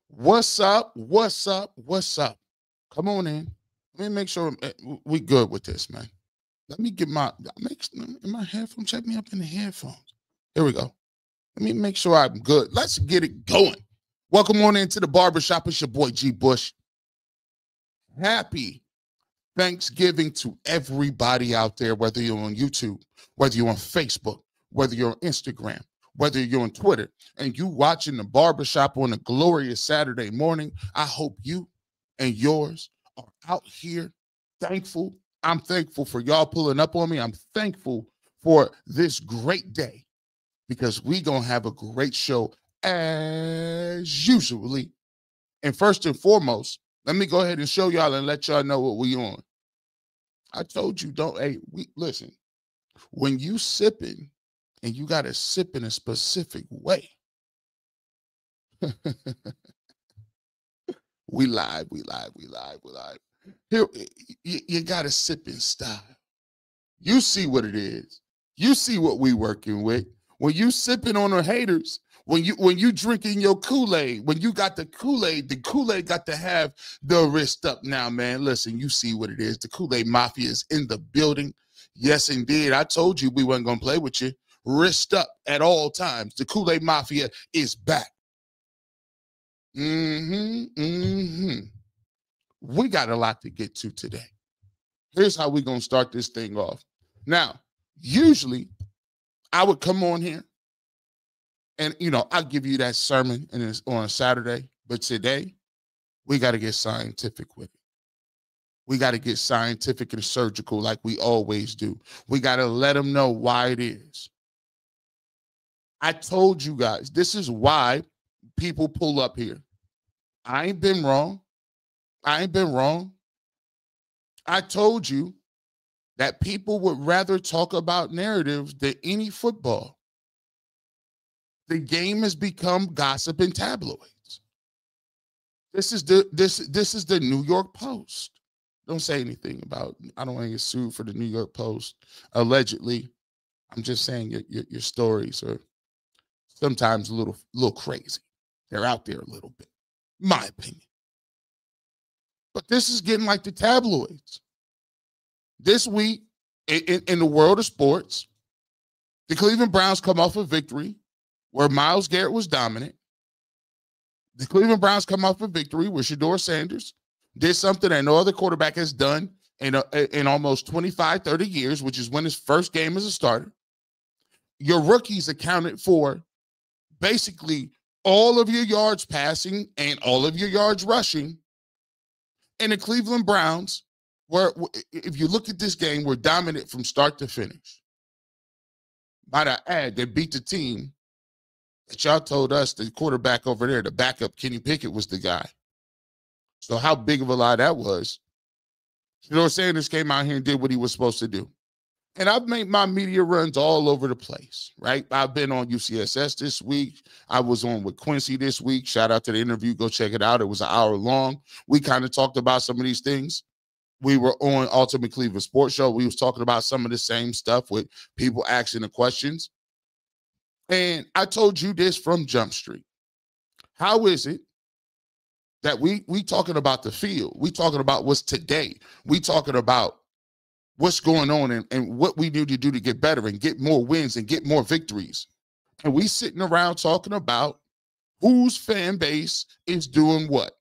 What's up? What's up? What's up? Come on in. Let me make sure we good with this, man. Let me get my headphones. Check me up in the headphones. Here we go. Let me make sure I'm good. Let's get it going. Welcome on into the Barbershop. It's your boy G. Bush. Happy Thanksgiving to everybody out there, whether you're on YouTube, whether you're on Facebook, whether you're on Instagram, whether you're on Twitter, and you watching the Barbershop on a glorious Saturday morning. I hope you and yours are out here thankful. I'm thankful for y'all pulling up on me. I'm thankful for this great day because we gonna have a great show as usually. And first and foremost, let me go ahead and show y'all and let y'all know what we on. I told you, listen, when you sipping and you got to sip in a specific way, we live. Here, you got to sip in style. You see what it is. You see what we working with. When you sipping on the haters, when you drinking your Kool-Aid, when you got the Kool-Aid got to have the wrist up now, man. Listen, you see what it is. The Kool-Aid Mafia is in the building. Yes, indeed. I told you we wasn't going to play with you. Wrist up at all times. The Kool-Aid Mafia is back. We got a lot to get to today. Here's how we're going to start this thing off. Now, usually I would come on here and, I'll give you that sermon on a Saturday. But today, we got to get scientific with it. We got to get scientific and surgical like we always do. We got to let them know why it is. I told you guys, this is why people pull up here. I ain't been wrong. I told you that people would rather talk about narratives than any football. The game has become gossip and tabloids. This is the New York Post. Don't say anything about, I don't want to get sued for the New York Post. Allegedly, I'm just saying your stories are sometimes a little crazy. They're out there a little bit, my opinion. But this is getting like the tabloids. This week, in the world of sports, the Cleveland Browns come off a victory where Myles Garrett was dominant. The Cleveland Browns come off a victory where Shedeur Sanders did something that no other quarterback has done in almost 25, 30 years, which is win his first game as a starter. Your rookies accounted for basically all of your yards passing and all of your yards rushing. And the Cleveland Browns were, if you look at this game, were dominant from start to finish. Might I add, they beat the team that y'all told us the quarterback over there, the backup, Kenny Pickett, was the guy. So how big of a lie that was. Shedeur Sanders came out here and did what he was supposed to do. And I've made my media runs all over the place, right? I've been on UCSS this week. I was on with Quincy this week. Shout out to the interview. Go check it out. It was an hour long. We kind of talked about some of these things. We were on Ultimate Cleveland Sports Show. We was talking about some of the same stuff with people asking the questions. And I told you this from Jump Street. How is it that we talking about the field? We talking about what's today. We talking about what's going on and what we need to do to get better and get more wins and get more victories. And we sitting around talking about whose fan base is doing what.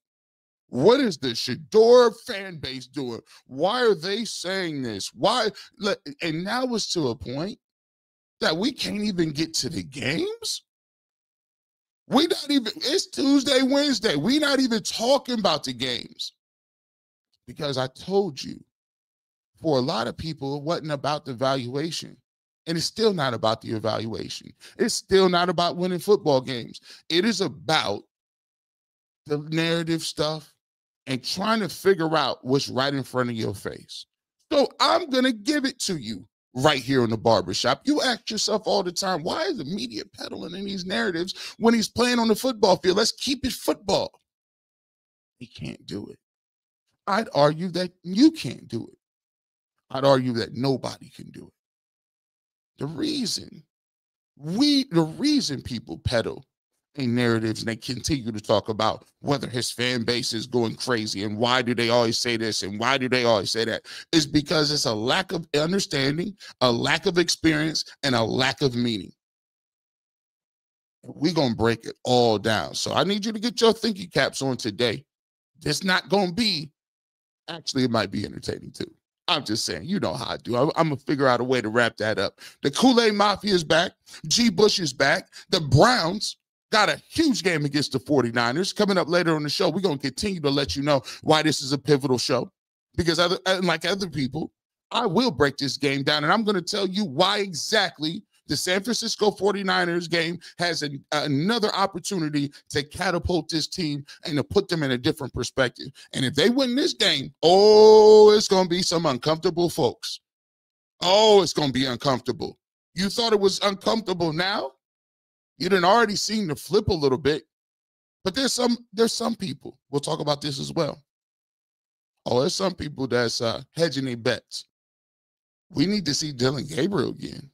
What is the Shedeur fan base doing? Why are they saying this? Why? And now it's to a point that we can't even get to the games. It's Tuesday, Wednesday. We're not even talking about the games. Because I told you, for a lot of people, it wasn't about the evaluation. And it's still not about the evaluation. It's still not about winning football games. It is about the narrative stuff and trying to figure out what's right in front of your face. So I'm going to give it to you right here in the barbershop. You ask yourself all the time, why is the media peddling in these narratives when he's playing on the football field? Let's keep it football. He can't do it. I'd argue that you can't do it. I'd argue that nobody can do it. The reason people peddle in narratives, and they continue to talk about whether his fan base is going crazy and why do they always say this and why do they always say that, is because it's a lack of understanding, a lack of experience, and a lack of meaning. We're going to break it all down. So I need you to get your thinking caps on today. It's not going to be, actually, it might be entertaining too. I'm just saying, you know how I do. I'm going to figure out a way to wrap that up. The Kool-Aid Mafia is back. G. Bush is back. The Browns got a huge game against the 49ers. Coming up later on the show, we're going to continue to let you know why this is a pivotal show. Because like other people, I will break this game down, and I'm going to tell you why exactly the San Francisco 49ers game has another opportunity to catapult this team and to put them in a different perspective. And if they win this game, oh, it's going to be some uncomfortable folks. Oh, it's going to be uncomfortable. You thought it was uncomfortable now? You done already seen the flip a little bit. But there's some people, we'll talk about this as well. Oh, there's some people that's hedging their bets. We need to see Dillon Gabriel again.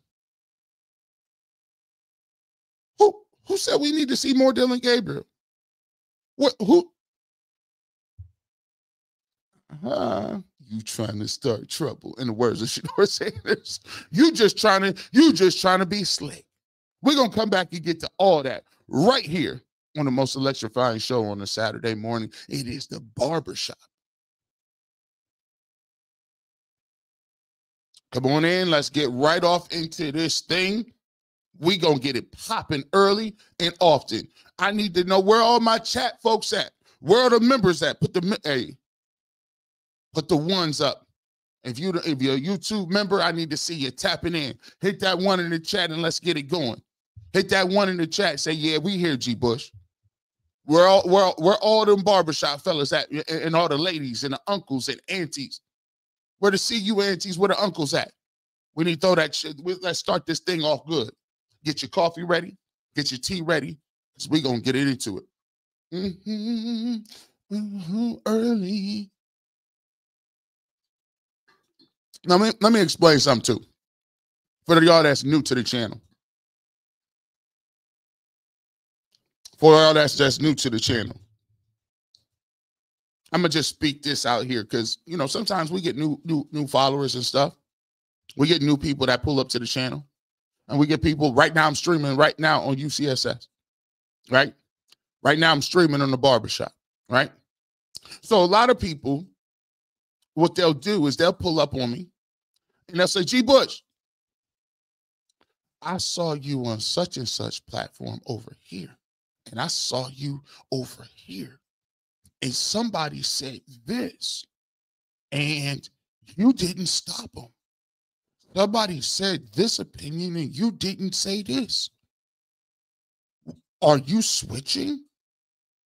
Who said we need to see more Dillon Gabriel? What? Who? You trying to start trouble, in the words of Shedeur Sanders. You just trying to be slick. We're gonna come back and get to all that right here on the most electrifying show on a Saturday morning. It is the Barbershop. Come on in. Let's get right off into this thing. We gonna get it popping early and often. I need to know where all my chat folks at. Where are the members at? Put the ones up. If you're a YouTube member, I need to see you tapping in. Hit that one in the chat and let's get it going. Hit that one in the chat. Say, yeah, we here, G. Bush. Where all them barbershop fellas at, and all the ladies and the uncles and aunties. Where the CU aunties, where the uncles at? We need to throw that shit. Let's start this thing off good. Get your coffee ready. Get your tea ready. Because we're going to get into it. Early. Now, let me explain something, too. For y'all that's new to the channel. For y'all that's new to the channel. I'm going to just speak this out here because, you know, sometimes we get new followers and stuff. We get new people that pull up to the channel. And we get people, right now I'm streaming right now on UCSS, right? Right now I'm streaming on the Barbershop, right? So a lot of people, what they'll do is they'll pull up on me and they'll say, G. Bush, I saw you on such and such platform over here. And I saw you over here. And somebody said this, and you didn't stop them. Somebody said this opinion and you didn't say this. Are you switching?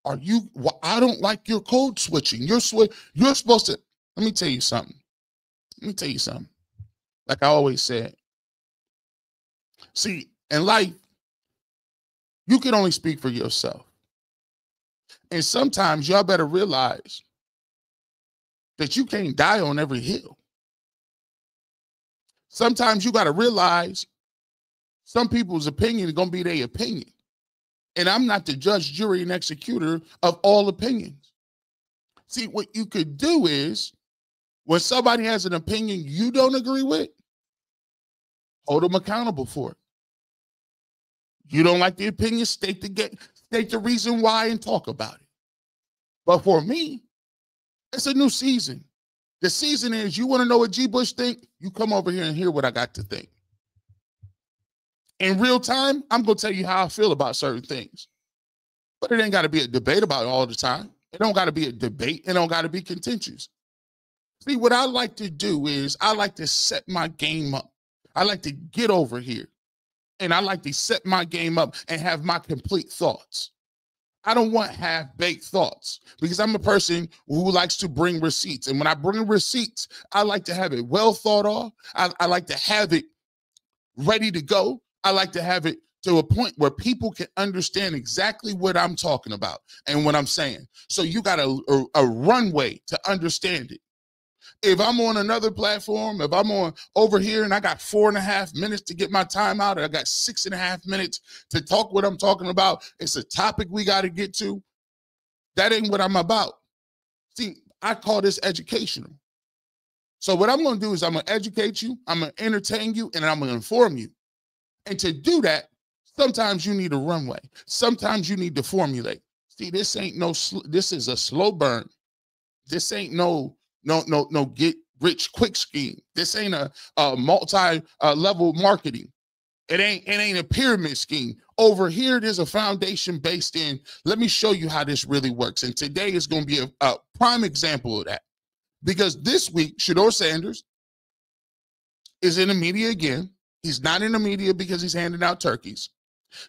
Are you? Well, I don't like your code switching. You're supposed to. Let me tell you something. Like I always said. See, in life, you can only speak for yourself. And sometimes y'all better realize that you can't die on every hill. Sometimes you got to realize some people's opinion is going to be their opinion. And I'm not the judge, jury, and executor of all opinions. See, what you could do is when somebody has an opinion you don't agree with, hold them accountable for it. You don't like the opinion, state the reason why and talk about it. But for me, it's a new season. The season is, you want to know what G. Bush think? You come over here and hear what I got to think. In real time, I'm going to tell you how I feel about certain things. But it ain't got to be a debate about it all the time. It don't got to be a debate. It don't got to be contentious. See, what I like to do is I like to set my game up. I like to get over here. And I like to set my game up and have my complete thoughts. I don't want half-baked thoughts because I'm a person who likes to bring receipts. And when I bring receipts, I like to have it well thought of. I like to have it ready to go. I like to have it to a point where people can understand exactly what I'm talking about and what I'm saying. So you got a runway to understand it. If I'm on another platform, if I'm on over here and I got 4.5 minutes to get my time out, or I got 6.5 minutes to talk what I'm talking about, it's a topic we got to get to. That ain't what I'm about. See, I call this educational. So what I'm going to do is I'm going to educate you, I'm going to entertain you, and I'm going to inform you. And to do that, sometimes you need a runway. Sometimes you need to formulate. See, this ain't no, this is a slow burn. This ain't no get rich quick scheme. This ain't a multi-level marketing. It ain't a pyramid scheme. Over here, there's a foundation based in, let me show you how this really works. And today is going to be a prime example of that. Because this week, Shedeur Sanders is in the media again. He's not in the media because he's handing out turkeys.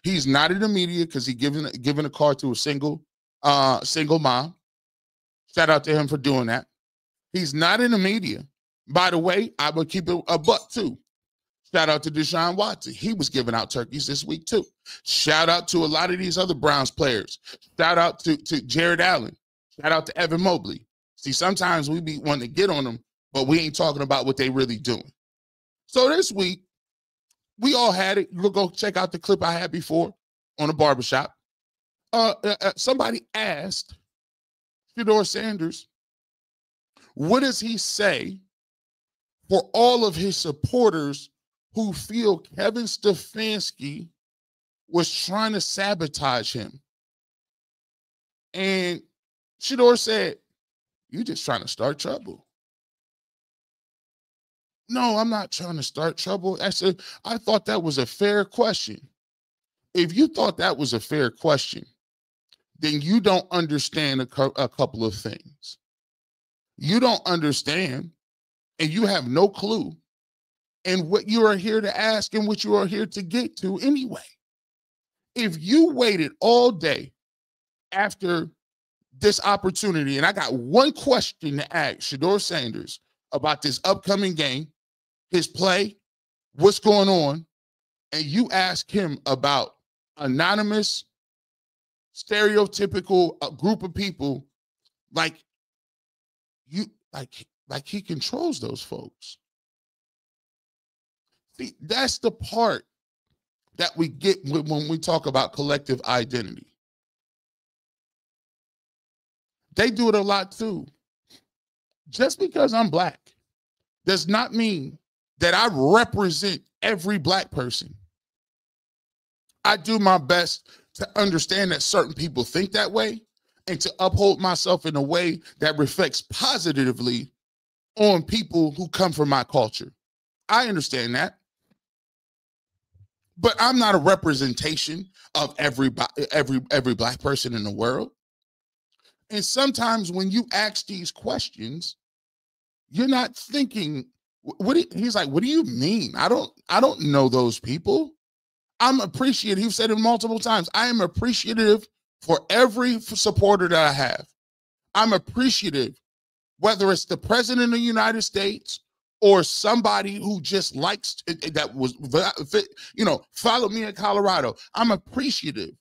He's not in the media because he's giving a car to a single mom. Shout out to him for doing that. He's not in the media. By the way, I would keep it a buck too. Shout out to Deshaun Watson. He was giving out turkeys this week too. Shout out to a lot of these other Browns players. Shout out to Jared Allen. Shout out to Evan Mobley. See, sometimes we be wanting to get on them, but we ain't talking about what they really doing. So this week, we all had it. You'll go check out the clip I had before on the barbershop. Somebody asked Shedeur Sanders, what does he say for all of his supporters who feel Kevin Stefanski was trying to sabotage him? And Shedeur said, "You just trying to start trouble." No, I'm not trying to start trouble. I thought that was a fair question. If you thought that was a fair question, then you don't understand a couple of things. You don't understand, and you have no clue in what you are here to ask and what you are here to get to anyway. If you waited all day after this opportunity, and I got one question to ask Shedeur Sanders about this upcoming game, his play, what's going on, and you ask him about anonymous, stereotypical group of people, like he controls those folks. See, that's the part that we get when we talk about collective identity. They do it a lot too. Just because I'm black does not mean that I represent every black person. I do my best to understand that certain people think that way and to uphold myself in a way that reflects positively on people who come from my culture. I understand that. But I'm not a representation of every black person in the world. And sometimes when you ask these questions, you're not thinking, he's like, what do you mean? I don't know those people. I'm appreciative. You've said it multiple times. I am appreciative for every supporter that I have. I'm appreciative, whether it's the president of the United States or somebody who just likes that was, follow me in Colorado. I'm appreciative.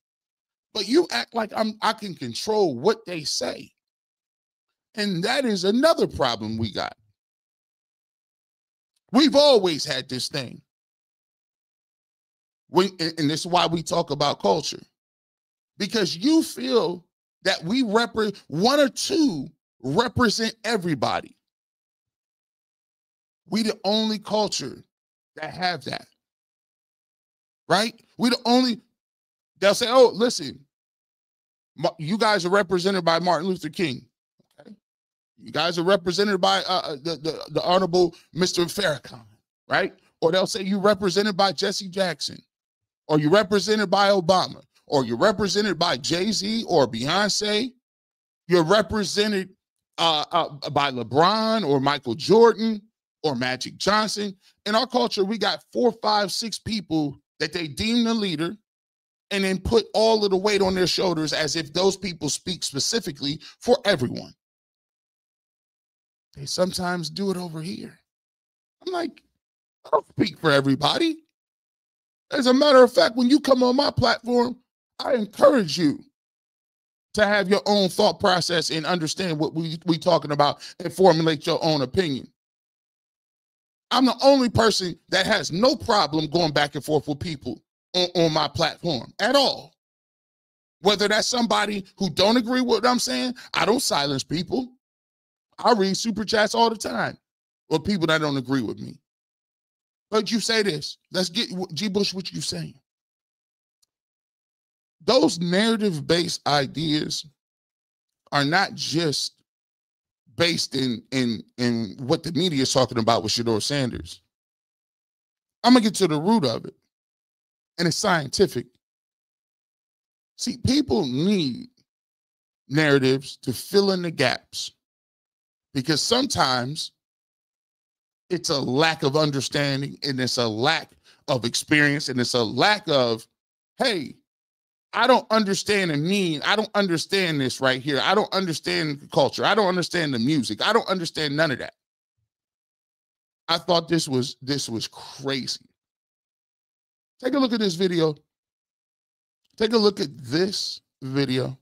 But you act like I can control what they say. And that is another problem we got. We've always had this thing. And this is why we talk about culture. Because you feel that we one or two represent everybody. We the only culture that have that. Right? We the only, they'll say, oh, listen, you guys are represented by Martin Luther King. Okay? You guys are represented by the Honorable Mr. Farrakhan, right? Or they'll say you represented by Jesse Jackson, or you represented by Obama, or you're represented by Jay-Z or Beyonce. You're represented by LeBron or Michael Jordan or Magic Johnson. In our culture, we got 4, 5, 6 people that they deem the leader and then put all of the weight on their shoulders as if those people speak specifically for everyone. They sometimes do it over here. I'm like, I don't speak for everybody. As a matter of fact, when you come on my platform, I encourage you to have your own thought process and understand what we talking about and formulate your own opinion. I'm the only person that has no problem going back and forth with people on my platform at all. Whether that's somebody who don't agree with what I'm saying, I don't silence people. I read super chats all the time with people that don't agree with me. But you say this. Let's get G. Bush, what you saying. Those narrative-based ideas are not just based in what the media is talking about with Shedeur Sanders. I'm going to get to the root of it. And it's scientific. See, people need narratives to fill in the gaps because sometimes it's a lack of understanding and it's a lack of experience and it's a lack of, hey, I don't understand the meaning. I don't understand this right here. I don't understand the culture. I don't understand the music. I don't understand none of that. I thought this was crazy. Take a look at this video. Take a look at this video.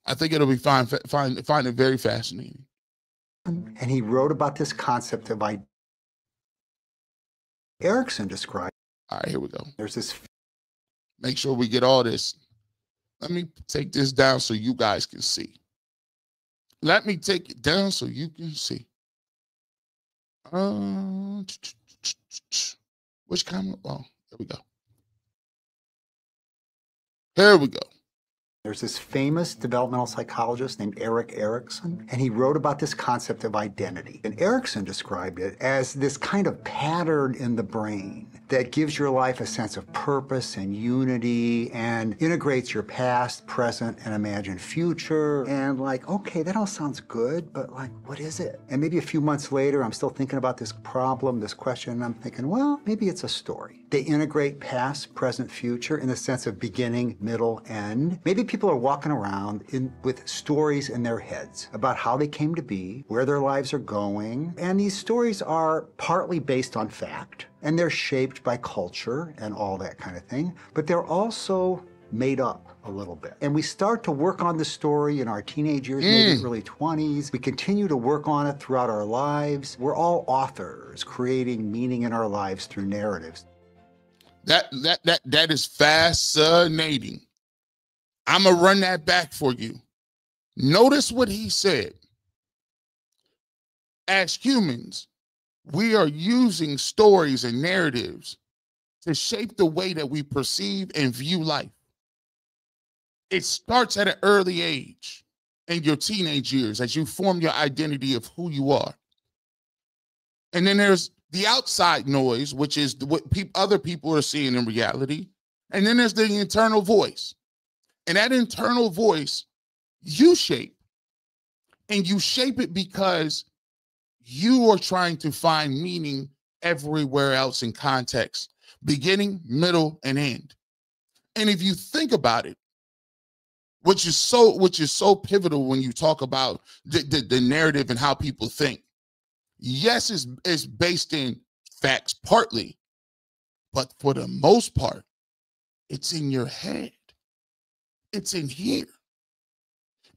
I think it'll be find it very fascinating. And he wrote about this concept of Erickson described. All right, here we go. There's this. Make sure we get all this. Let me take this down so you guys can see. Let me take it down so you can see. Which camera? Oh, there we go. Here we go. There's this famous developmental psychologist named Erik Erikson, and he wrote about this concept of identity. And Erikson described it as this kind of pattern in the brain that gives your life a sense of purpose and unity and integrates your past, present, and imagined future. And like, okay, that all sounds good, but like, what is it? And maybe a few months later, I'm still thinking about this problem, this question, and I'm thinking, well, maybe it's a story. They integrate past, present, future in the sense of beginning, middle, end. Maybe people are walking around with stories in their heads about how they came to be, where their lives are going. And these stories are partly based on fact, and they're shaped by culture and all that kind of thing, but they're also made up a little bit. And we start to work on the story in our teenage years, maybe early 20s. We continue to work on it throughout our lives. We're all authors creating meaning in our lives through narratives. That is fascinating. I'm going to run that back for you. Notice what he said. As humans, we are using stories and narratives to shape the way that we perceive and view life. It starts at an early age in your teenage years as you form your identity of who you are. And then there's the outside noise, which is what other people are seeing in reality. And then there's the internal voice. And that internal voice, you shape. And you shape it because you are trying to find meaning everywhere else in context, beginning, middle, and end. And if you think about it, which is so pivotal when you talk about the narrative and how people think. Yes, it's based in facts partly, but for the most part, it's in your head. It's in here.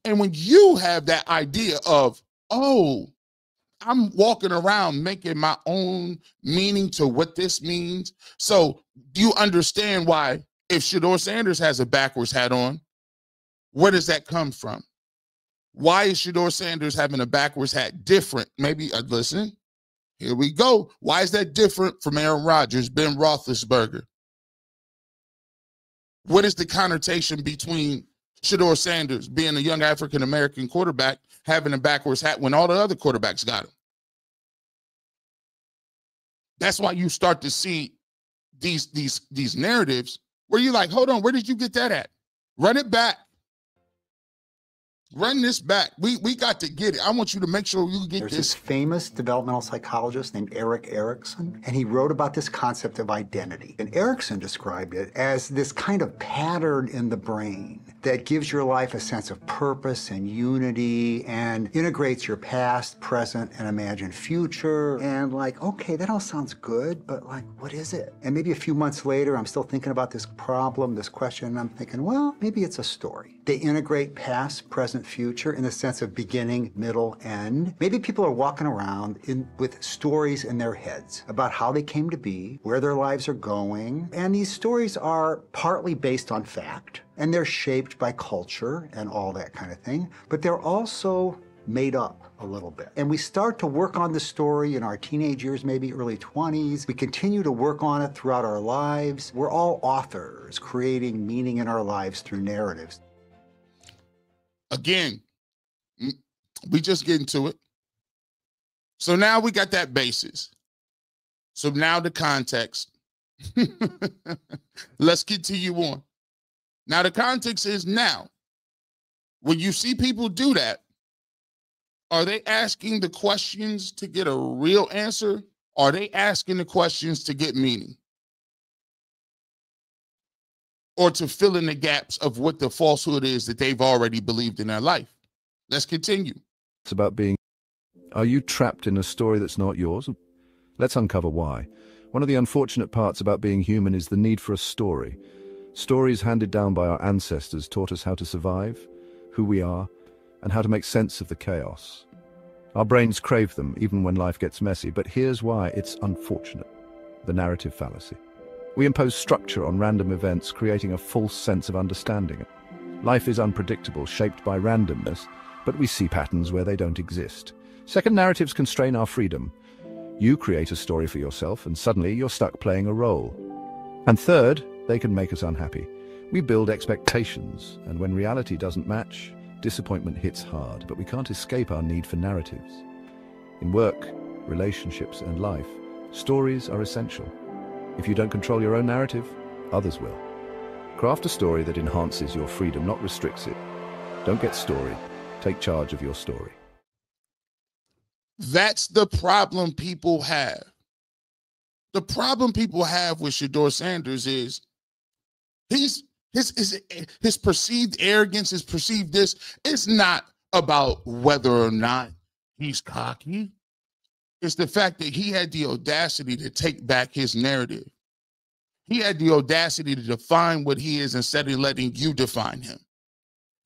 And when you have that idea of, oh, I'm walking around making my own meaning to what this means. So do you understand why if Shedeur Sanders has a backwards hat on, where does that come from? Why is Shedeur Sanders having a backwards hat different? Maybe, listen, here we go. Why is that different from Aaron Rodgers, Ben Roethlisberger? What is the connotation between Shedeur Sanders being a young African-American quarterback having a backwards hat when all the other quarterbacks got him? That's why you start to see these narratives where you're like, hold on, where did you get that at? Run it back. Run this back. We got to get it. I want you to make sure you get this. There's this famous developmental psychologist named Erik Erikson, and he wrote about this concept of identity. And Erikson described it as this kind of pattern in the brain that gives your life a sense of purpose and unity and integrates your past, present, and imagined future. And like, okay, that all sounds good, but like, what is it? And maybe a few months later, I'm still thinking about this problem, this question, and I'm thinking, well, maybe it's a story. They integrate past, present, future in the sense of beginning, middle, end. Maybe people are walking around with stories in their heads about how they came to be, where their lives are going, and these stories are partly based on fact, and they're shaped by culture and all that kind of thing, but they're also made up a little bit. And we start to work on the story in our teenage years, maybe early 20s. We continue to work on it throughout our lives. We're all authors creating meaning in our lives through narratives. Again, we just get into it. So now we got that basis. So now the context. Let's continue on. Now the context is now, when you see people do that, are they asking the questions to get a real answer? Or are they asking the questions to get meaning? Or to fill in the gaps of what the falsehood is that they've already believed in their life? Let's continue. It's about being... Are you trapped in a story that's not yours? Let's uncover why. One of the unfortunate parts about being human is the need for a story. Stories handed down by our ancestors taught us how to survive, who we are, and how to make sense of the chaos. Our brains crave them, even when life gets messy, but here's why it's unfortunate. The narrative fallacy. We impose structure on random events, creating a false sense of understanding. Life is unpredictable, shaped by randomness, but we see patterns where they don't exist. Second, narratives constrain our freedom. You create a story for yourself, and suddenly you're stuck playing a role. And third, they can make us unhappy. We build expectations, and when reality doesn't match, disappointment hits hard, but we can't escape our need for narratives. In work, relationships, and life, stories are essential. If you don't control your own narrative, others will. Craft a story that enhances your freedom, not restricts it. Don't get storied. Take charge of your story. That's the problem people have. The problem people have with Shedeur Sanders is his perceived arrogance, his perceived this. It's not about whether or not he's cocky. It's the fact that he had the audacity to take back his narrative. He had the audacity to define what he is instead of letting you define him.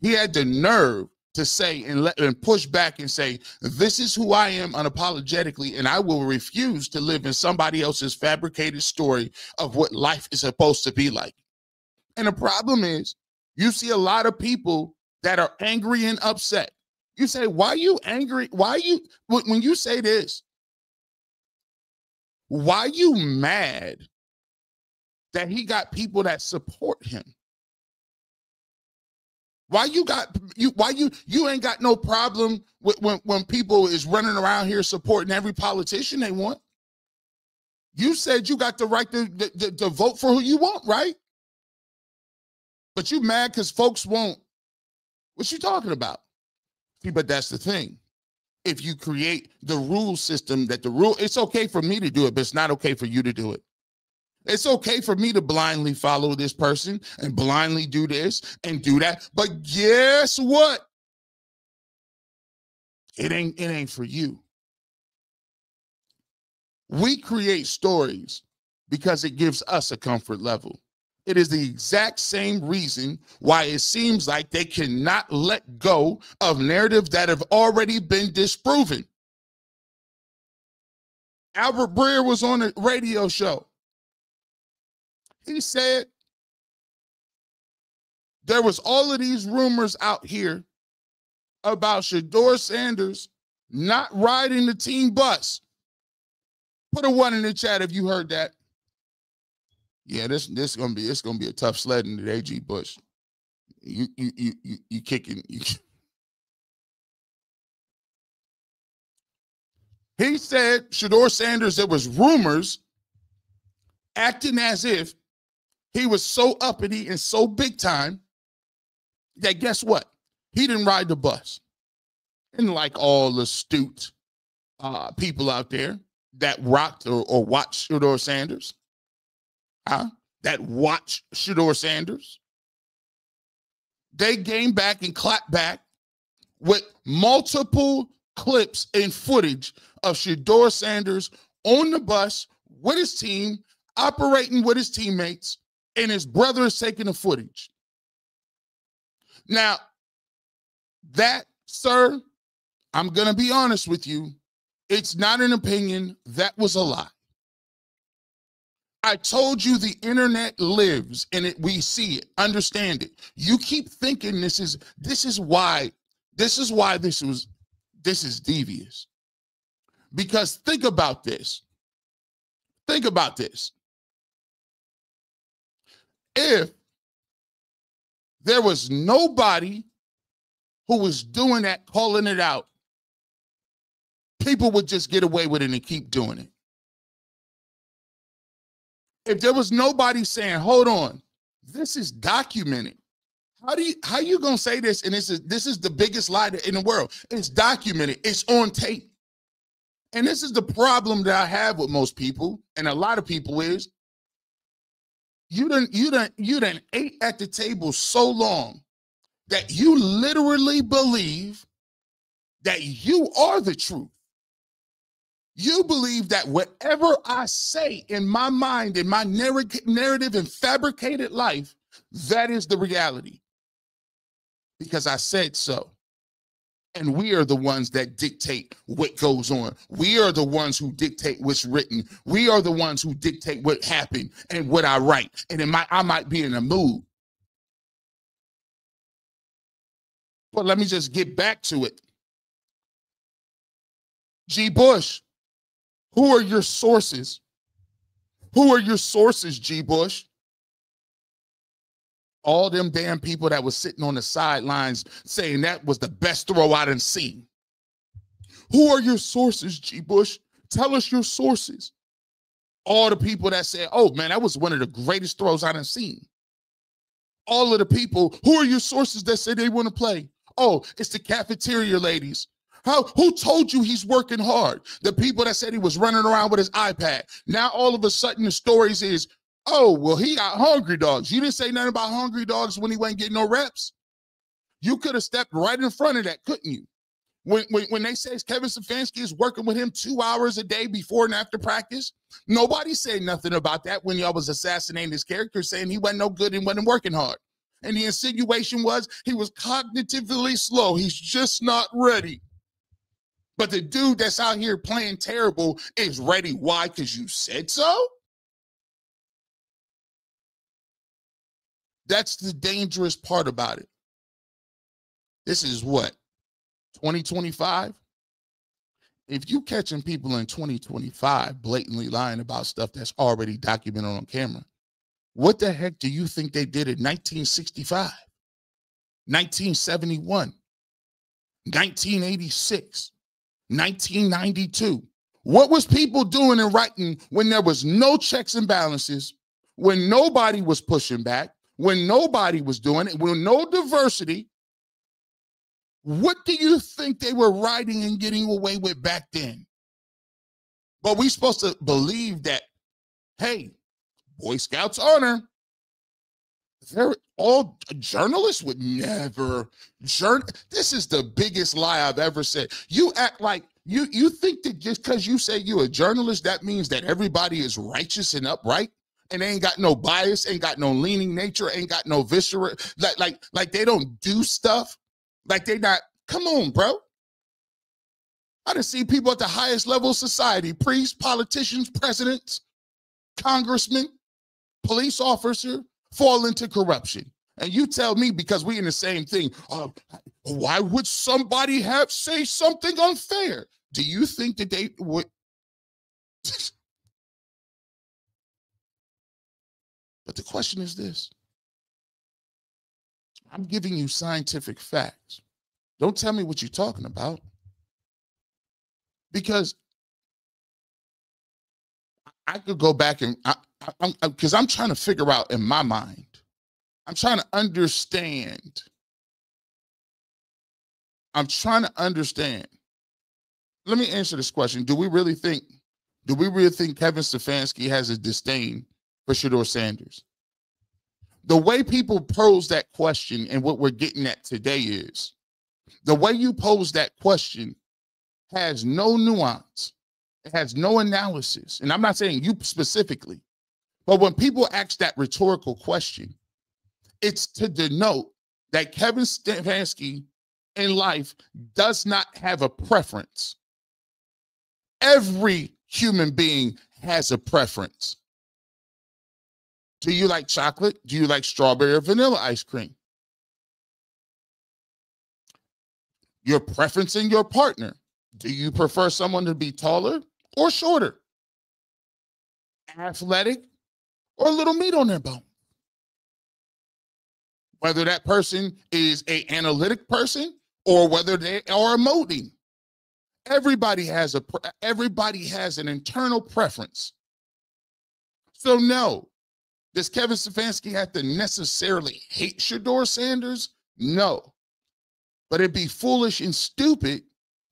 He had the nerve to say and push back and say, this is who I am unapologetically, and I will refuse to live in somebody else's fabricated story of what life is supposed to be like. And the problem is, you see a lot of people that are angry and upset. You say, why are you angry? When you say this, why are you mad that he got people that support him? Why you ain't got no problem with when people is running around here supporting every politician they want? You said you got the right to vote for who you want, right? But you mad because folks won't. What you talking about? See, but that's the thing. If you create the rule system it's okay for me to do it, but it's not okay for you to do it. It's okay for me to blindly follow this person and blindly do this and do that. But guess what? It ain't for you. We create stories because it gives us a comfort level. It is the exact same reason why it seems like they cannot let go of narratives that have already been disproven. Albert Breer was on a radio show. He said there was all of these rumors out here about Shedeur Sanders not riding the team bus. Put a 1 in the chat if you heard that. Yeah, it's gonna be a tough sled in the AG Bush. You kicking. He said Shedeur Sanders, there was rumors acting as if he was so uppity and so big time that guess what? He didn't ride the bus. And like all astute people out there that rocked or watched Shedeur Sanders, that watch Shedeur Sanders, they came back and clapped back with multiple clips and footage of Shedeur Sanders on the bus with his team, operating with his teammates, and his brother is taking the footage. Now, that, sir, I'm going to be honest with you. It's not an opinion. That was a lie. I told you the internet lives and we see it, understand it. You keep thinking this is why this is devious. Because think about this. Think about this. If there was nobody who was doing that, calling it out, people would just get away with it and keep doing it. If there was nobody saying, hold on, this is documented. How you gonna say this? And this is the biggest lie in the world. It's documented, it's on tape. And this is the problem that I have with most people, and a lot of people is you done ate at the table so long that you literally believe that you are the truth. You believe that whatever I say in my mind, in my narrative and fabricated life, that is the reality. Because I said so. And we are the ones that dictate what goes on. We are the ones who dictate what's written. We are the ones who dictate what happened and what I write. And I might be in a mood. But let me just get back to it. G. Bush, who are your sources? Who are your sources, G. Bush? All them damn people that was sitting on the sidelines saying that was the best throw I done seen. Who are your sources, G. Bush? Tell us your sources. All the people that said, oh man, that was one of the greatest throws I done seen. All of the people, who are your sources that say they want to play? Oh, it's the cafeteria ladies. Who told you he's working hard? The people that said he was running around with his iPad. Now all of a sudden the stories is, oh, well, he got hungry dogs. You didn't say nothing about hungry dogs when he wasn't getting no reps. You could have stepped right in front of that, couldn't you? When they say Kevin Stefanski is working with him 2 hours a day before and after practice, nobody said nothing about that when y'all was assassinating his character, saying he wasn't no good and wasn't working hard. And the insinuation was he was cognitively slow. He's just not ready. But the dude that's out here playing terrible is ready. Why? Because you said so? That's the dangerous part about it. This is what? 2025? If you catching people in 2025 blatantly lying about stuff that's already documented on camera, what the heck do you think they did in 1965, 1971, 1986, 1992? What was people doing and writing when there was no checks and balances, when nobody was pushing back, when nobody was doing it, when no diversity? What do you think they were writing and getting away with back then? But we supposed to believe that, hey, Boy Scouts honor. They're all journalists would never this is the biggest lie I've ever said. You act like you think that just because you say you're a journalist, that means that everybody is righteous and upright and they ain't got no bias, ain't got no leaning nature, ain't got no viscera, like they don't do stuff. Like they not, come on, bro. I done see people at the highest level of society, priests, politicians, presidents, congressmen, police officer, fall into corruption. And you tell me, because we in the same thing, why would somebody say something unfair? Do you think that they would? But the question is this. I'm giving you scientific facts. Don't tell me what you're talking about. Because I could go back and, because I'm trying to figure out in my mind, I'm trying to understand. I'm trying to understand. Let me answer this question. Do we really think Kevin Stefanski has a disdain for Shedeur Sanders? The way people pose that question and what we're getting at today is, the way you pose that question has no nuance. It has no analysis. And I'm not saying you specifically, but when people ask that rhetorical question, it's to denote that Kevin Stefanski in life does not have a preference. Every human being has a preference. Do you like chocolate? Do you like strawberry or vanilla ice cream? Your preference in your partner. Do you prefer someone to be taller or shorter? Athletic or a little meat on their bone? Whether that person is an analytic person or whether they are emoting. Everybody has an internal preference. So no, does Kevin Stefanski have to necessarily hate Shedeur Sanders? No. But it'd be foolish and stupid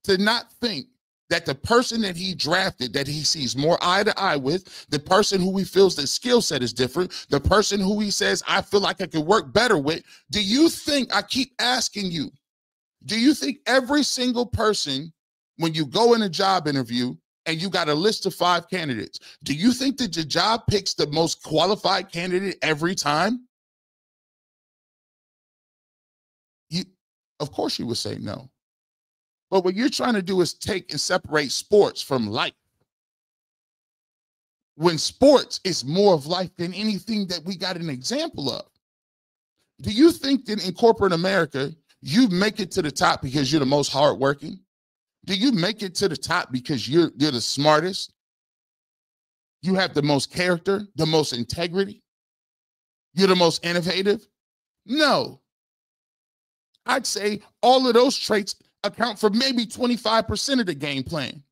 to not think that the person that he drafted, that he sees more eye to eye with, the person who he feels the skill set is different, the person who he says, I feel like I could work better with, do you think, I keep asking you, do you think every single person, when you go in a job interview and you got a list of 5 candidates, do you think that the job picks the most qualified candidate every time? Of course you would say no. But what you're trying to do is take and separate sports from life. When sports is more of life than anything that we got an example of. Do you think that in corporate America, you make it to the top because you're the most hardworking? Do you make it to the top because you're the smartest? You have the most character, the most integrity? You're the most innovative? No. I'd say all of those traits account for maybe 25% of the game plan.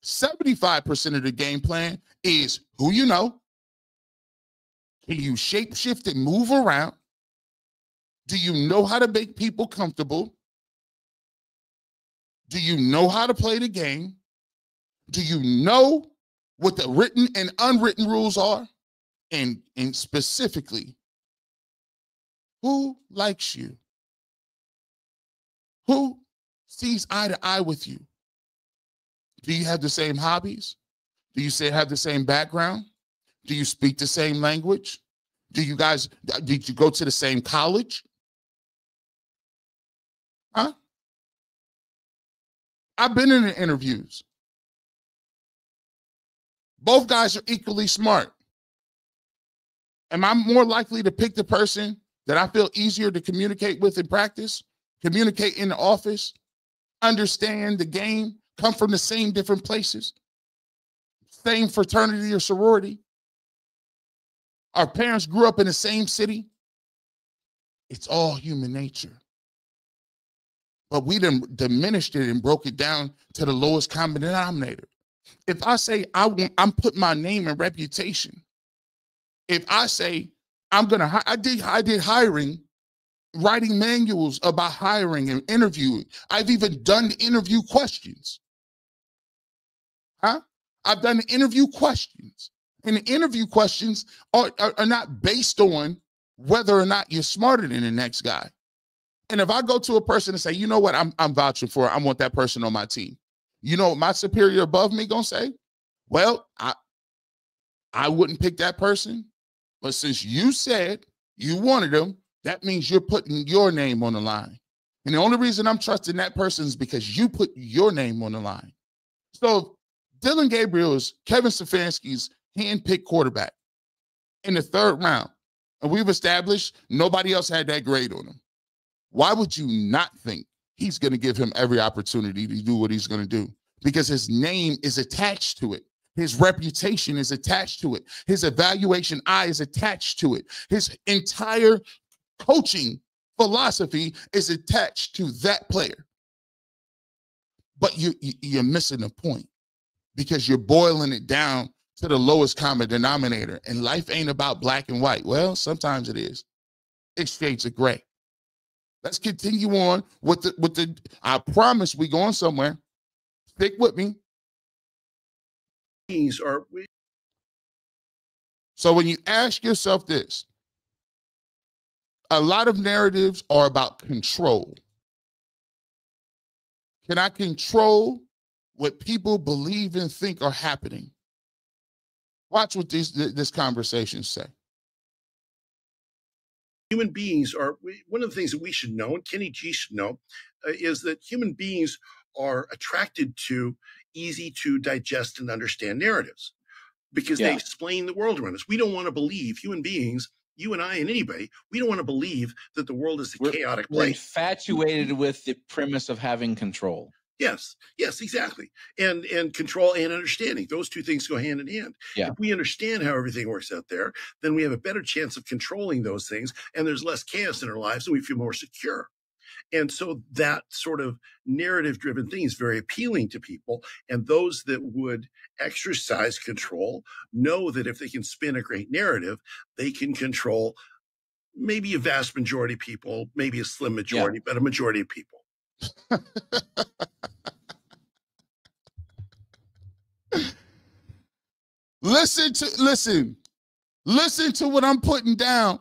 75% of the game plan is who you know. Can you shape shift and move around? Do you know how to make people comfortable? Do you know how to play the game? Do you know what the written and unwritten rules are? And specifically, who likes you? Who sees eye to eye with you? Do you have the same hobbies? Do you have the same background? Do you speak the same language? Did you go to the same college? Huh? I've been in the interviews. Both guys are equally smart. Am I more likely to pick the person that I feel easier to communicate with in practice, communicate in the office, understand the game, come from the same different places, same fraternity or sorority? Our parents grew up in the same city. It's all human nature. But we diminished it and broke it down to the lowest common denominator. If I say I'm putting my name and reputation, if I say I did hiring, writing manuals about hiring and interviewing. I've even done interview questions. I've done interview questions. And the interview questions are not based on whether or not you're smarter than the next guy. And if I go to a person and say, you know what, I'm vouching for, I want that person on my team. You know what my superior above me gonna say? Well, I wouldn't pick that person, but since you said you wanted them, that means you're putting your name on the line. And the only reason I'm trusting that person is because you put your name on the line. So Dillon Gabriel is Kevin Stefanski's hand-picked quarterback in the 3rd round. And we've established nobody else had that grade on him. Why would you not think he's going to give him every opportunity to do what he's going to do? Because his name is attached to it. His reputation is attached to it. His evaluation eye is attached to it. His entire coaching philosophy is attached to that player. But you're missing the point because you're boiling it down to the lowest common denominator. And life ain't about black and white. Well, sometimes it is. It's shades of gray. Let's continue on with the I promise we going somewhere. Stick with me. So when you ask yourself this, a lot of narratives are about control. Can I control what people believe and think are happening? Watch what this conversation say. Human beings are, one of the things that we should know, and Kenny G should know, is that human beings are attracted to easy to digest and understand narratives because they explain the world around us. We don't want to believe, human beings, you and I and anybody, we don't want to believe that the world is a chaotic We're place. infatuated with the premise of having control. Yes, exactly. And control and understanding. Those two things go hand in hand. Yeah. If we understand how everything works out there, then we have a better chance of controlling those things, and there's less chaos in our lives, and we feel more secure. And so that sort of narrative-driven thing is very appealing to people. And those that would exercise control know that if they can spin a great narrative, they can control maybe a vast majority of people, maybe a slim majority, but a majority of people. Listen to what I'm putting down.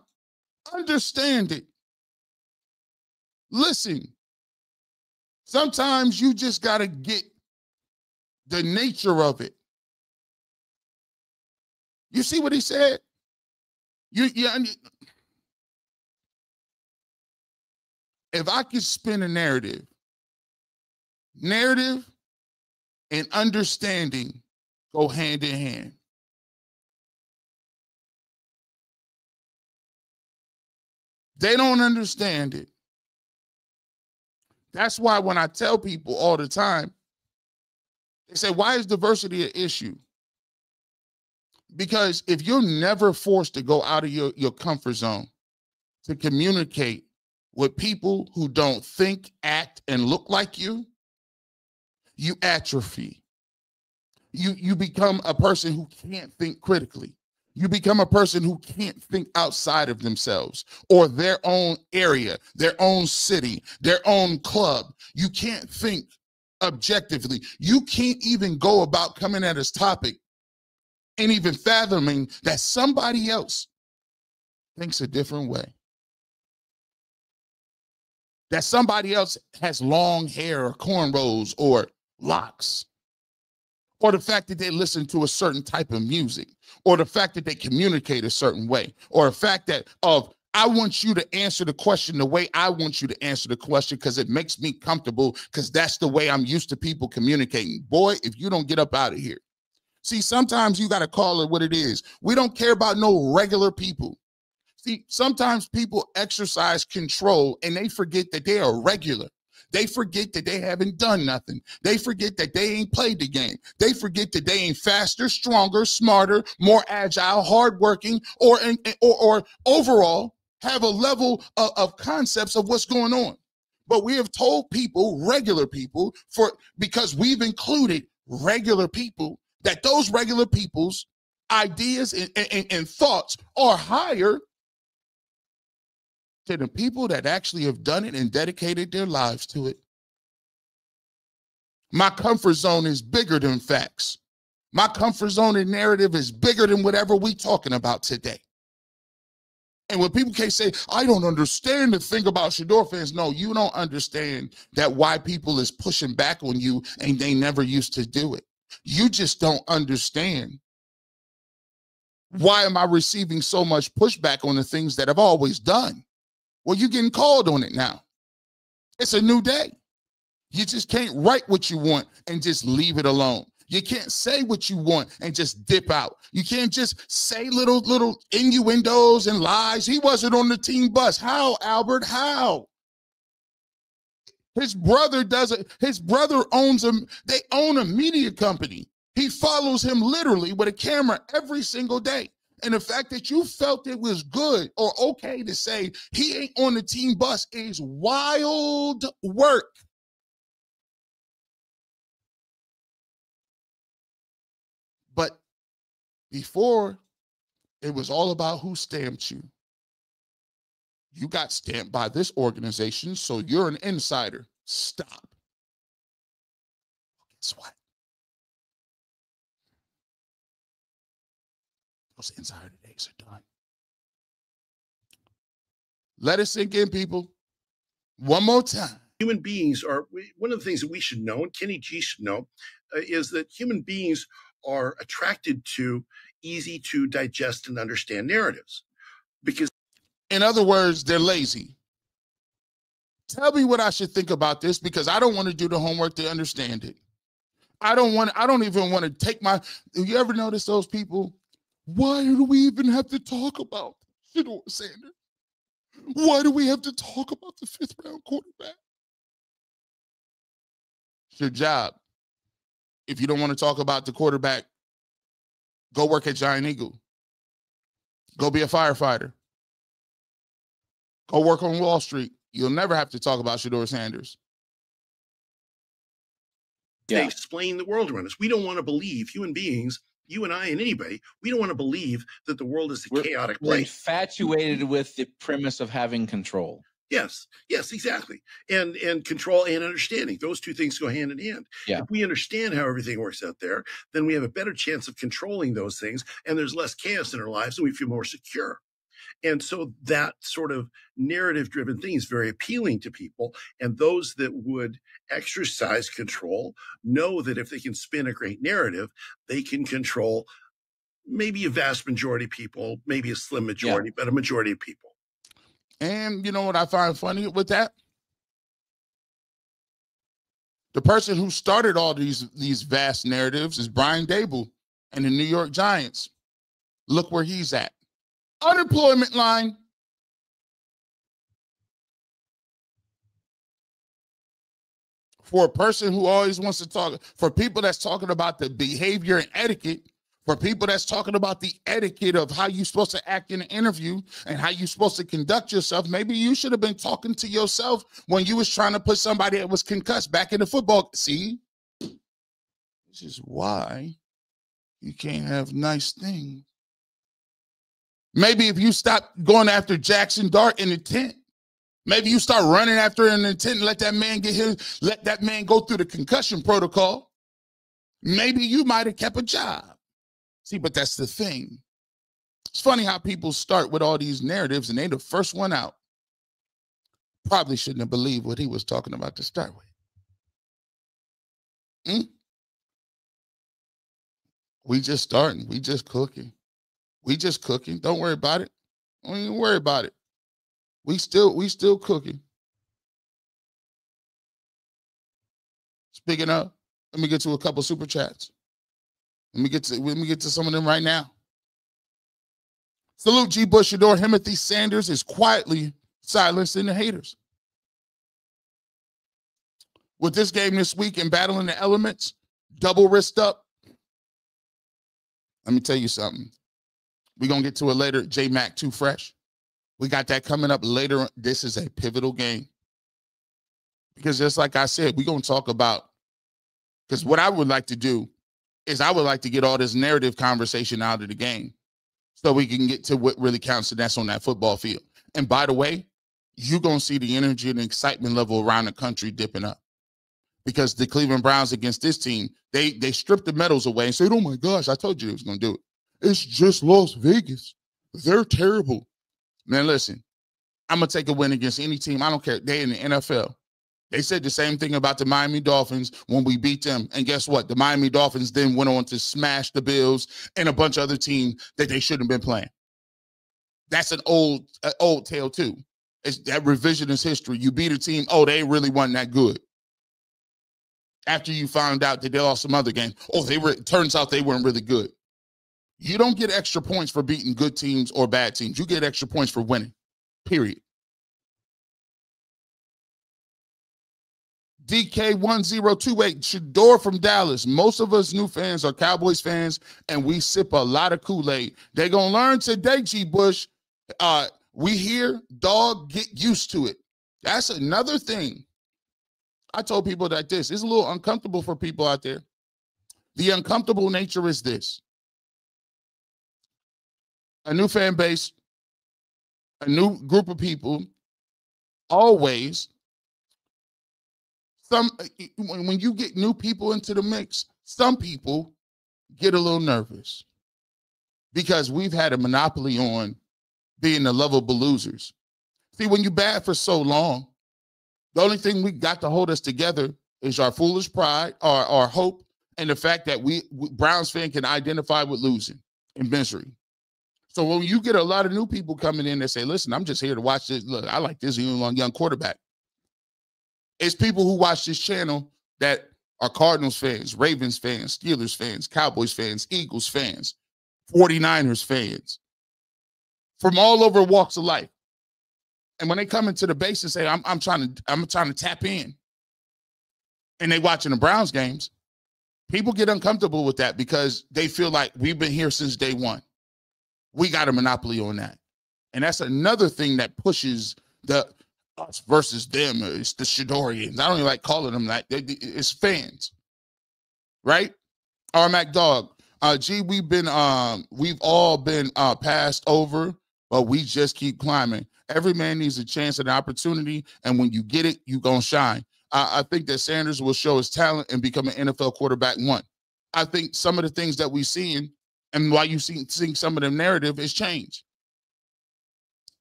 Understand it. Listen. Sometimes you just got to get the nature of it. You see what he said? If I could spin a narrative and understanding go hand in hand. They don't understand it. That's why when I tell people all the time, they say, why is diversity an issue? Because if you're never forced to go out of your comfort zone to communicate with people who don't think, act, and look like you, you atrophy. You become a person who can't think critically. You become a person who can't think outside of themselves or their own area, their own city, their own club. You can't think objectively. You can't even go about coming at this topic and even fathoming that somebody else thinks a different way. That somebody else has long hair or cornrows or locks. Or the fact that they listen to a certain type of music, or the fact that they communicate a certain way, or the fact that I want you to answer the question the way I want you to answer the question because it makes me comfortable because that's the way I'm used to people communicating. Boy, if you don't get up out of here. See, sometimes you got to call it what it is. We don't care about no regular people. See, sometimes people exercise control and they forget that they are regular. They forget that they haven't done nothing. They forget that they ain't played the game. They forget that they ain't faster, stronger, smarter, more agile, hardworking, or overall have a level of concepts of what's going on. But we have told people, regular people, because we've included regular people, that those regular people's ideas and thoughts are higher to the people that actually have done it and dedicated their lives to it. My comfort zone is bigger than facts. My comfort zone and narrative is bigger than whatever we're talking about today. And when people can't say, I don't understand the thing about Shedeur fans, no, you don't understand that why people is pushing back on you and they never used to do it. You just don't understand. Why am I receiving so much pushback on the things that I've always done? Well, you're getting called on it now. It's a new day. You just can't write what you want and just leave it alone. You can't say what you want and just dip out. You can't just say little innuendos and lies. He wasn't on the team bus. How, Albert? How? His brother does it. His brother owns them. They own a media company. He follows him literally with a camera every single day. And the fact that you felt it was good or okay to say he ain't on the team bus is wild work. But before, it was all about who stamped you. You got stamped by this organization, so you're an insider. Stop. Guess what? Those insider days are done. Let it sink in, people. One more time. Human beings are, one of the things that we should know, and Kenny G should know, is that human beings are attracted to easy to digest and understand narratives because In other words, they're lazy. Tell me what I should think about this, because I don't want to do the homework to understand it. I don't even want to take my, you ever notice those people? Why do we even have to talk about Shedeur Sanders? Why do we have to talk about the 5th round quarterback? It's your job. If you don't want to talk about the quarterback, go work at Giant Eagle. Go be a firefighter. Go work on Wall Street. You'll never have to talk about Shedeur Sanders. They explain the world around us. We don't want to believe, human beings, you and I and anybody, we don't want to believe that the world is a chaotic We're place. infatuated with the premise of having control. Yes, exactly. And control and understanding. Those two things go hand in hand. Yeah. If we understand how everything works out there, then we have a better chance of controlling those things, and there's less chaos in our lives, and we feel more secure. And so that sort of narrative-driven thing is very appealing to people. And those that would exercise control know that if they can spin a great narrative, they can control maybe a vast majority of people, maybe a slim majority, but a majority of people. And you know what I find funny with that? The person who started all these vast narratives is Brian Dable and the New York Giants. Look where he's at. Unemployment line. For a person who always wants to talk, for people that's talking about the behavior and etiquette, for people that's talking about the etiquette of how you're supposed to act in an interview and how you're supposed to conduct yourself, maybe you should have been talking to yourself when you was trying to put somebody that was concussed back in the football. See, this is why you can't have nice things. Maybe if you stop going after Jackson Dart in the tent, maybe you start running after him in the tent and let that man go through the concussion protocol. Maybe you might have kept a job. See, but that's the thing. It's funny how people start with all these narratives and they're the first one out. Probably shouldn't have believed what he was talking about to start with. We just starting. We just cooking. We just cooking. Don't worry about it. Don't even worry about it. We still cooking. Speaking of, let me get to a couple super chats. Let me get to some of them right now. Salute G. Bush, Shedeur. Timothy Sanders is quietly silencing the haters. With this game this week and battling the elements, double wrist up. Let me tell you something. We're going to get to it later. J-Mac Too Fresh. We got that coming up later. This is a pivotal game. Because just like I said, we're going to talk about, because what I would like to do is I would like to get all this narrative conversation out of the game so we can get to what really counts, and that's on that football field. And by the way, you're going to see the energy and excitement level around the country dipping up. Because the Cleveland Browns against this team, they stripped the medals away and said, oh my gosh, I told you they was going to do it. It's just Las Vegas. They're terrible. Man, listen, I'm going to take a win against any team. I don't care. They in the NFL. They said the same thing about the Miami Dolphins when we beat them. And guess what? The Miami Dolphins then went on to smash the Bills and a bunch of other teams that they shouldn't have been playing. That's an old tale too. It's that revisionist history. You beat a team, oh, they really weren't that good. After you found out that they lost some other games, turns out they weren't really good. You don't get extra points for beating good teams or bad teams. You get extra points for winning, period. DK1028, Shedeur from Dallas. Most of us new fans are Cowboys fans, and we sip a lot of Kool-Aid. They're going to learn today, G. Bush. We here, dog, get used to it. That's another thing. I told people that this is a little uncomfortable for people out there. The uncomfortable nature is this. A new fan base, a new group of people, always, when you get new people into the mix, some people get a little nervous because we've had a monopoly on being the lovable losers. See, when you're bad for so long, the only thing we got to hold us together is our foolish pride, our hope, and the fact that we Browns fans can identify with losing and misery. So when you get a lot of new people coming in that say, listen, I'm just here to watch this. Look, I like this young quarterback. It's people who watch this channel that are Cardinals fans, Ravens fans, Steelers fans, Cowboys fans, Eagles fans, 49ers fans, from all over walks of life. And when they come into the base and say, I'm trying to tap in, and they watching the Browns games, people get uncomfortable with that because they feel like we've been here since day one. We got a monopoly on that. And that's another thing that pushes the us versus them. It's the Shedorians. I don't even like calling them that. It's fans, right? Mac Dog. We've all been passed over, but we just keep climbing. Every man needs a chance and an opportunity, and when you get it, you gonna shine. I think that Sanders will show his talent and become an NFL quarterback one. I think some of the things that we've seen and why you seeing some of the narrative has changed.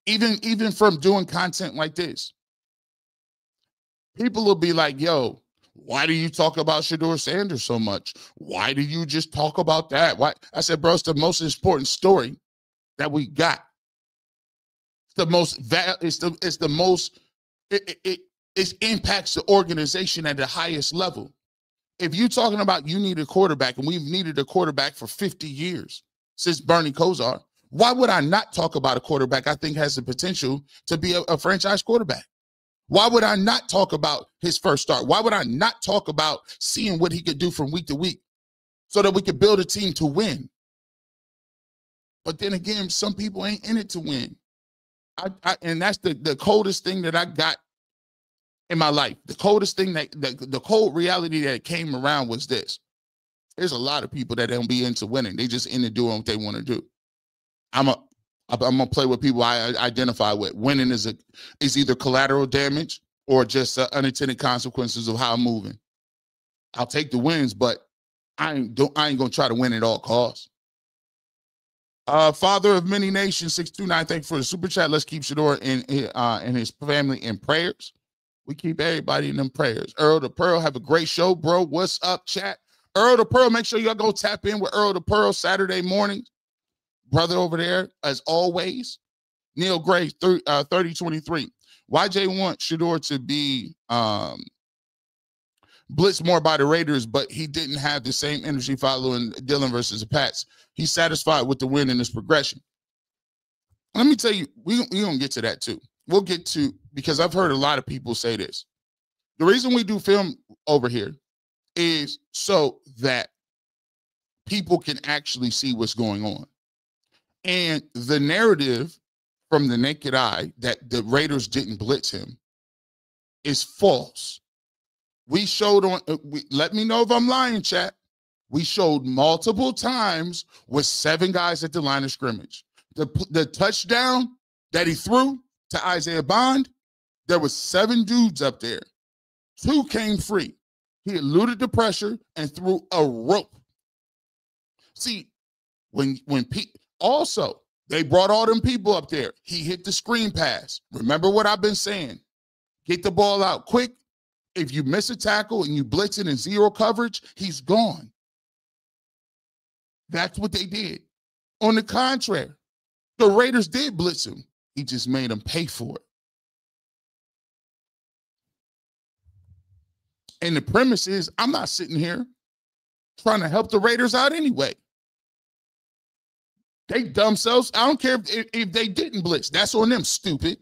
Even from doing content like this, people will be like, yo, why do you talk about Shedeur Sanders so much? Why do you just talk about that? Why? I said, bro, it's the most important story that we got. It impacts the organization at the highest level. If you're talking about you need a quarterback, and we've needed a quarterback for 50 years since Bernie Kosar, why would I not talk about a quarterback I think has the potential to be a franchise quarterback? Why would I not talk about his first start? Why would I not talk about seeing what he could do from week to week so that we could build a team to win? But then again, some people ain't in it to win. And that's the coldest thing that I got in my life. The coldest thing the cold reality that came around was this. There's a lot of people that don't be into winning. They just into doing what they want to do. I'm gonna play with people I identify with. Winning is either collateral damage or just unintended consequences of how I'm moving. I'll take the wins, but I ain't gonna try to win at all costs. Father of many nations, 629. Thank you for the super chat. Let's keep Shedeur and his family in prayers. We keep everybody in them prayers. Earl the Pearl, have a great show, bro. What's up, chat? Earl the Pearl, make sure y'all go tap in with Earl the Pearl Saturday morning. Brother over there, as always. Neil Gray, 3023. YJ wants Shedeur to be blitzed more by the Raiders, but he didn't have the same energy following Dillon versus the Pats. He's satisfied with the win in this progression. Let me tell you, we're going to get to that too. We'll get to, because I've heard a lot of people say this. The reason we do film over here is so that people can actually see what's going on. And the narrative from the naked eye that the Raiders didn't blitz him is false. We showed let me know if I'm lying, chat. We showed multiple times with 7 guys at the line of scrimmage. The touchdown that he threw to Isaiah Bond, there was 7 dudes up there. 2 came free. He eluded the pressure and threw a rope. See, also, they brought all them people up there. He hit the screen pass. Remember what I've been saying. Get the ball out quick. If you miss a tackle and you blitz it in 0 coverage, he's gone. That's what they did. On the contrary, the Raiders did blitz him. He just made them pay for it. And the premise is, I'm not sitting here trying to help the Raiders out anyway. They dumb selves. I don't care if they didn't blitz. That's on them, stupid.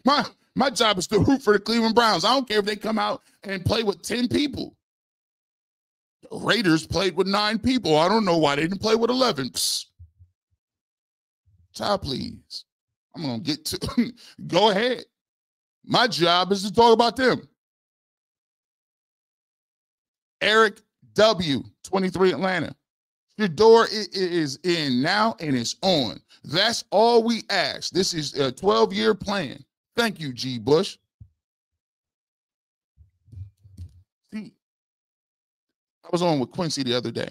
My job is to root for the Cleveland Browns. I don't care if they come out and play with 10 people. The Raiders played with 9 people. I don't know why they didn't play with 11. Psst. Child, please. I'm going to get to go ahead. My job is to talk about them. Eric W., 23 Atlanta. Shedeur is in now and it's on. That's all we ask. This is a 12-year plan. Thank you, G. Bush. See, I was on with Quincy the other day,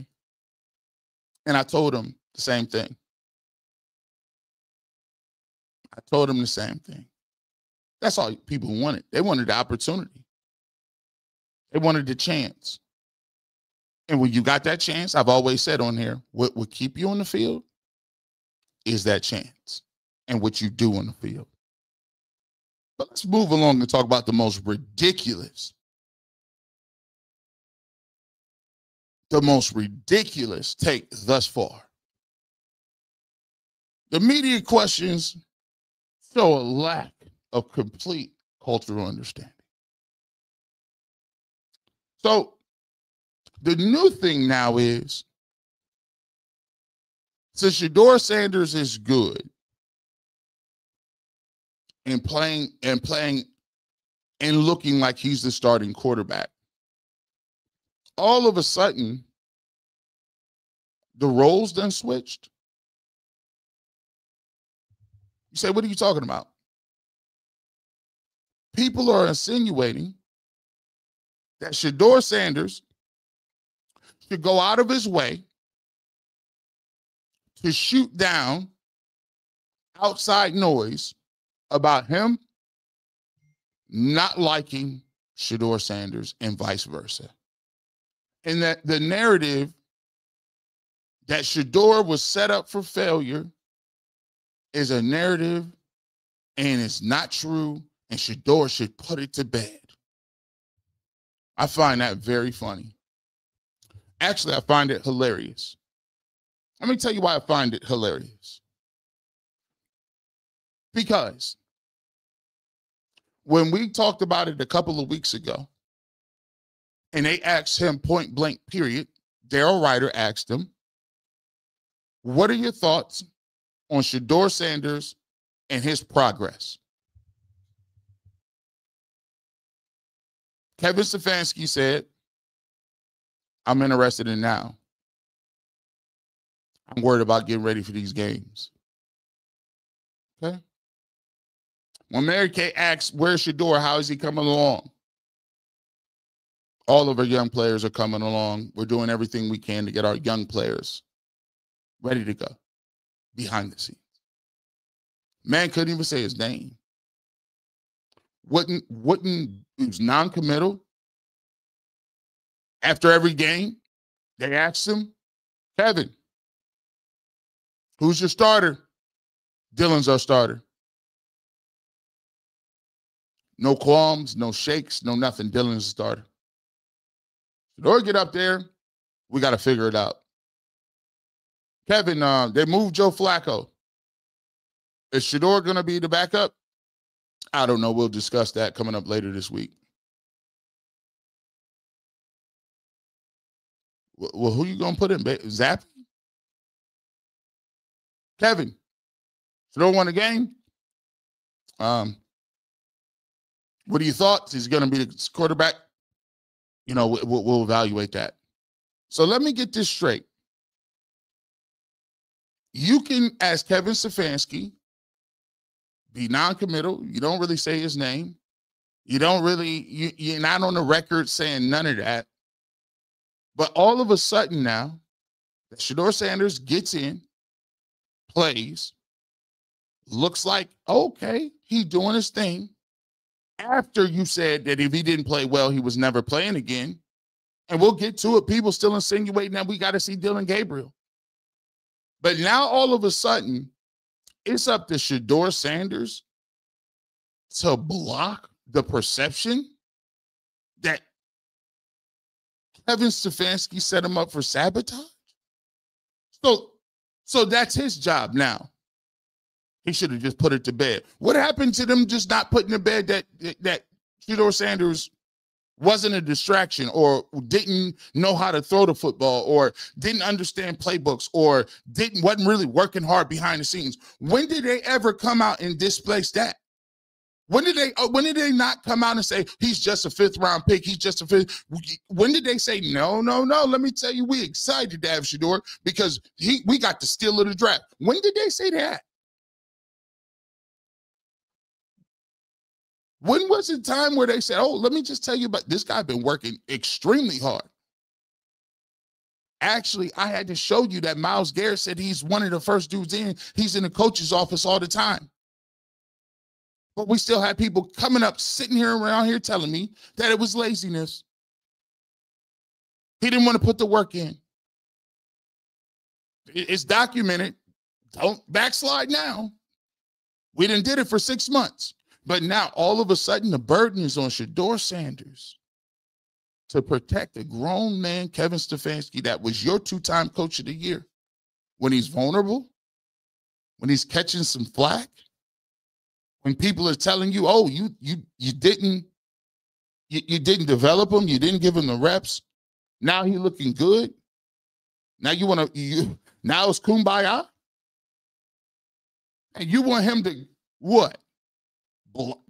and I told him the same thing. I told him the same thing. That's all people wanted. They wanted the opportunity. They wanted the chance. And when you got that chance, I've always said on here, what would keep you on the field is that chance and what you do on the field. But let's move along and talk about the most ridiculous take thus far. The media questions show a lack of complete cultural understanding. So the new thing now is, since Shedeur Sanders is good and playing and looking like he's the starting quarterback, all of a sudden the roles done switched. You say, what are you talking about? People are insinuating that Shedeur Sanders should go out of his way to shoot down outside noise about him not liking Shedeur Sanders and vice versa. And that the narrative that Shedeur was set up for failure is a narrative and it's not true, and Shedeur should put it to bed. I find that very funny. Actually, I find it hilarious. Let me tell you why I find it hilarious. Because when we talked about it a couple of weeks ago, and they asked him point blank, period, Daryl Ryder asked him, what are your thoughts on Shedeur Sanders and his progress? Kevin Stefanski said, I'm interested in now. I'm worried about getting ready for these games. Okay. When Mary Kay asks, where's Shedeur? How is he coming along? All of our young players are coming along. We're doing everything we can to get our young players ready to go behind the scenes. Man couldn't even say his name. Wouldn't he was non-committal. After every game, they asked him, Kevin, who's your starter? Dylan's our starter. No qualms, no shakes, no nothing. Dylan's the starter. Shedeur, get up there. We got to figure it out. Kevin, they moved Joe Flacco. Is Shedeur going to be the backup? I don't know. We'll discuss that coming up later this week. Well, who you going to put in? Zappy? Kevin, Shedeur won the game. What are your thoughts? He's going to be the quarterback. You know, we'll evaluate that. So let me get this straight. You can, as Kevin Stefanski, be non-committal. You don't really say his name. You don't really, you're not on the record saying none of that. But all of a sudden now, Shedeur Sanders gets in, plays, looks like, okay, he's doing his thing. After you said that if he didn't play well, he was never playing again. And we'll get to it. People still insinuating that we got to see Dylan Gabriel. But now all of a sudden, it's up to Shedeur Sanders to block the perception that Kevin Stefanski set him up for sabotage. So that's his job now. He should have just put it to bed. What happened to them just not putting to bed that Shedeur Sanders wasn't a distraction or didn't know how to throw the football or didn't understand playbooks or wasn't really working hard behind the scenes? When did they ever come out and displace that? When did they not come out and say he's just a fifth-round pick? He's just a fifth. When did they say no? Let me tell you, we excited to have Shedeur because we got the steal of the draft. When did they say that? When was the time where they said, oh, let me just tell you about this guy been working extremely hard? Actually, I had to show you that Myles Garrett said he's one of the first dudes in. He's in the coach's office all the time. But we still had people coming up, sitting here around here telling me that it was laziness. He didn't want to put the work in. It's documented. Don't backslide now. We done did it for 6 months. But now all of a sudden the burden is on Shedeur Sanders to protect a grown man, Kevin Stefanski, that was your 2-time coach of the year. When he's vulnerable, when he's catching some flack, when people are telling you, oh, you didn't develop him, you didn't give him the reps. Now he's looking good. Now now it's kumbaya. And you want him to what?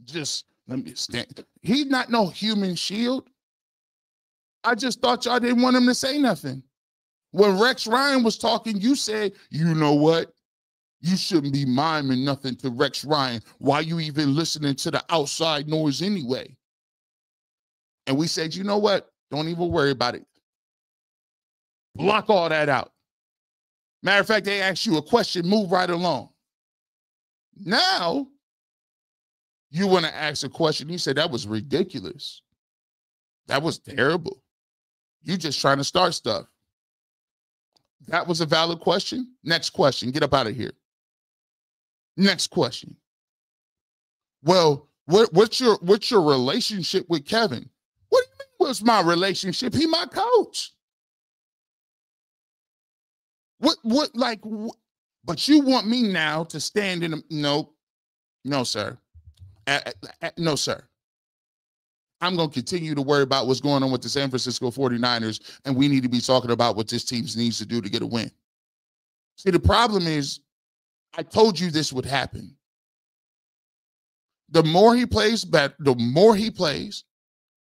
Just let me stand. He's not no human shield. I just thought y'all didn't want him to say nothing. When Rex Ryan was talking, you said, you know what? You shouldn't be miming nothing to Rex Ryan. Why you even listening to the outside noise anyway? And we said, you know what? Don't even worry about it. Block all that out. Matter of fact, they asked you a question, move right along. Now, you want to ask a question. You said that was ridiculous. That was terrible. You just trying to start stuff. That was a valid question. Next question. Get up out of here. Next question. Well, what's your relationship with Kevin? What do you mean what's my relationship? He my coach. But you want me now to stand in no, sir. No, sir. I'm going to continue to worry about what's going on with the San Francisco 49ers, and we need to be talking about what this team needs to do to get a win. See, the problem is, I told you this would happen. The more he plays,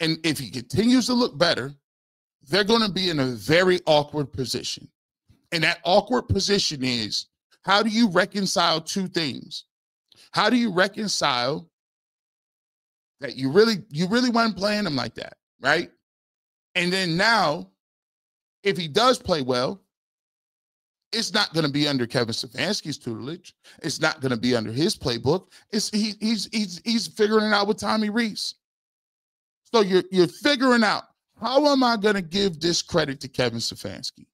and if he continues to look better, they're going to be in a very awkward position. And that awkward position is, how do you reconcile two things? How do you reconcile that you really weren't playing him like that, right? And then now, if he does play well, it's not going to be under Kevin Stefanski's tutelage. It's not going to be under his playbook. He's figuring it out with Tommy Rees. So you're figuring out, how am I going to give this credit to Kevin Stefanski?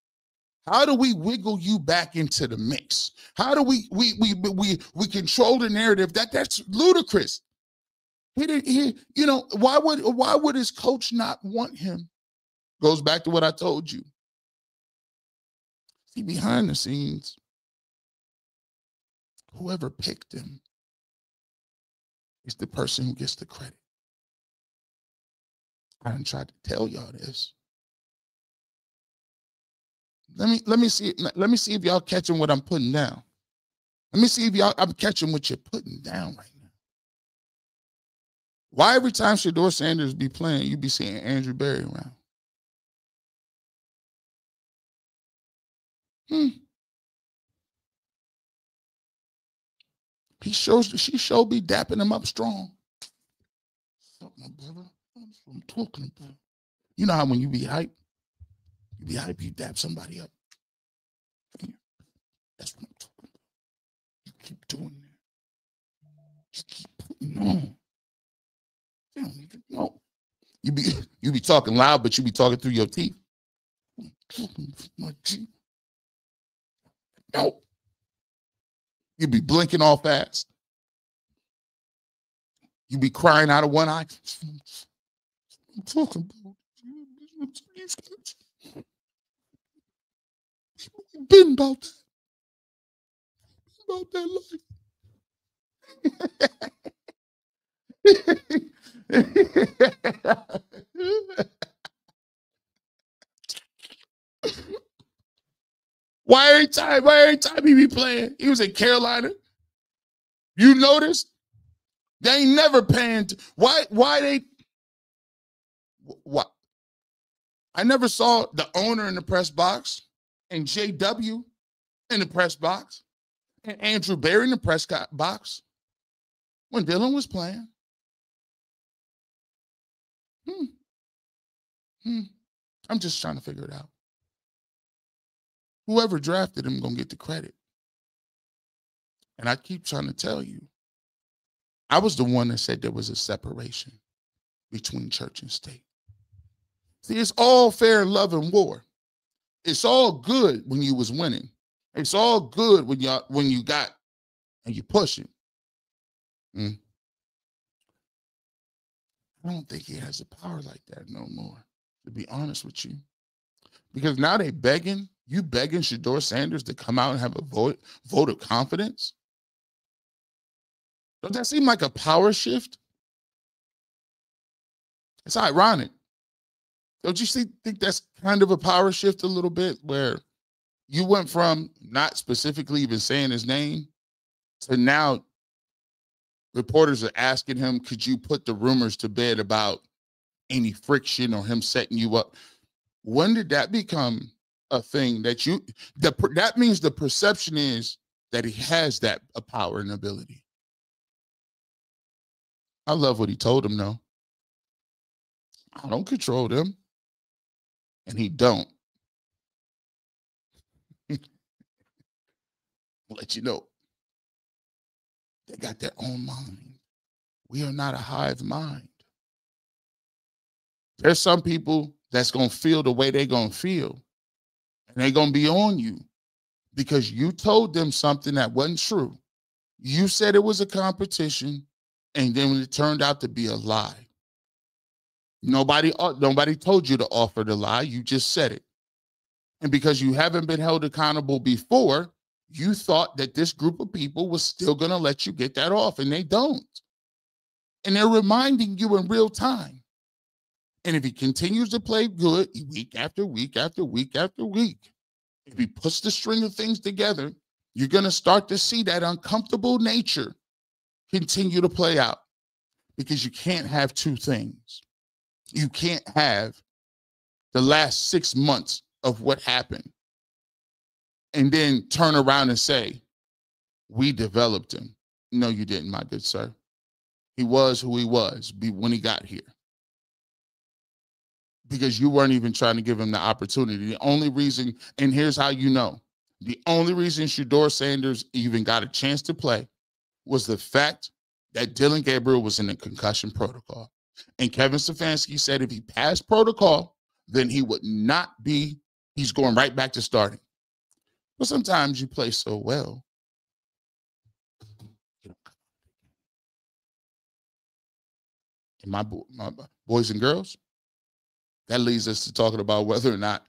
How do we wiggle you back into the mix? How do we control the narrative? That's ludicrous. Why would his coach not want him? Goes back to what I told you. See, behind the scenes, whoever picked him is the person who gets the credit. I done tried to tell y'all this. Let me see if y'all catching what I'm putting down. Let me see if I'm catching what you're putting down right now. Why every time Shedeur Sanders be playing, you be seeing Andrew Berry around? She showed be dapping him up strong. What's up, my brother? That's what I'm talking about. You know how when you be hype, you dap somebody up. That's what I'm talking about. You keep doing that. Just keep putting on. They don't even know. You be talking loud, but you be talking through your teeth. No. You be blinking all fast. You be crying out of one eye. I'm talking about. Been about that life. Why every time he be playing, he was in Carolina. You notice they ain't never paying. Why? I never saw the owner in the press box and JW in the press box and Andrew Berry in the press box when Dylan was playing. I'm just trying to figure it out. Whoever drafted him gonna get the credit. And I keep trying to tell you, I was the one that said there was a separation between church and state. See, it's all fair, love, and war. It's all good when you was winning. It's all good when you got and you pushing. I don't think he has the power like that no more, to be honest with you. Because now you begging Shedeur Sanders to come out and have a vote of confidence. Don't that seem like a power shift? It's ironic. Don't you think that's kind of a power shift a little bit, where you went from not specifically even saying his name to now reporters are asking him, could you put the rumors to bed about any friction or him setting you up? When did that become a thing that that means the perception is that he has that power and ability? I love what he told him, though. I don't control them. And he don't. Let you know. They got their own mind. We are not a hive mind. There's some people that's going to feel the way they're going to feel. And they're going to be on you because you told them something that wasn't true. You said it was a competition, and then it turned out to be a lie. Nobody told you to offer the lie. You just said it. And because you haven't been held accountable before, you thought that this group of people was still going to let you get that off, and they don't. And they're reminding you in real time. And if he continues to play good week after week after week after week, if he puts the string of things together, you're going to start to see that uncomfortable nature continue to play out, because you can't have two things. You can't have the last 6 months of what happened and then turn around and say, we developed him. No, you didn't, my good sir. He was who he was when he got here, because you weren't even trying to give him the opportunity. The only reason, and here's how you know, the only reason Shedeur Sanders even got a chance to play was the fact that Dillon Gabriel was in a concussion protocol. And Kevin Stefanski said if he passed protocol, then he would not be, he's going right back to starting. But sometimes you play so well. And my boys and girls, that leads us to talking about whether or not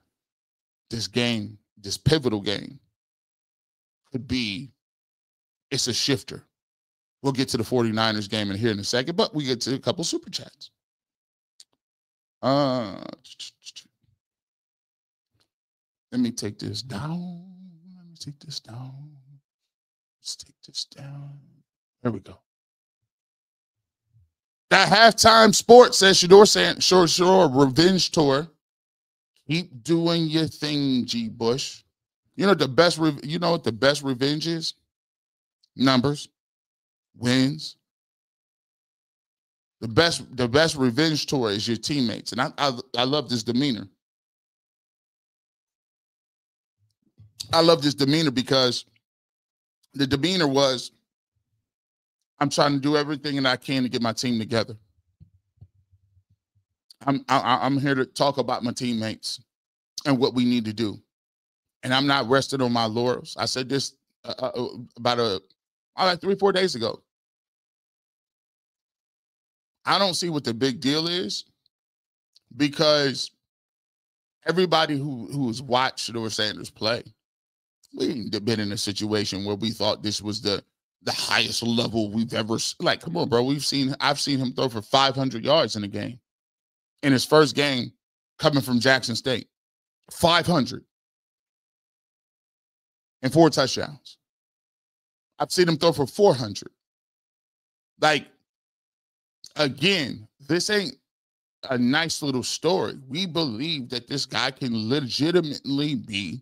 this game, this pivotal game, could be, it's a shifter. We'll get to the 49ers game in here in a second, but we get to a couple super chats. Let me take this down. Let's take this down. There we go. That halftime sports says Shedeur Sanders, sure, revenge tour. Keep doing your thing, G. Bush. You know what the best revenge is? Numbers, wins. The best revenge tour is your teammates, and I love this demeanor. I love this demeanor because the demeanor was, I'm trying to do everything that I can to get my team together. I'm here to talk about my teammates and what we need to do. And I'm not resting on my laurels. I said this about 3-4 days ago. I don't see what the big deal is, because everybody who has watched Shedeur Sanders play, we ain't been in a situation where we thought this was the highest level we've ever, like, come on, bro. I've seen him throw for 500 yards in a game. In his first game coming from Jackson State. 500. And 4 touchdowns. I've seen him throw for 400. Like, again, this ain't a nice little story. We believe that this guy can legitimately be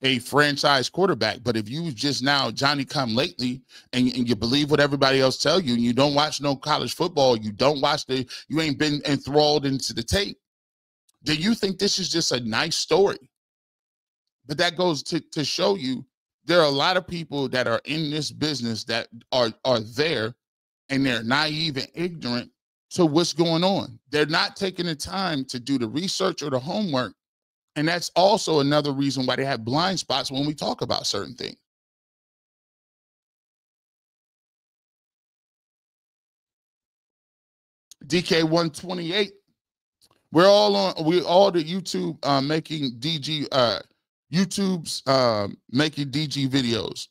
a franchise quarterback. But if you just now Johnny come lately and you believe what everybody else tell you, and you don't watch no college football, you ain't been enthralled into the tape, then you think this is just a nice story. But that goes to show you there are a lot of people that are in this business that are there, and they're naive and ignorant to what's going on. They're not taking the time to do the research or the homework. And that's also another reason why they have blind spots when we talk about certain things. DK128. We're all the YouTube making DG YouTube's making DG videos.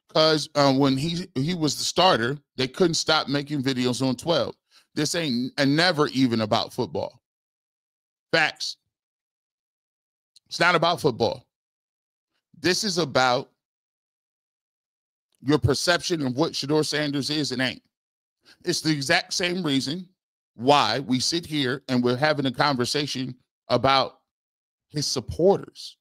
Because when he was the starter, they couldn't stop making videos on 12. This ain't never even about football. Facts. It's not about football. This is about your perception of what Shedeur Sanders is and ain't. It's the exact same reason why we sit here and we're having a conversation about his supporters,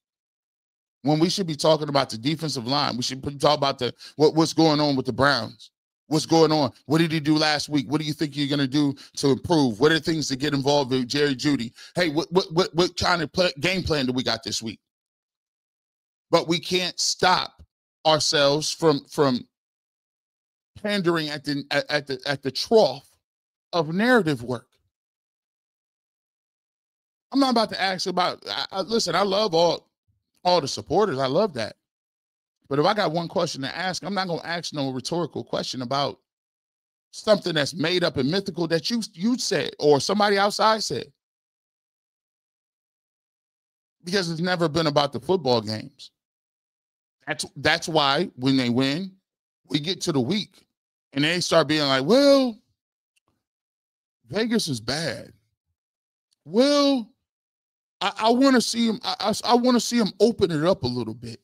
when we should be talking about the defensive line. We should talk about what's going on with the Browns. What's going on? What did he do last week? What do you think you're going to do to improve? What are things to get involved with Jerry Jeudy? Hey, what kind of game plan do we got this week? But we can't stop ourselves from pandering at the trough of narrative work. I'm not about to ask about. Listen, I love all the supporters. I love that. But if I got one question to ask, I'm not going to ask no rhetorical question about something that's made up and mythical that you said or somebody outside said. Because it's never been about the football games. That's why when they win, we get to the week and they start being like, well, Vegas is bad. Well, I want to see him. I want to see him open it up a little bit.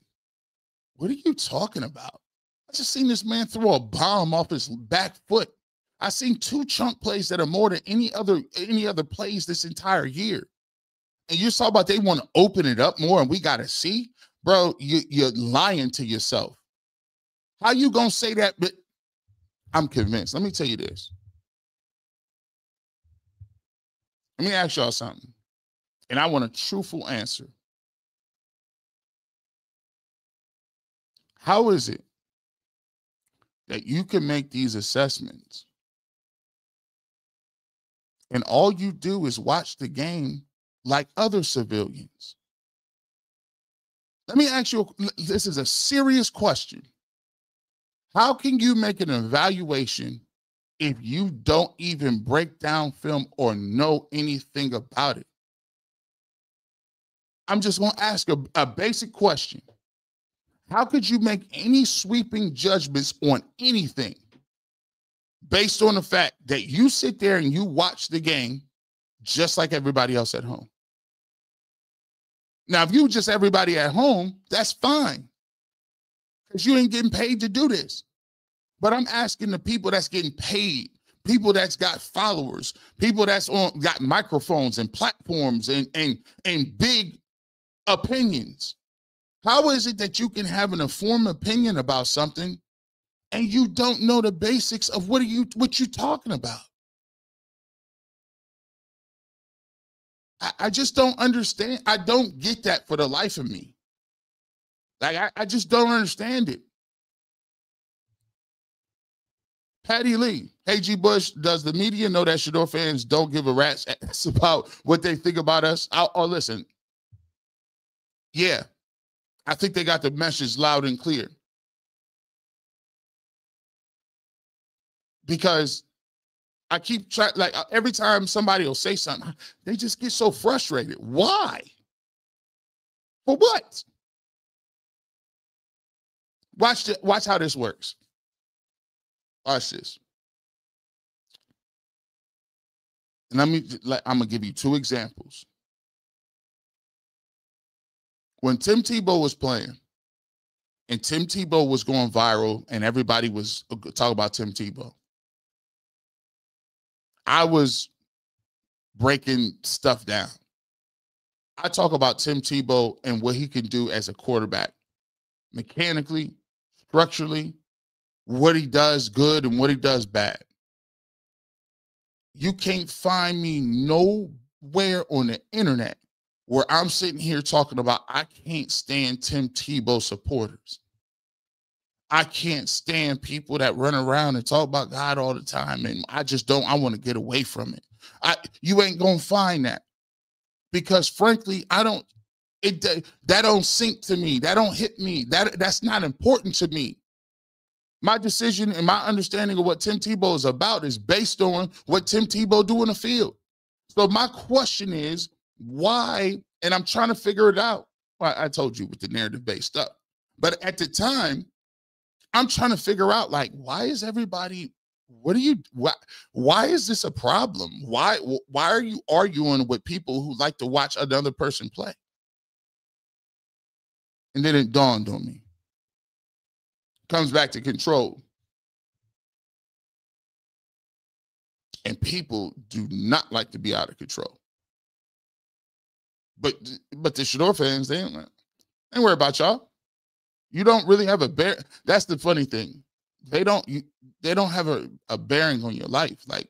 What are you talking about? I just seen this man throw a bomb off his back foot. I seen 2 chunk plays that are more than any other plays this entire year. And you're talking about they want to open it up more and we got to see? Bro, you're lying to yourself. How you going to say that? But I'm convinced. Let me tell you this. Let me ask y'all something. And I want a truthful answer. How is it that you can make these assessments and all you do is watch the game like other civilians? Let me ask you, this is a serious question. How can you make an evaluation if you don't even break down film or know anything about it? I'm just going to ask a basic question. How could you make any sweeping judgments on anything based on the fact that you sit there and you watch the game just like everybody else at home? Now, if you just everybody at home, that's fine because you ain't getting paid to do this. But I'm asking the people that's getting paid, people that's got followers, people that's got microphones and platforms and big opinions. How is it that you can have an informed opinion about something and you don't know the basics of what you talking about? I just don't understand. I don't get that for the life of me. Like I just don't understand it. Patty Lee, hey G Bush, does the media know that Shedeur fans don't give a rat's ass about what they think about us? Listen, yeah, I think they got the message loud and clear. Because I keep trying, like every time somebody will say something, they just get so frustrated. Why? For what? Watch how this works. Watch this. And I'm gonna give you 2 examples. When Tim Tebow was playing, and Tim Tebow was going viral, and everybody was talking about Tim Tebow, I was breaking stuff down. I talk about Tim Tebow and what he can do as a quarterback, mechanically, structurally, what he does good and what he does bad. You can't find me nowhere on the internet where I'm sitting here talking about I can't stand Tim Tebow supporters. I can't stand people that run around and talk about God all the time. And I just don't, I want to get away from it. You ain't going to find that, because frankly, that don't sink to me. That don't hit me. That's not important to me. My decision and my understanding of what Tim Tebow is about is based on what Tim Tebow do in the field. So my question is, why? And I'm trying to figure it out. Well, I told you with the narrative-based stuff. But at the time, I'm trying to figure out, like, why is everybody, why is this a problem? Why are you arguing with people who like to watch another person play? And then it dawned on me. Comes back to control. And people do not like to be out of control. But the Shedeur fans, they ain't worry about y'all. You don't really have a bear. That's the funny thing. They don't have a bearing on your life. Like,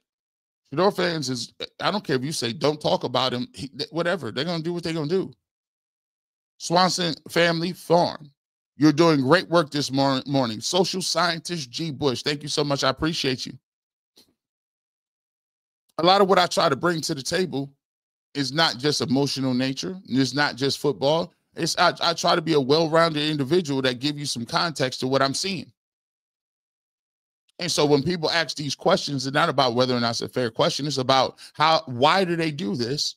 Shedeur fans is, I don't care if you say don't talk about him, whatever. They're gonna do what they're gonna do. Swanson Family Farm. You're doing great work this morning. Social scientist G. Bush, thank you so much. I appreciate you. A lot of what I try to bring to the table is not just emotional nature. It's not just football. I try to be a well-rounded individual that give you some context to what I'm seeing. And so when people ask these questions, it's not about whether or not it's a fair question. It's about why do they do this?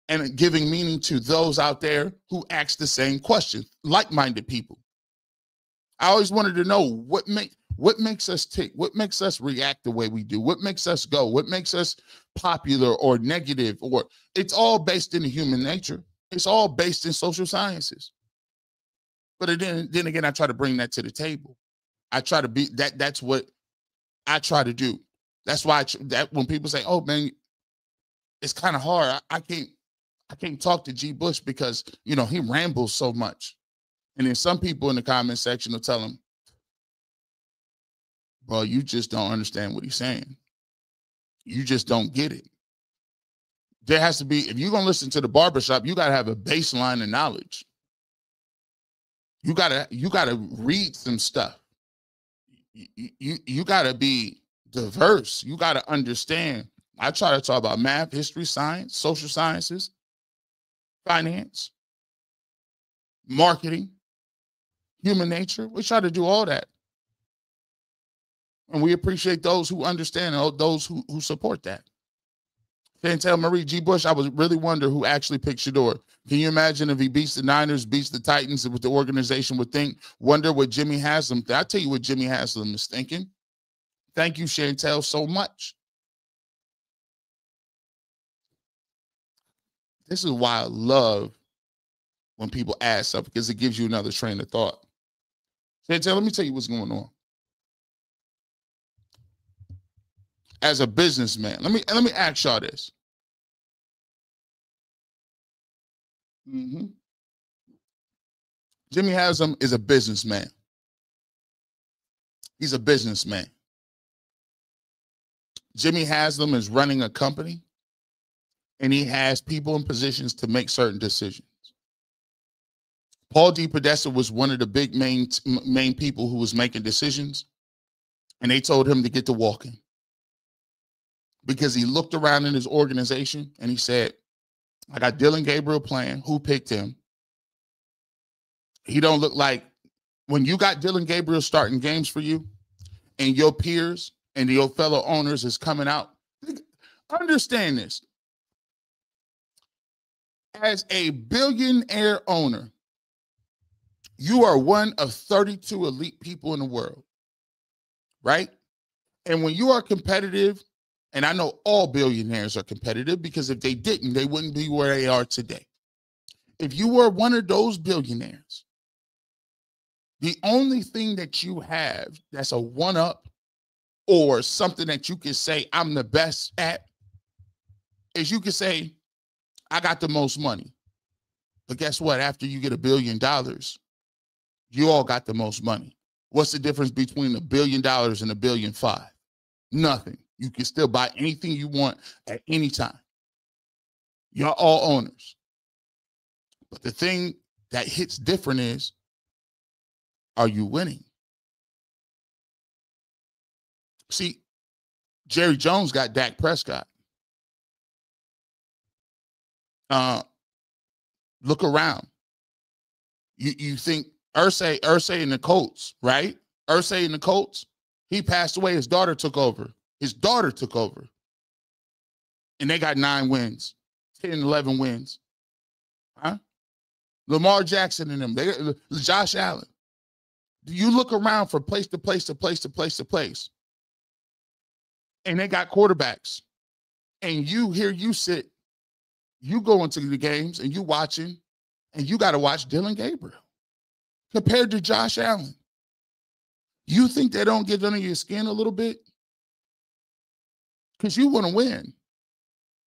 And giving meaning to those out there who ask the same question, like-minded people. I always wanted to know what makes us tick, what makes us react the way we do, what makes us go, what makes us popular or negative, or it's all based in the human nature. It's all based in social sciences. But then again, I try to bring that to the table. I try to be that's what I try to do. That's why that when people say, "Oh man, it's kind of hard. I can't talk to G. Bush because, he rambles so much." And then some people in the comment section will tell him, "Bro, you just don't understand what he's saying. You just don't get it." There has to be, if you're going to listen to the Barbershop, you got to have a baseline of knowledge. You got to read some stuff. You got to be diverse. You got to understand. I try to talk about math, history, science, social sciences, finance, marketing, human nature. We try to do all that. And we appreciate those who understand and those who support that. Chantel Marie G. Bush, I was really wonder who actually picked Shedeur. Can you imagine if he beats the Niners, beats the Titans, and what the organization would think? Wonder what Jimmy Haslam. I'll tell you what Jimmy Haslam is thinking. Thank you, Chantel, so much. This is why I love when people ask something, because it gives you another train of thought. Chantel, let me tell you what's going on. As a businessman, let me ask y'all this. Jimmy Haslam is a businessman. He's a businessman. Jimmy Haslam is running a company, and he has people in positions to make certain decisions. Paul D. Podesta was one of the big main people who was making decisions, and they told him to get to walking. Because he looked around in his organization and he said, I got Dylan Gabriel playing. Who picked him? He don't look like, when you got Dylan Gabriel starting games for you and your peers and your fellow owners is coming out. Understand this. As a billionaire owner, you are one of 32 elite people in the world, right? And when you are competitive, and I know all billionaires are competitive, because if they didn't, they wouldn't be where they are today. If you were one of those billionaires, the only thing that you have that's a one-up or something that you can say I'm the best at is you can say, I got the most money. But guess what? After you get $1 billion, you all got the most money. What's the difference between $1 billion and $1.5 billion? Nothing. You can still buy anything you want at any time. You're all owners. But the thing that hits different is, are you winning? See, Jerry Jones got Dak Prescott. Look around. You think Irsay and the Colts, right? Irsay and the Colts, he passed away. His daughter took over. And they got 9 wins, 10, 11 wins. Huh? Lamar Jackson and them, Josh Allen. You look around for place to place. And they got quarterbacks. And you sit, you go into the games and you watching, and you got to watch Dylan Gabriel compared to Josh Allen. You think they don't get under your skin a little bit? Because you want to win.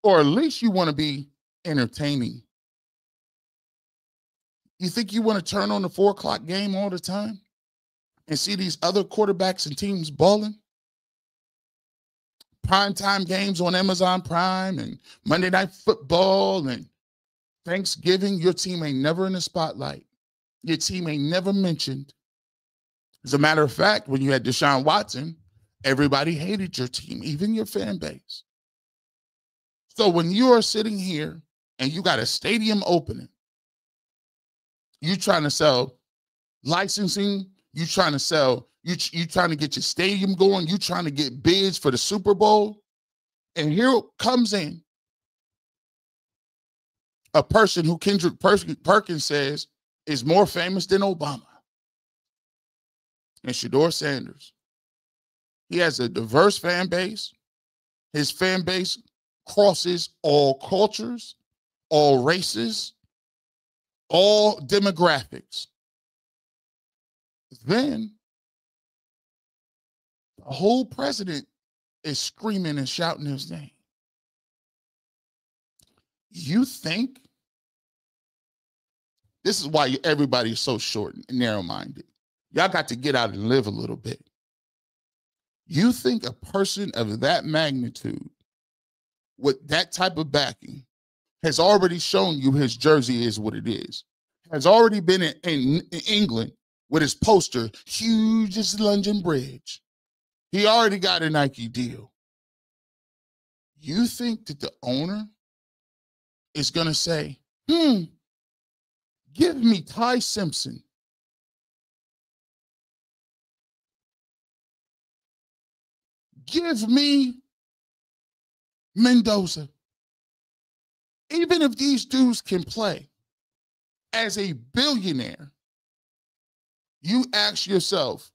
Or at least you want to be entertaining. You think you want to turn on the 4 o'clock game all the time and see these other quarterbacks and teams balling? Primetime games on Amazon Prime and Monday Night Football and Thanksgiving, your team ain't never in the spotlight. Your team ain't never mentioned. As a matter of fact, when you had Deshaun Watson, everybody hated your team, even your fan base. So when you are sitting here and you got a stadium opening, you trying to sell licensing, you trying to get your stadium going, you trying to get bids for the Super Bowl, and here comes in a person who Kendrick Perkins says is more famous than Obama, and Shedeur Sanders. He has a diverse fan base. His fan base crosses all cultures, all races, all demographics. Then the whole president is screaming and shouting his name. You think this is why everybody is so short and narrow-minded. Y'all got to get out and live a little bit. You think a person of that magnitude with that type of backing has already shown you his jersey is what it is, has already been in England with his poster, huge as London Bridge. He already got a Nike deal. You think that the owner is going to say, give me Ty Simpson. Give me Mendoza. Even if these dudes can play, as a billionaire, you ask yourself,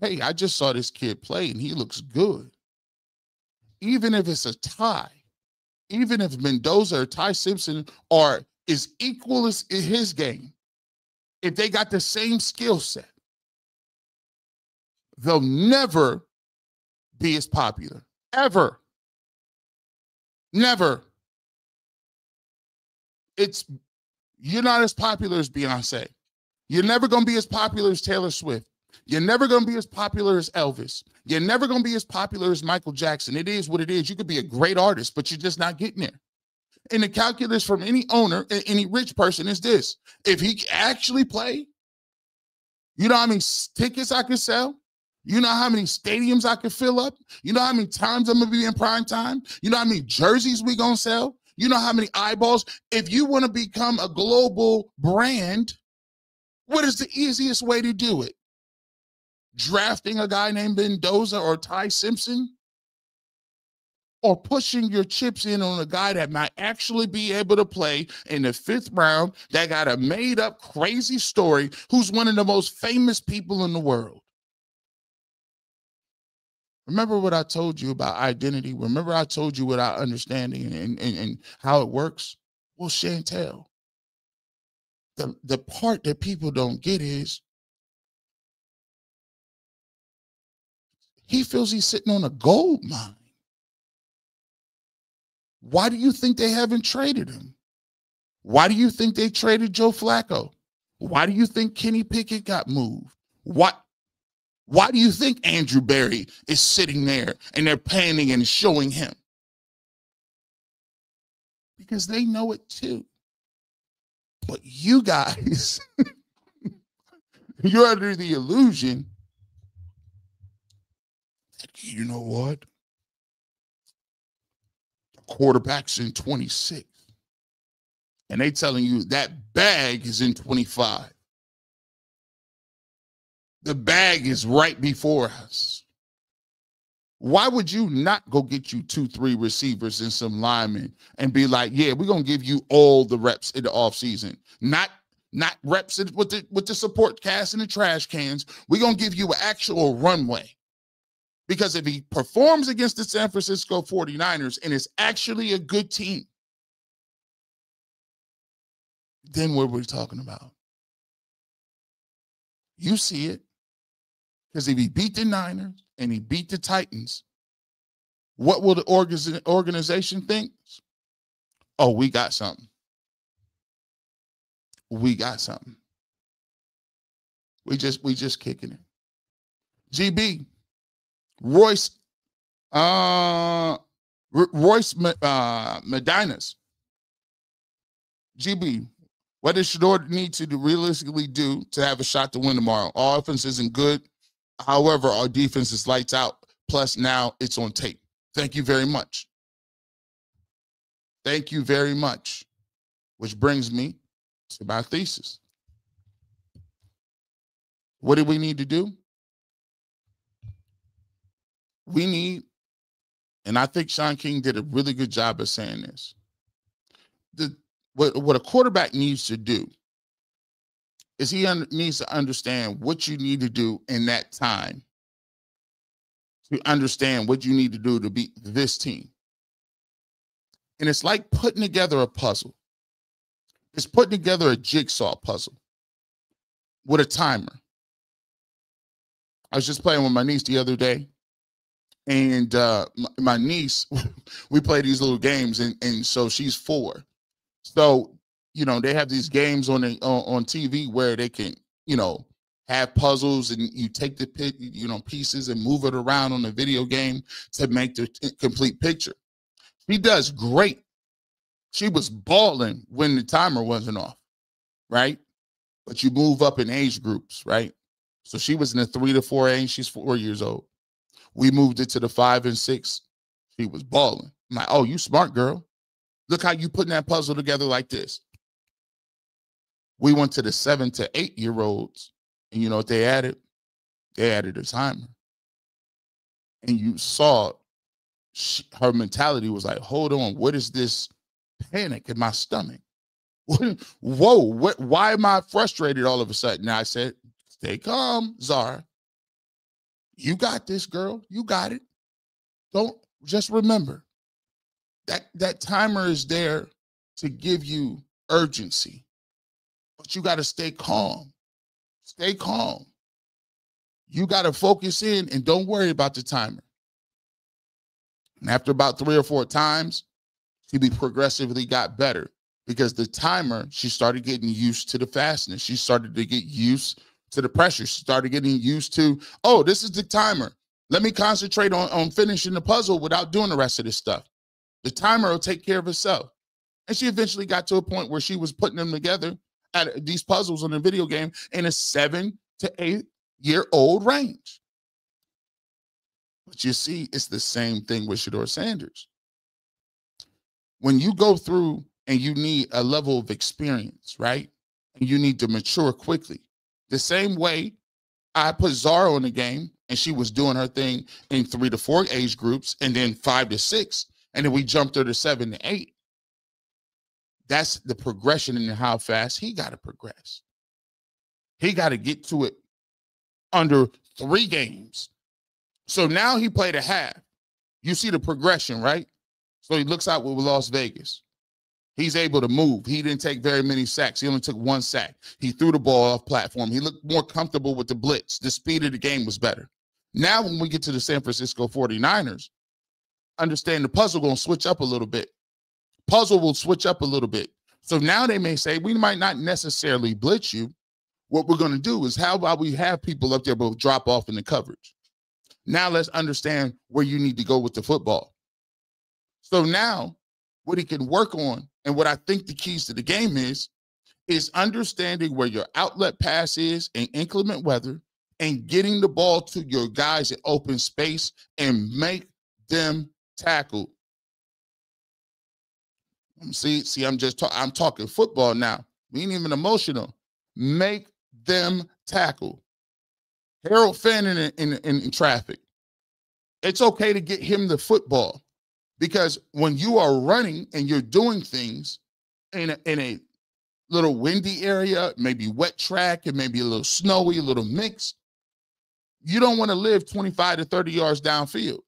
hey, I just saw this kid play and he looks good. Even if it's a tie, even if Mendoza or Ty Simpson is equal as in his game, if they got the same skill set, they'll never be as popular. Ever. Never. You're not as popular as Beyonce. You're never going to be as popular as Taylor Swift. You're never going to be as popular as Elvis. You're never going to be as popular as Michael Jackson. It is what it is. You could be a great artist, but you're just not getting there. And the calculus from any owner, any rich person is this. If he actually play, you know how many tickets I could sell? You know how many stadiums I could fill up? You know how many times I'm going to be in prime time? You know how many jerseys we going to sell? You know how many eyeballs? If you want to become a global brand, what is the easiest way to do it? Drafting a guy named Mendoza or Ty Simpson? Or pushing your chips in on a guy that might actually be able to play in the 5th round, that got a made-up crazy story, who's one of the most famous people in the world? Remember what I told you about identity? Remember I told you what our understanding and how it works? Well, Chantel, the part that people don't get is he feels he's sitting on a gold mine. Why do you think they haven't traded him? Why do you think they traded Joe Flacco? Why do you think Kenny Pickett got moved? Why do you think Andrew Berry is sitting there and they're panning and showing him? Because they know it too. But you guys, you're under the illusion You know what? The quarterback's in 26. And they telling you that bag is in 25. The bag is right before us. Why would you not go get you 2-3 receivers and some linemen and be like, yeah, we're going to give you all the reps in the offseason. Not reps with the support cast and the trash cans. We're going to give you an actual runway. Because if he performs against the San Francisco 49ers and is actually a good team, then what are we talking about? You see it. Because if he beat the Niners and he beat the Titans, what will the organization think? Oh, we got something. We got something. We just kicking it. GB, Royce Medina's. GB, what does Shedeur need to realistically do to have a shot to win tomorrow? Our offense isn't good. However, our defense is lights out. Plus, now it's on tape. Thank you very much. Thank you very much. Which brings me to my thesis. What do we need to do? We need, and I think Sean King did a really good job of saying this. What a quarterback needs to do is he needs to understand what you need to do in that time to understand what you need to do to beat this team. And it's like putting together a puzzle. It's putting together a jigsaw puzzle with a timer. I was just playing with my niece the other day, and my niece, we play these little games, and so she's 4. So, you know, they have these games on TV where they can, you know, have puzzles and you take the pieces and move it around on the video game to make the complete picture. She does great. She was balling when the timer wasn't off, right? But you move up in age groups, right? So she was in the 3 to 4 age. She's 4 years old. We moved it to the 5 and 6. She was balling. I'm like, oh, you smart girl. Look how you putting that puzzle together like this. We went to the 7 to 8-year-olds, and you know what they added? They added a timer. And you saw her mentality was like, hold on, what is this panic in my stomach? Whoa, why am I frustrated all of a sudden? Now I said, stay calm, Zara. You got this, girl. You got it. Don't just remember that timer is there to give you urgency, but you got to stay calm. Stay calm. You got to focus in and don't worry about the timer. And after about 3 or 4 times, she progressively got better because the timer, she started getting used to the fastness. She started to get used to the pressure. She started getting used to, oh, this is the timer. Let me concentrate on finishing the puzzle without doing the rest of this stuff. The timer will take care of itself. And she eventually got to a point where she was putting them together at these puzzles on the video game in a 7 to 8-year-old range. But you see, it's the same thing with Shedeur Sanders. When you go through and you need a level of experience, right? And you need to mature quickly. The same way I put Zara in the game and she was doing her thing in 3 to 4 age groups and then 5 to 6. And then we jumped her to 7 to 8. That's the progression in how fast he got to progress. He got to get to it under 3 games. So now he played a half. You see the progression, right? So he looks out with Las Vegas. He's able to move. He didn't take very many sacks. He only took 1 sack. He threw the ball off platform. He looked more comfortable with the blitz. The speed of the game was better. Now when we get to the San Francisco 49ers, understand the puzzle going to switch up a little bit. Puzzle will switch up a little bit. So now they may say, we might not necessarily blitz you. What we're going to do is how about we have people up there but drop off in the coverage. Now let's understand where you need to go with the football. So now what he can work on and what I think the keys to the game is understanding where your outlet pass is in inclement weather and getting the ball to your guys in open space and make them tackle. See, I'm talking football now. We ain't even emotional. Make them tackle. Harold Fanning in traffic. It's okay to get him the football, because when you are running and you're doing things in a little windy area, maybe wet track, and maybe a little snowy, a little mixed, you don't want to live 25 to 30 yards downfield.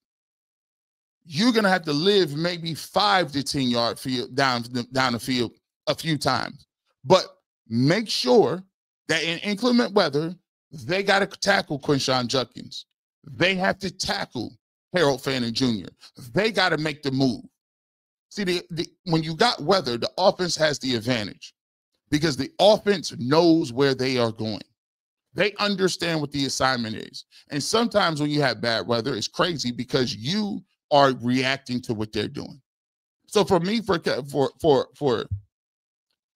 You're going to have to live maybe 5 to 10 yard field down the field a few times. But make sure that in inclement weather, they got to tackle Quinshon Judkins. They have to tackle Harold Fanning Jr. They got to make the move. See, when you got weather, the offense has the advantage because the offense knows where they are going. They understand what the assignment is. And sometimes when you have bad weather, it's crazy because you are reacting to what they're doing. So for me, for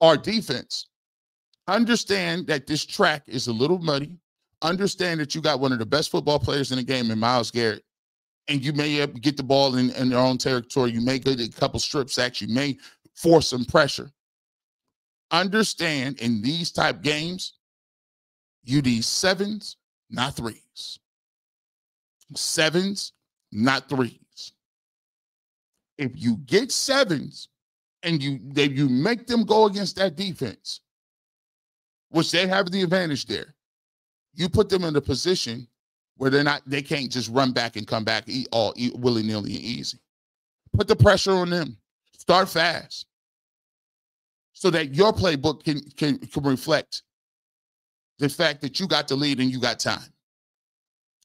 our defense, understand that this track is a little muddy. Understand that you got one of the best football players in the game in Myles Garrett, and you may get the ball in their own territory. You may get a couple strip sacks. You may force some pressure. Understand in these type games, you need 7s, not 3s. 7s, not 3s. If you get 7s and you make them go against that defense, which they have the advantage there, you put them in a position where they can't just run back and come back all willy-nilly and easy. Put the pressure on them. Start fast so that your playbook can reflect the fact that you got the lead and you got time.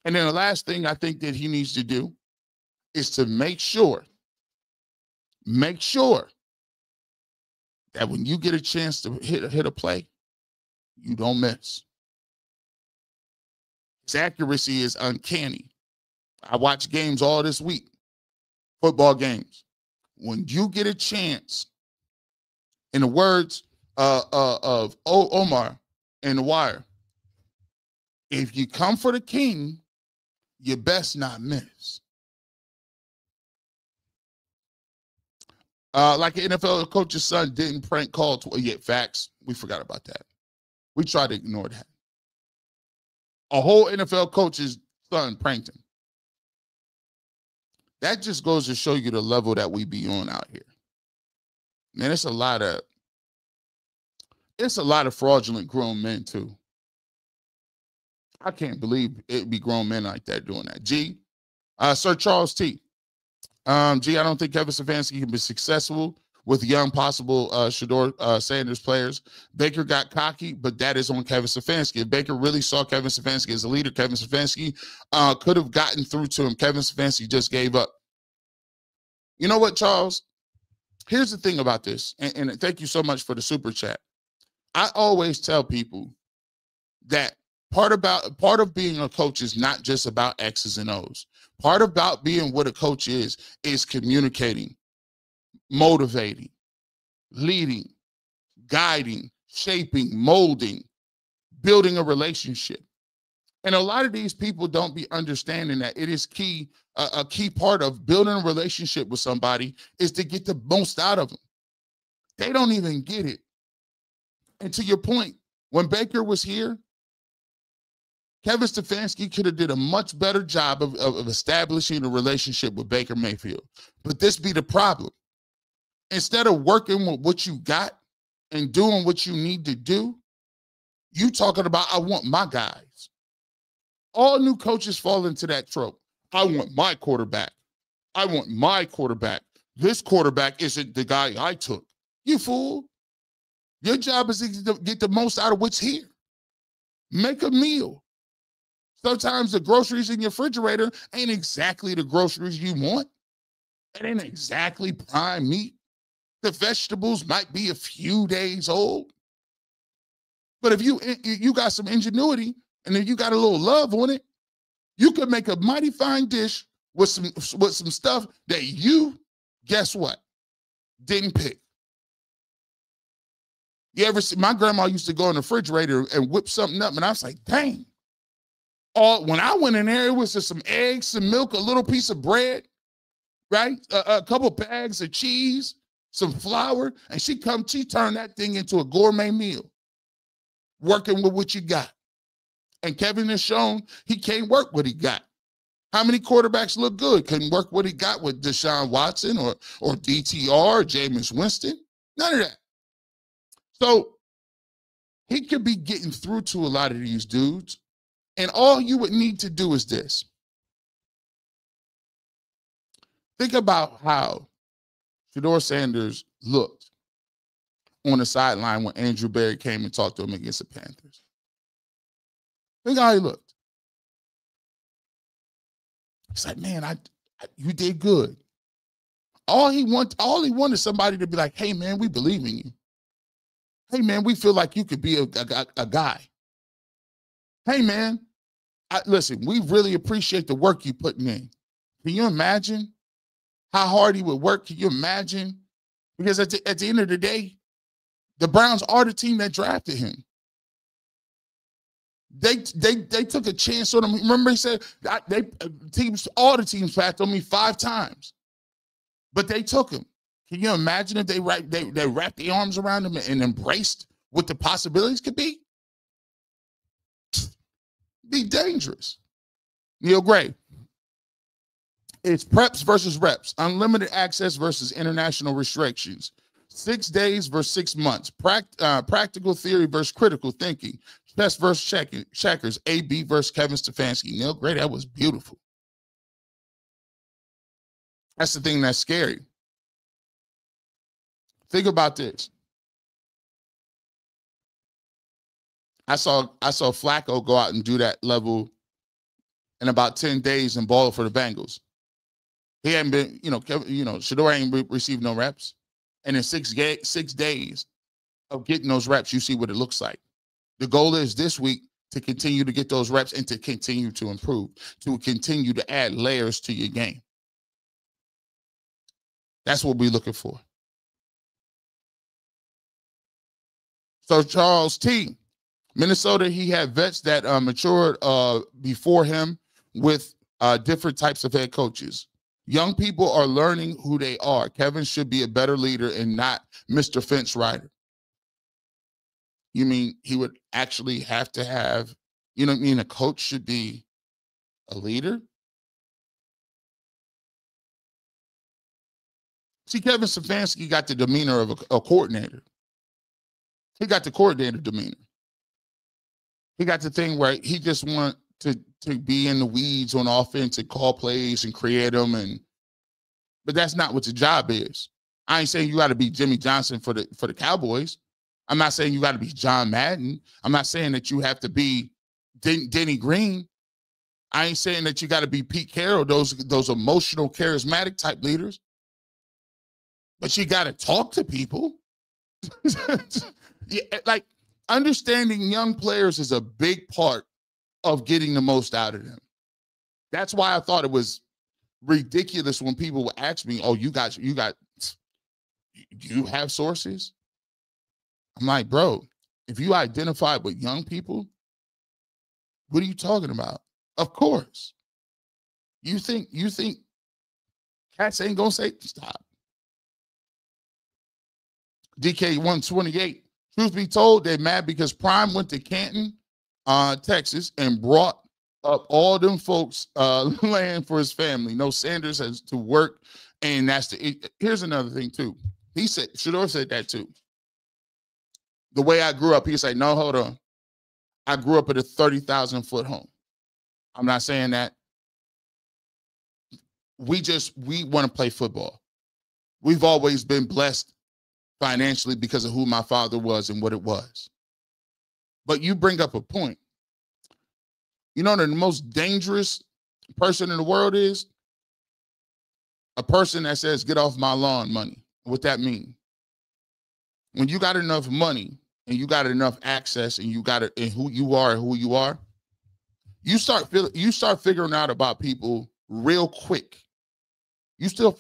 And then the last thing I think that he needs to do is to make sure that when you get a chance to hit a play, you don't miss. His accuracy is uncanny. I watched games all this week, football games. When you get a chance, in the words of Omar in The Wire, if you come for the king, you best not miss. Like an NFL coach's son didn't prank call yet. Facts. We forgot about that. We tried to ignore that. A whole NFL coach's son pranked him. That just goes to show you the level that we be on out here. Man, it's a lot of fraudulent grown men too. I can't believe it'd be grown men like that doing that. Sir Charles T. I don't think Kevin Stefanski can be successful with young possible Shedeur Sanders players. Baker got cocky, but that is on Kevin Stefanski. If Baker really saw Kevin Stefanski as a leader, Kevin Stefanski could have gotten through to him. Kevin Stefanski just gave up. You know what, Charles? Here's the thing about this, and thank you so much for the super chat. I always tell people that part of being a coach is not just about X's and O's. Part about being what a coach is communicating, motivating, leading, guiding, shaping, molding, building a relationship. And a lot of these people don't be understanding that it is key. A key part of building a relationship with somebody is to get the most out of them. They don't even get it. And to your point, when Baker was here, Kevin Stefanski could have did a much better job of establishing a relationship with Baker Mayfield. But this be the problem. Instead of working with what you got and doing what you need to do, you talking about, I want my guys. All new coaches fall into that trope. I want my quarterback. I want my quarterback. This quarterback isn't the guy I took. You fool. Your job is to get the most out of what's here. Make a meal. Sometimes the groceries in your refrigerator ain't exactly the groceries you want. It ain't exactly prime meat. The vegetables might be a few days old. But if you got some ingenuity and if you got a little love on it, you could make a mighty fine dish with some stuff that you, guess what, didn't pick. You ever see, my grandma used to go in the refrigerator and whip something up, and I was like, dang, When I went in there, it was just some eggs, some milk, a little piece of bread, right? A couple bags of cheese, some flour, and she turned that thing into a gourmet meal, working with what you got. And Kevin has shown he can't work what he got. How many quarterbacks look good? Couldn't work what he got with Deshaun Watson or DTR or Jameis Winston? None of that. So he could be getting through to a lot of these dudes. And all you would need to do is this. Think about how Shedeur Sanders looked on the sideline when Andrew Berry came and talked to him against the Panthers. Think how he looked. He's like, man, you did good. All he wanted somebody to be like, hey, man, we believe in you. Hey, man, we feel like you could be a guy. Hey, man, listen, we really appreciate the work you're putting in. Can you imagine how hard he would work? Can you imagine? Because at the end of the day, the Browns are the team that drafted him. They took a chance on him. Remember, he said all the teams passed on me 5 times, but they took him. Can you imagine if they wrapped their arms around him and embraced what the possibilities could be? Be dangerous. Neil Gray. It's preps versus reps. Unlimited access versus international restrictions. 6 days versus 6 months. Practical theory versus critical thinking. Chess versus checkers. AB versus Kevin Stefanski. Neil Gray, that was beautiful. That's the thing that's scary. Think about this. I saw Flacco go out and do that level in about 10 days and ball for the Bengals. He hadn't been, Shedeur ain't received no reps. And in 6 days of getting those reps, you see what it looks like. The goal is this week to continue to get those reps and to continue to improve, to continue to add layers to your game. That's what we're looking for. So Charles T., Minnesota, he had vets that matured before him with different types of head coaches. Young people are learning who they are. Kevin should be a better leader and not Mr. Fence Rider. You mean he would actually have to have, a coach should be a leader? See, Kevin Stefanski got the demeanor of a coordinator. He got the coordinator demeanor. He got the thing where he just want to be in the weeds on offense and call plays and create them, but that's not what the job is. I ain't saying you got to be Jimmy Johnson for the Cowboys. I'm not saying you got to be John Madden. I'm not saying that you have to be Denny Green. I ain't saying that you got to be Pete Carroll, those emotional, charismatic type leaders. But you got to talk to people. Yeah, like understanding young players is a big part of getting the most out of them. That's why I thought it was ridiculous when people would ask me, "Oh, do you have sources?" I'm like, bro, if you identify with young people, what are you talking about? Of course. You think cats ain't gonna say stop. DK 128. Truth be told, they're mad because Prime went to Canton, Texas, and brought up all them folks land for his family. No, Sanders has to work, and that's here's another thing too. He said, Shedeur said that too. The way I grew up, he said, no, hold on. I grew up at a 30,000-foot home. I'm not saying that. We want to play football. We've always been blessed financially because of who my father was and what it was. But you bring up a point. You know, the most dangerous person in the world is a person that says, get off my lawn money. What that mean? When you got enough money and you got enough access and you got it and who you are, you start figuring out about people real quick. You start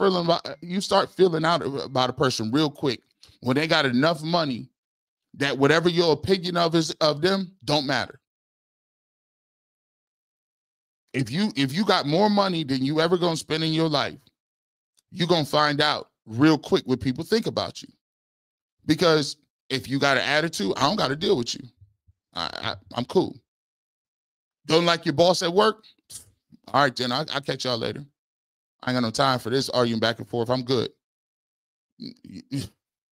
feeling out about a person real quick when they got enough money that whatever your opinion of them don't matter. If you got more money than you ever gonna spend in your life, you're gonna find out real quick what people think about you. Because if you got an attitude, I don't got to deal with you. I'm cool. Don't like your boss at work? All right, then I'll catch y'all later. I ain't got no time for this arguing back and forth. I'm good.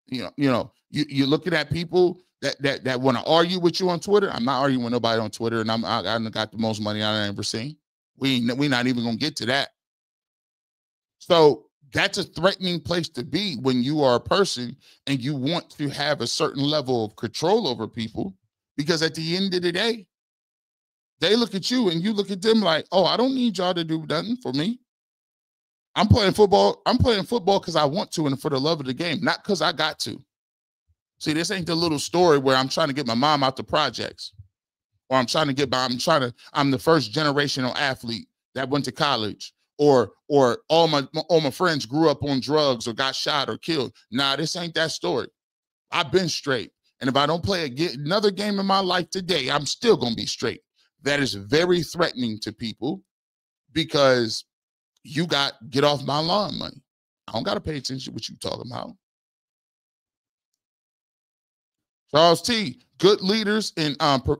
You're looking at people that want to argue with you on Twitter. I'm not arguing with nobody on Twitter, and I got the most money I've ever seen. We not even gonna get to that. So that's a threatening place to be when you are a person and you want to have a certain level of control over people, because at the end of the day, they look at you and you look at them like, oh, I don't need y'all to do nothing for me. I'm playing football. I'm playing football because I want to and for the love of the game, not because I got to. See, this ain't the little story where I'm trying to get my mom out the projects, or I'm the first generational athlete that went to college, or all my friends grew up on drugs or got shot or killed. Nah, this ain't that story. I've been straight. And if I don't play another game in my life today, I'm still going to be straight. That is very threatening to people, because you got get off my lawn money. I don't got to pay attention to what you talking about. Charles T. Good leaders in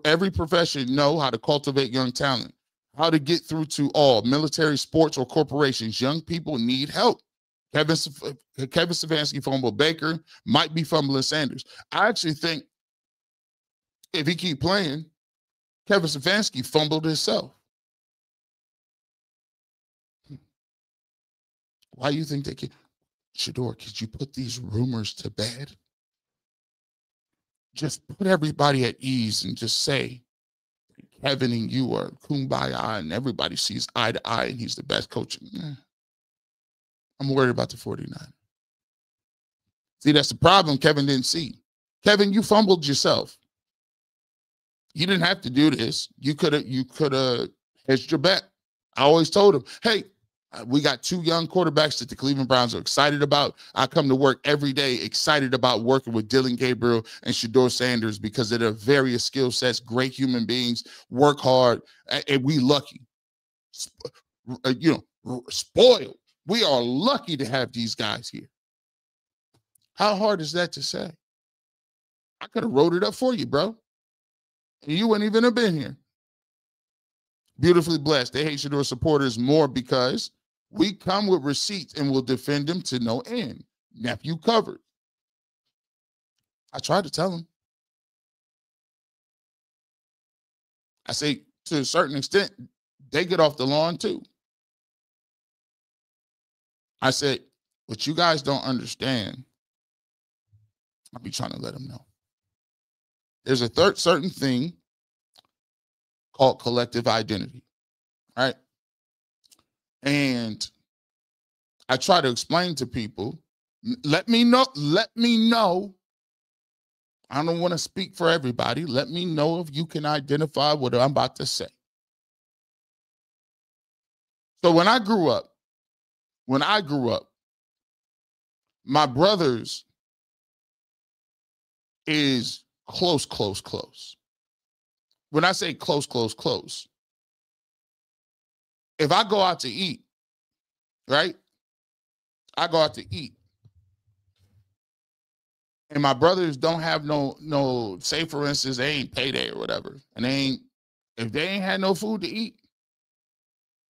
every profession know how to cultivate young talent, how to get through to all military, sports, or corporations. Young people need help. Kevin Stefanski fumbled Baker, might be fumbling Sanders. I actually think if he keep playing, Kevin Stefanski fumbled himself. Why do you think they can? Shedeur, could you put these rumors to bed? Just put everybody at ease and just say Kevin and you are kumbaya and everybody sees eye to eye and he's the best coach. I'm worried about the 49. See, that's the problem Kevin didn't see. Kevin, you fumbled yourself. You didn't have to do this. You could have hedged your bet. I always told him, hey, we got two young quarterbacks that the Cleveland Browns are excited about. I come to work every day excited about working with Dylan Gabriel and Shedeur Sanders because of their various skill sets, great human beings, work hard, and we lucky. Spoiled. We are lucky to have these guys here. How hard is that to say? I could have wrote it up for you, bro. And you wouldn't even have been here. Beautifully blessed. They hate Shedeur supporters more because we come with receipts and will defend them to no end. Nephew covered. I tried to tell him. I say, to a certain extent, they get off the lawn too. I said, what you guys don't understand, I'll be trying to let them know. There's a certain thing called collective identity, right? And I try to explain to people, let me know. I don't want to speak for everybody. Let me know if you can identify what I'm about to say. So when I grew up, my brothers is close. When I say close, if I go out to eat, right? I go out to eat. And my brothers don't have no, say for instance, they ain't payday or whatever. And if they ain't had no food to eat,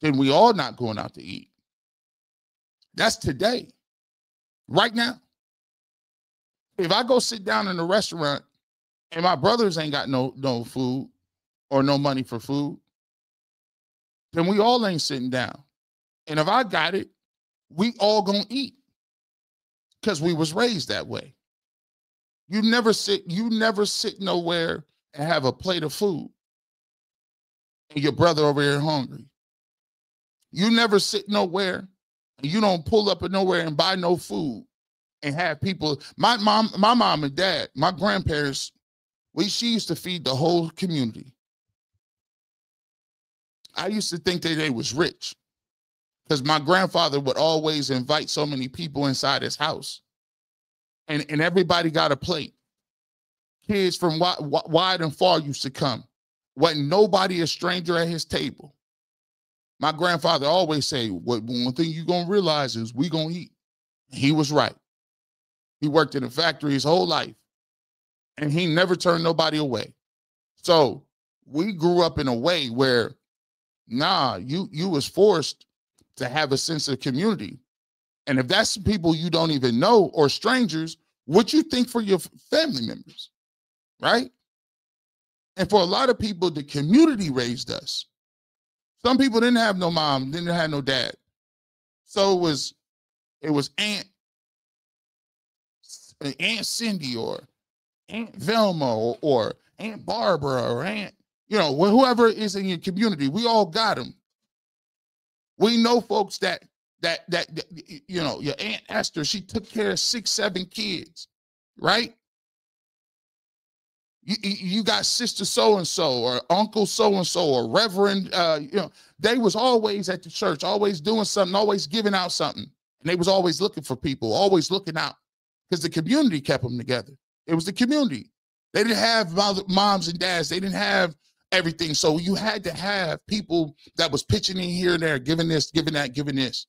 then we all not going out to eat. That's today, right now. If I go sit down in a restaurant and my brothers ain't got no food or no money for food, then we all ain't sitting down. And if I got it, we all gonna eat because we was raised that way. You never sit nowhere and have a plate of food and your brother over here hungry. You never sit nowhere and you don't pull up at nowhere and buy no food and have people. My mom and dad, my grandparents, she used to feed the whole community. I used to think that they was rich because my grandfather would always invite so many people inside his house. And everybody got a plate. Kids from wide and far used to come. Wasn't nobody a stranger at his table. My grandfather always say, one thing you're going to realize is we going to eat. He was right. He worked in a factory his whole life, and he never turned nobody away. So we grew up in a way where, you was forced to have a sense of community. And if that's people you don't even know or strangers, what you think for your family members, right? And for a lot of people, the community raised us. Some people didn't have no mom, didn't have no dad. So it was Aunt Cindy or Aunt Velma or Aunt Barbara or Aunt, whoever is in your community. We all got them. We know folks that your Aunt Esther, she took care of 6, 7 kids, right? You got sister so-and-so or uncle so-and-so or reverend, they was always at the church, always doing something, always giving out something. And they was always looking for people, always looking out, because the community kept them together. It was the community. They didn't have moms and dads. They didn't have everything. So you had to have people that was pitching in here and there, giving this, giving that, giving this.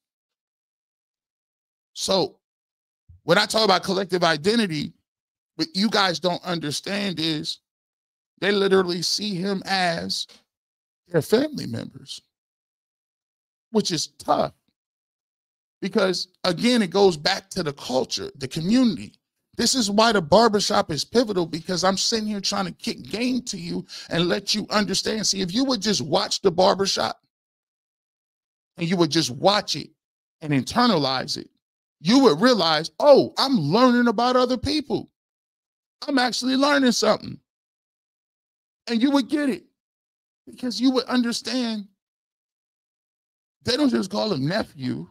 So when I talk about collective identity, what you guys don't understand is they literally see him as their family members, which is tough. Because again, it goes back to the culture, the community. This is why the barbershop is pivotal, because I'm sitting here trying to kick game to you and let you understand. See, if you would just watch the barbershop and you would just watch it and internalize it, you would realize, oh, I'm learning about other people. I'm actually learning something. And you would get it, because you would understand they don't just call him nephew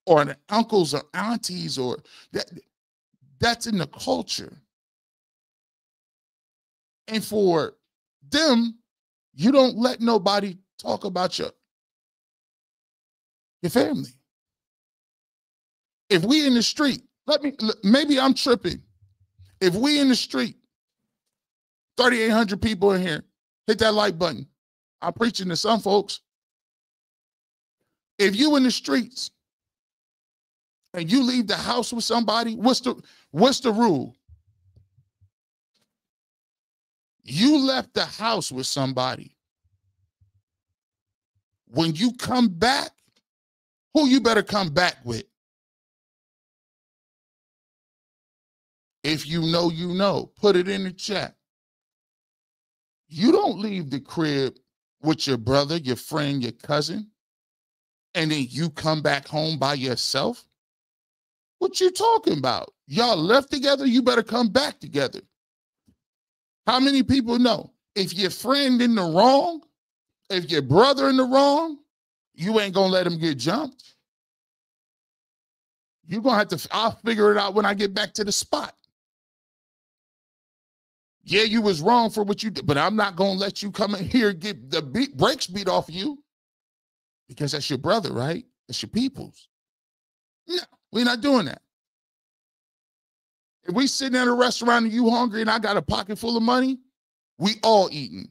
or uncles or aunties, or that's in the culture. And for them, you don't let nobody talk about your family. If we in the street, maybe I'm tripping. If we in the street, 3,800 people in here, hit that like button. I'm preaching to some folks. If you in the streets and you leave the house with somebody, what's the rule? You left the house with somebody. When you come back, who you better come back with? If you know, you know. Put it in the chat. You don't leave the crib with your brother, your friend, your cousin, and then you come back home by yourself. What you talking about? Y'all left together, you better come back together. How many people know if your friend in the wrong, if your brother in the wrong, you ain't gonna let him get jumped? You're gonna have to, I'll figure it out when I get back to the spot. Yeah, you was wrong for what you did, but I'm not gonna let you come in here and get the brakes beat off of you, because that's your brother, right? That's your people's. No, we're not doing that. If we sitting at a restaurant and you hungry and I got a pocket full of money, we all eating.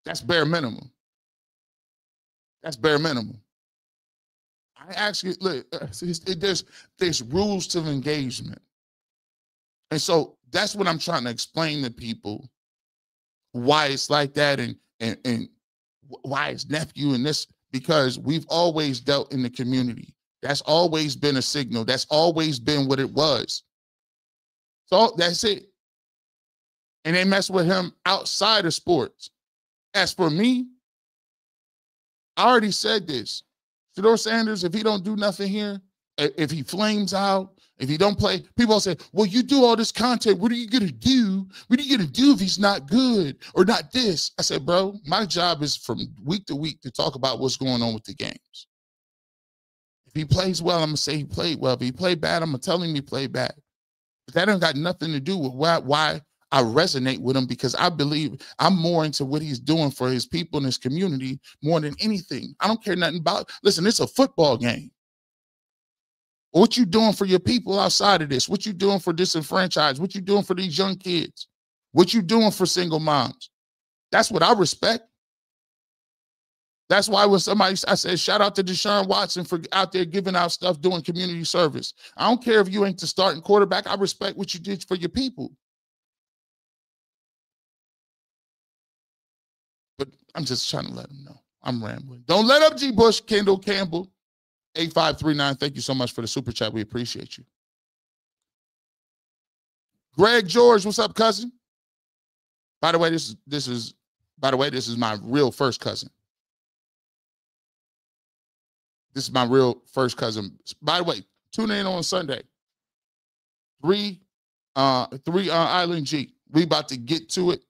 That's bare minimum. That's bare minimum. I actually, look, there's rules to engagement. And so that's what I'm trying to explain to people, why it's like that and why it's nephew and this, because we've always dealt in the community. That's always been a signal. That's always been what it was. So that's it. And they mess with him outside of sports. As for me, I already said this. Shedeur Sanders, if he don't do nothing here, if he flames out, if he don't play, people say, well, you do all this content. What are you going to do? What are you going to do if he's not good or not this? I said, bro, my job is from week to week to talk about what's going on with the games. If he plays well, I'm going to say he played well. If he played bad, I'm going to tell him he played bad. But that ain't got nothing to do with why I resonate with him, because I believe I'm more into what he's doing for his people and his community more than anything. I don't care nothing about, listen, it's a football game. What you doing for your people outside of this? What you doing for disenfranchised? What you doing for these young kids? What you doing for single moms? That's what I respect. That's why when I said, shout out to Deshaun Watson for out there giving out stuff, doing community service. I don't care if you ain't the starting quarterback. I respect what you did for your people. But I'm just trying to let them know. I'm rambling. Don't let up, G. Bush. Kendall Campbell, 8539. Thank you so much for the super chat. We appreciate you. Greg George, what's up, cousin? By the way, this is my real first cousin. This is my real first cousin. By the way, tune in on Sunday. 3 Island G. We about to get to it.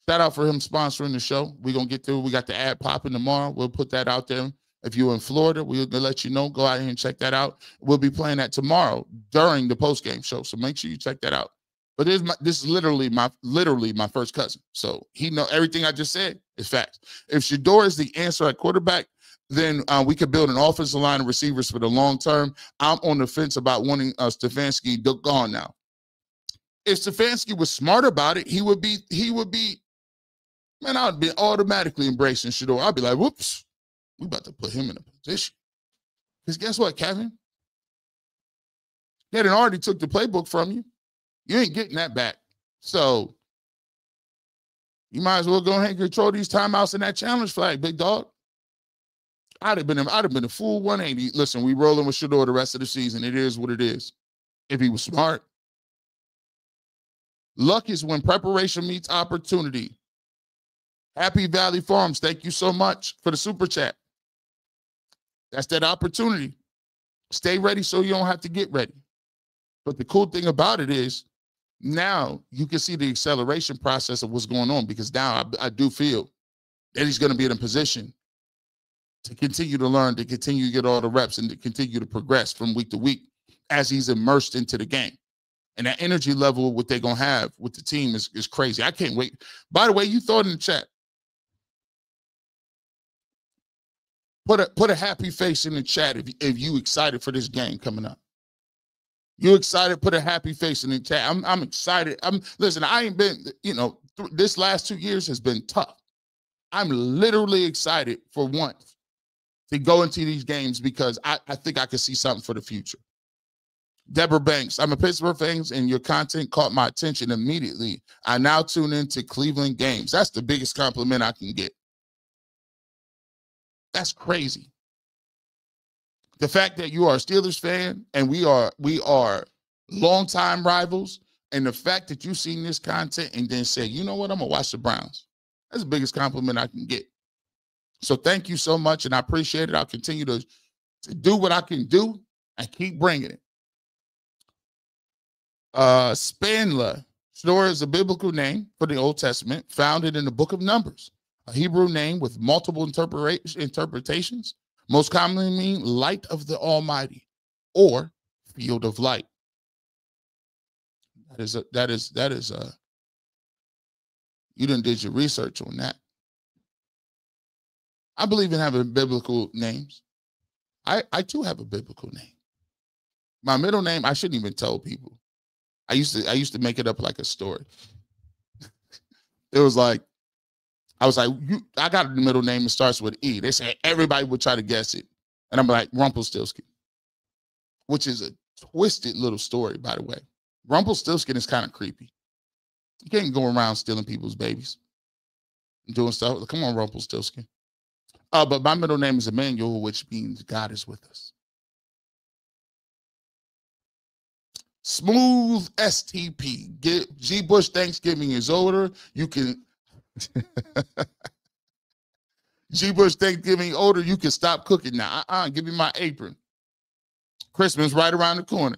Shout out for him sponsoring the show. We're going to get to it. We got the ad popping tomorrow. We'll put that out there. If you're in Florida, we'll let you know. Go out here and check that out. We'll be playing that tomorrow during the post-game show. So make sure you check that out. But this is literally my first cousin. So he know everything I just said is facts. If Shedeur is the answer at quarterback, then we could build an offensive line of receivers for the long term. I'm on the fence about wanting Stefanski gone now. If Stefanski was smart about it, he would be, man, I would be automatically embracing Shedeur. I'd be like, whoops, we about to put him in a position. Because guess what, Kevin? He already took the playbook from you. You ain't getting that back. So you might as well go ahead and control these timeouts and that challenge flag, big dog. I'd have been a full 180. Listen, we rolling with Shedeur the rest of the season. It is what it is. If he was smart. Luck is when preparation meets opportunity. Happy Valley Farms, thank you so much for the super chat. That's that opportunity. Stay ready so you don't have to get ready. But the cool thing about it is now you can see the acceleration process of what's going on, because now I do feel that he's going to be in a position to continue to learn, to continue to get all the reps, and to continue to progress from week to week as he's immersed into the game. And that energy level, what they're going to have with the team is crazy. I can't wait. By the way, you throw it in the chat. Put a happy face in the chat if you excited for this game coming up. You excited? Put a happy face in the chat. I'm excited. Listen, I ain't been, this last 2 years has been tough. I'm literally excited for once to go into these games because I think I could see something for the future. Deborah Banks, I'm a Pittsburgh fan, and your content caught my attention immediately. I now tune into Cleveland games. That's the biggest compliment I can get. That's crazy. The fact that you are a Steelers fan and we are longtime rivals, and the fact that you've seen this content and then say, you know what, I'm going to watch the Browns. That's the biggest compliment I can get. So thank you so much, and I appreciate it. I'll continue to do what I can do and keep bringing it. Spanla. Shedeur is a biblical name for the Old Testament, founded in the book of Numbers, a Hebrew name with multiple interpretations, most commonly mean light of the Almighty or field of light. That is you done did your research on that. I believe in having biblical names. I too have a biblical name. My middle name, I shouldn't even tell people. I used to make it up like a story. It was like, I was like, I got a middle name that starts with E. They said everybody would try to guess it. And I'm like, Rumpelstiltskin, which is a twisted little story, by the way. Rumpelstiltskin is kind of creepy. You can't go around stealing people's babies and doing stuff. Come on, Rumpelstiltskin. But my middle name is Emmanuel, which means God is with us. Smooth STP. G. Bush Thanksgiving is over. You can G. Bush Thanksgiving older. You can stop cooking now. Give me my apron. Christmas right around the corner.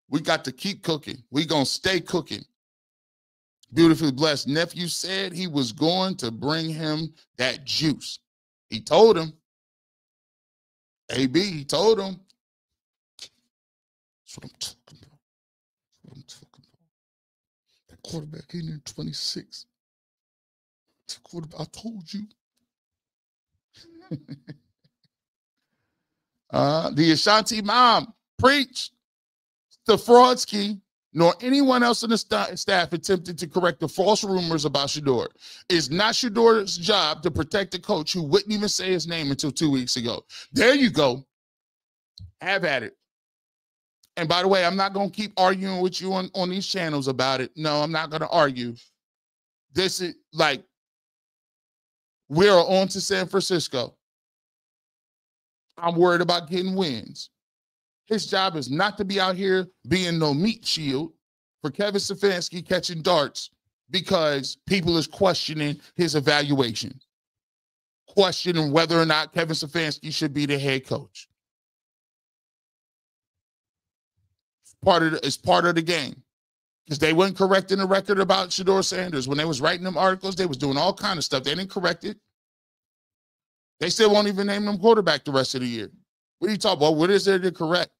We got to keep cooking. We gonna stay cooking. Beautifully blessed nephew said he was going to bring him that juice. He told him. AB, he told him. That's what I'm talking about. That's what I'm talking about. That quarterback in there 26. I told you. The Ashanti mom, preach. The Fraudski, nor anyone else in the staff attempted to correct the false rumors about Shedeur. It's not Shedeur's job to protect a coach who wouldn't even say his name until 2 weeks ago. There you go. Have at it. And by the way, I'm not going to keep arguing with you on these channels about it. No, I'm not going to argue. This is like, we're on to San Francisco. I'm worried about getting wins. His job is not to be out here being no meat shield for Kevin Stefanski catching darts because people is questioning his evaluation, questioning whether or not Kevin Stefanski should be the head coach. It's part of the game. Because they weren't correcting the record about Shedeur Sanders. When they was writing them articles, they was doing all kind of stuff. They didn't correct it. They still won't even name them quarterback the rest of the year. What are you talking about? What is there to correct?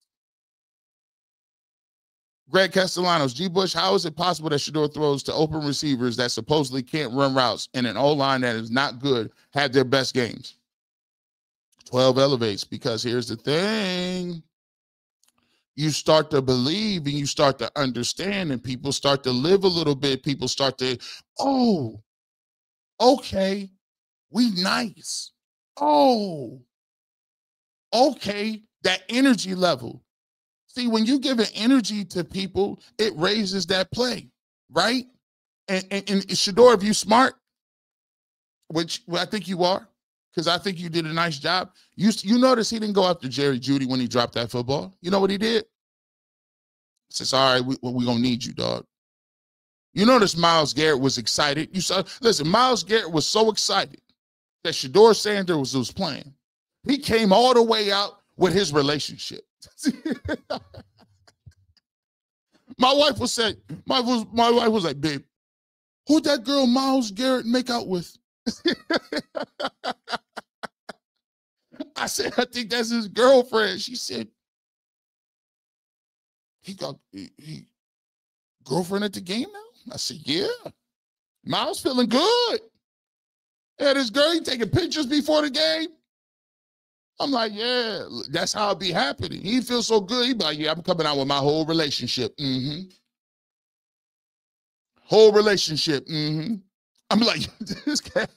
Greg Castellanos, G. Bush, how is it possible that Shedeur throws to open receivers that supposedly can't run routes and an O-line that is not good have their best games? 12 elevates, because here's the thing. You start to believe and you start to understand and people start to live a little bit. People start to, oh, okay, we nice. Oh, okay, that energy level. See, when you give an energy to people, it raises that play, right? And Shedeur, if you smart, which I think you are, because I think you did a nice job. You notice he didn't go after Jerry Jeudy when he dropped that football. You know what he did? He says, all right, we're going to need you, dog. You notice Myles Garrett was excited. You saw, listen, Myles Garrett was so excited that Shedeur Sanders was playing. He came all the way out with his relationship. My wife was like, babe, who'd that girl Myles Garrett make out with? I said, I think that's his girlfriend. She said, he girlfriend at the game now? I said, yeah. Myles feeling good. Yeah, this girl, he taking pictures before the game. I'm like, yeah, that's how it be happening. He feels so good. He be like, yeah, I'm coming out with my whole relationship. Whole relationship. I'm like, this guy,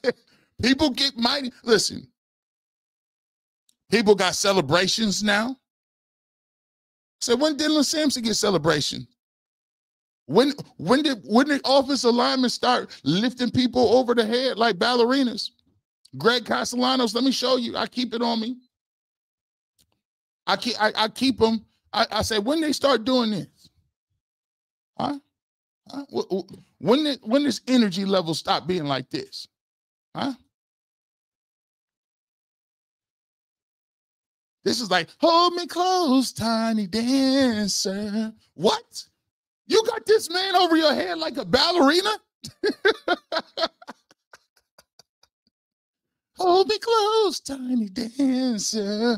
people get mighty. Listen, people got celebrations now. So when did Dylan Sampson get celebration? When did offensive linemen start lifting people over the head like ballerinas? Greg Castellanos, let me show you. I keep it on me. I keep them. I say, when they start doing this, huh? When this energy level stop being like this, huh? This is like, hold me close, tiny dancer. What? You got this man over your head like a ballerina? Hold me close, tiny dancer.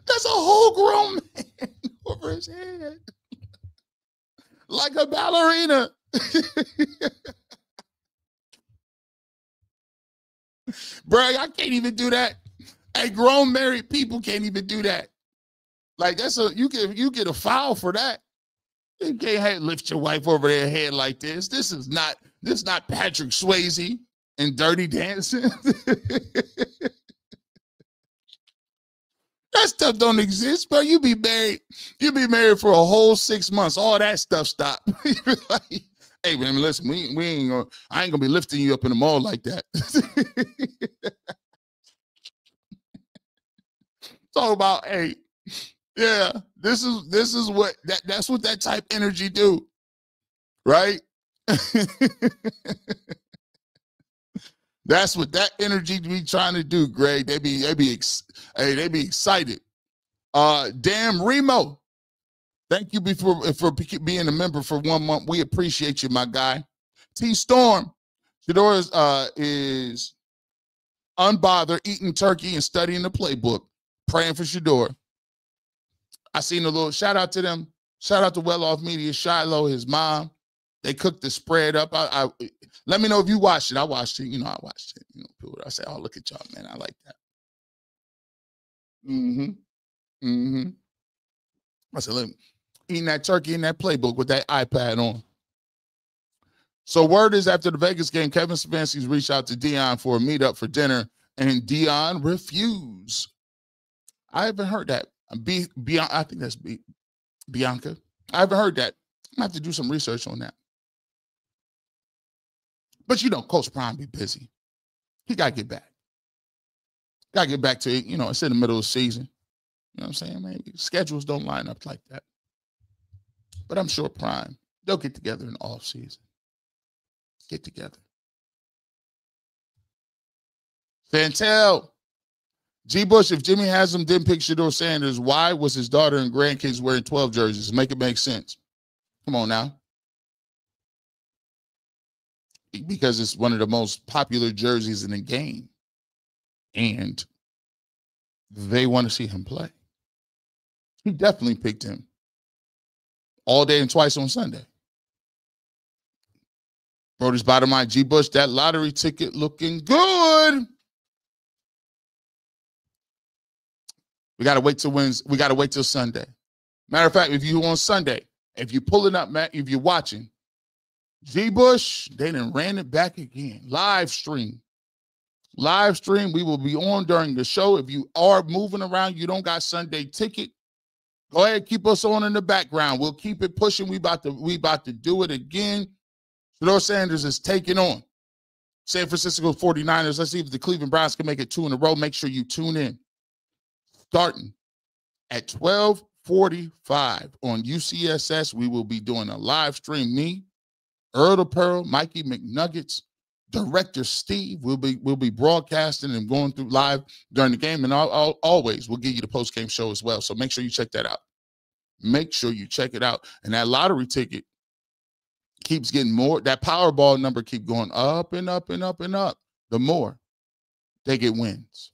That's a whole grown man over his head. Like a ballerina. Bro, I can't even do that. Hey, grown married people can't even do that. Like you get a foul for that. You can't lift your wife over their head like this. This is not Patrick Swayze and Dirty Dancing. That stuff don't exist, bro. You be married for a whole 6 months. All that stuff stop. Like, hey man, listen, I ain't gonna be lifting you up in the mall like that. Talk about, hey, yeah, this is what that's what that type energy do, right? That's what that energy be trying to do, Greg. They be excited. Damn Remo, thank you for being a member for 1 month. We appreciate you, my guy. T Storm, Shedeur is unbothered, eating turkey and studying the playbook, praying for Shedeur. I seen a little shout out to them. Shout out to Well Off Media, Shiloh, his mom. They cooked the spread up. I let me know if you watched it. I watched it. I watched it. People, I said, oh, look at y'all, man. I like that. I said, look, eating that turkey in that playbook with that iPad on. So word is after the Vegas game, Kevin Stefanski's reached out to Dion for a meetup for dinner, and Dion refused. I haven't heard that. I think that's Bianca. I haven't heard that. I'm going to have to do some research on that. But, you know, Coach Prime be busy. He got to get back. Got to get back to it. You know, it's in the middle of the season. You know what I'm saying? Maybe schedules don't line up like that. But I'm sure Prime, they'll get together in the off season. Get together. Fantel. G. Bush, if Jimmy Haslam didn't pick Shedeur Sanders, why was his daughter and grandkids wearing 12 jerseys? Make it make sense. Come on now. Because it's one of the most popular jerseys in the game. And they want to see him play. He definitely picked him. All day and twice on Sunday. Brody's bottom line, G. Bush, that lottery ticket looking good. We got to wait till Wednesday. We got to wait till Sunday. Matter of fact, if you on Sunday, if you're pulling up, Matt, if you're watching, G. Bush, they done ran it back again. Live stream. Live stream. We will be on during the show. If you are moving around, you don't got Sunday ticket, go ahead, keep us on in the background. We'll keep it pushing. We about to do it again. Shedeur Sanders is taking on San Francisco 49ers. Let's see if the Cleveland Browns can make it 2 in a row. Make sure you tune in. Starting at 12:45 on UCSS, we will be doing a live stream. Me, Earl the Pearl, Mikey McNuggets, Director Steve will be broadcasting and going through live during the game, and always we'll give you the post-game show as well. So make sure you check that out. Make sure you check it out. And that lottery ticket keeps getting more. That Powerball number keep going up and up and up and up. The more they get wins.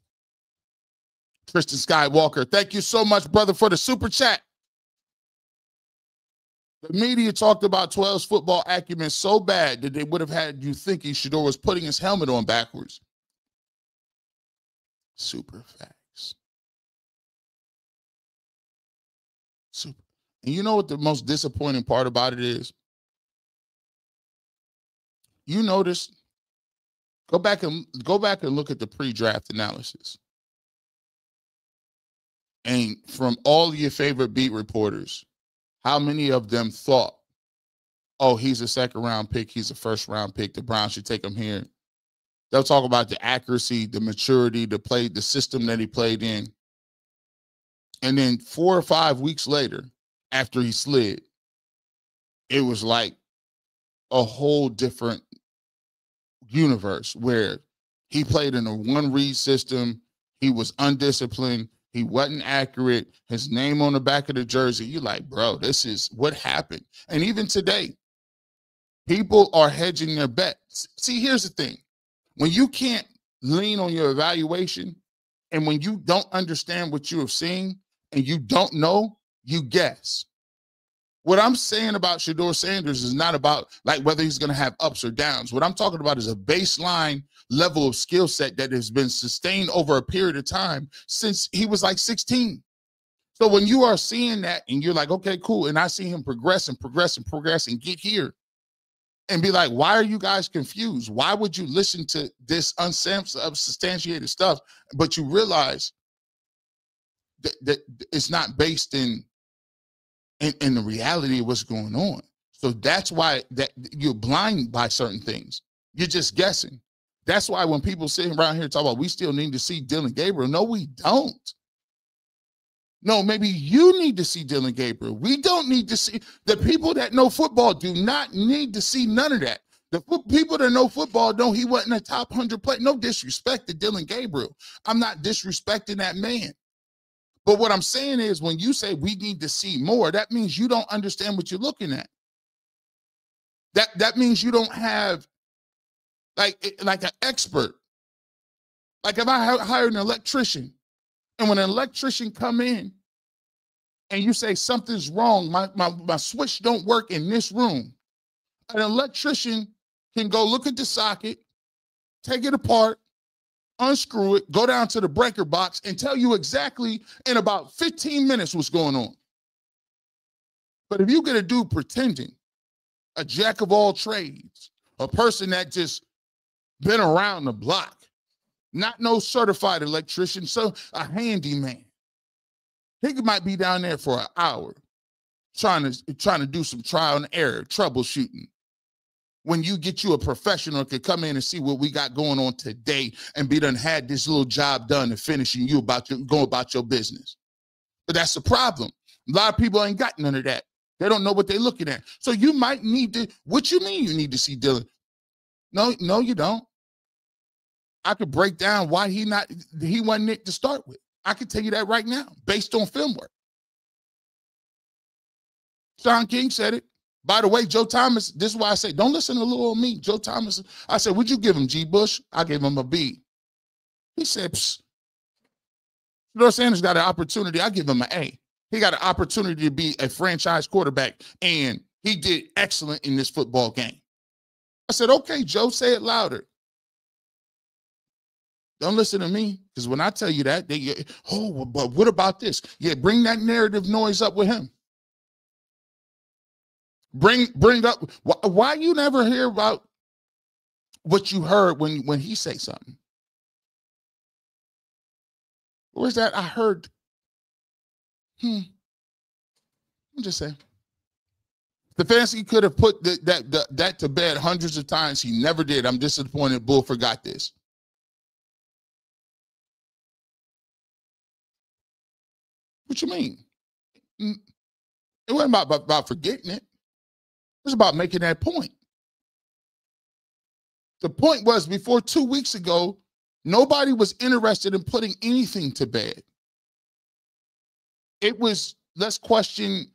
Tristan Skywalker, thank you so much, brother, for the super chat. The media talked about 12's football acumen so bad that they would have had you thinking Shedeur was putting his helmet on backwards. Super facts. Super. And you know what the most disappointing part about it is? You notice, go back and look at the pre-draft analysis. And from all of your favorite beat reporters, how many of them thought, oh, he's a second-round pick, he's a first-round pick, the Browns should take him here? They'll talk about the accuracy, the maturity, the system that he played in. And then 4 or 5 weeks later, after he slid, it was like a whole different universe where he played in a one-read system, he was undisciplined, he wasn't accurate. His name on the back of the jersey. You're like, bro, this is what happened. And even today, people are hedging their bets. See, here's the thing. When you can't lean on your evaluation and when you don't understand what you have seen and you don't know, you guess. What I'm saying about Shedeur Sanders is not about like whether he's going to have ups or downs. What I'm talking about is a baseline level of skill set that has been sustained over a period of time since he was like 16. So when you are seeing that and you're like, okay, cool. And I see him progress and progress and progress and get here and be like, why are you guys confused? Why would you listen to this unsubstantiated stuff? But you realize that it's not based in the reality of what's going on. So that's why that you're blind by certain things. You're just guessing. That's why when people sitting around here talk about we still need to see Dillon Gabriel. No, we don't. No, maybe you need to see Dillon Gabriel. We don't need to see. The people that know football do not need to see none of that. The people that know football know he wasn't a top 100 player. No disrespect to Dillon Gabriel. I'm not disrespecting that man. But what I'm saying is when you say we need to see more, that means you don't understand what you're looking at. That means you don't have like an expert. Like if I hired an electrician and when an electrician come in and you say something's wrong, my switch don't work in this room, an electrician can go look at the socket, take it apart, unscrew it, go down to the breaker box and tell you exactly in about 15 minutes what's going on. But if you get a dude pretending, a jack of all trades, a person that just been around the block, not no certified electrician, so a handyman, he might be down there for an hour trying to do some trial and error, troubleshooting. When you get you a professional that could come in and see what we got going on today and be done had this little job done and finishing you go about your business. But that's the problem. A lot of people ain't got none of that. They don't know what they're looking at. So you might need to, what you mean you need to see Dylan? No, you don't. I could break down why he wasn't Nick to start with. I can tell you that right now, based on film work. Sean King said it. By the way, Joe Thomas, this is why I say, don't listen to little old me. Joe Thomas, I said, would you give him G. Bush? I gave him a B. He said, Shedeur Sanders got an opportunity. I give him an A. He got an opportunity to be a franchise quarterback, and he did excellent in this football game. I said, okay, Joe, say it louder. Don't listen to me, because when I tell you that, but what about this? Yeah, bring that narrative noise up with him. Bring up, why you never hear about what you heard when he say something? Where's that? I heard, I'm just saying. Stefanski could have put that to bed hundreds of times. He never did. I'm disappointed Bull forgot this. What you mean? It wasn't about forgetting it. It was about making that point. The point was, before 2 weeks ago, nobody was interested in putting anything to bed. It was, let's question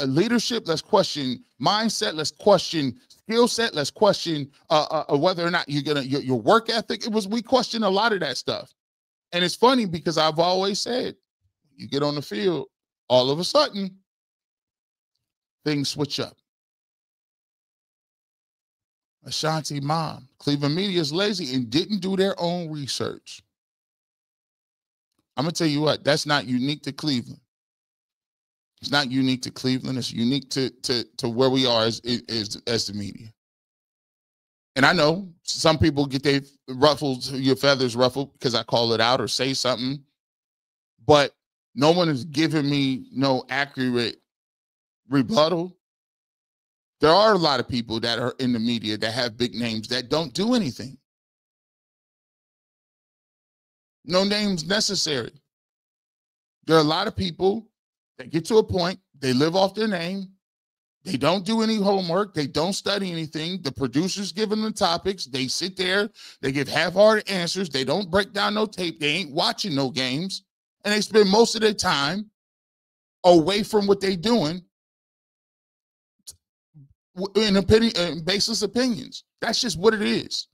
leadership, let's question mindset, let's question skill set, let's question whether or not your work ethic. We question a lot of that stuff. And it's funny because I've always said, you get on the field, all of a sudden, things switch up. Ashanti mom, Cleveland media is lazy and didn't do their own research. I'm going to tell you what, that's not unique to Cleveland. It's not unique to Cleveland. It's unique to where we are as the media. And I know some people get your feathers ruffled because I call it out or say something, but no one is giving me no accurate rebuttal. There are a lot of people that are in the media that have big names that don't do anything. No names necessary. There are a lot of people that get to a point, they live off their name, they don't do any homework, they don't study anything, the producers give them the topics, they sit there, they give half-hearted answers, they don't break down no tape, they ain't watching no games, and they spend most of their time away from what they're doing in baseless opinions. That's just what it is.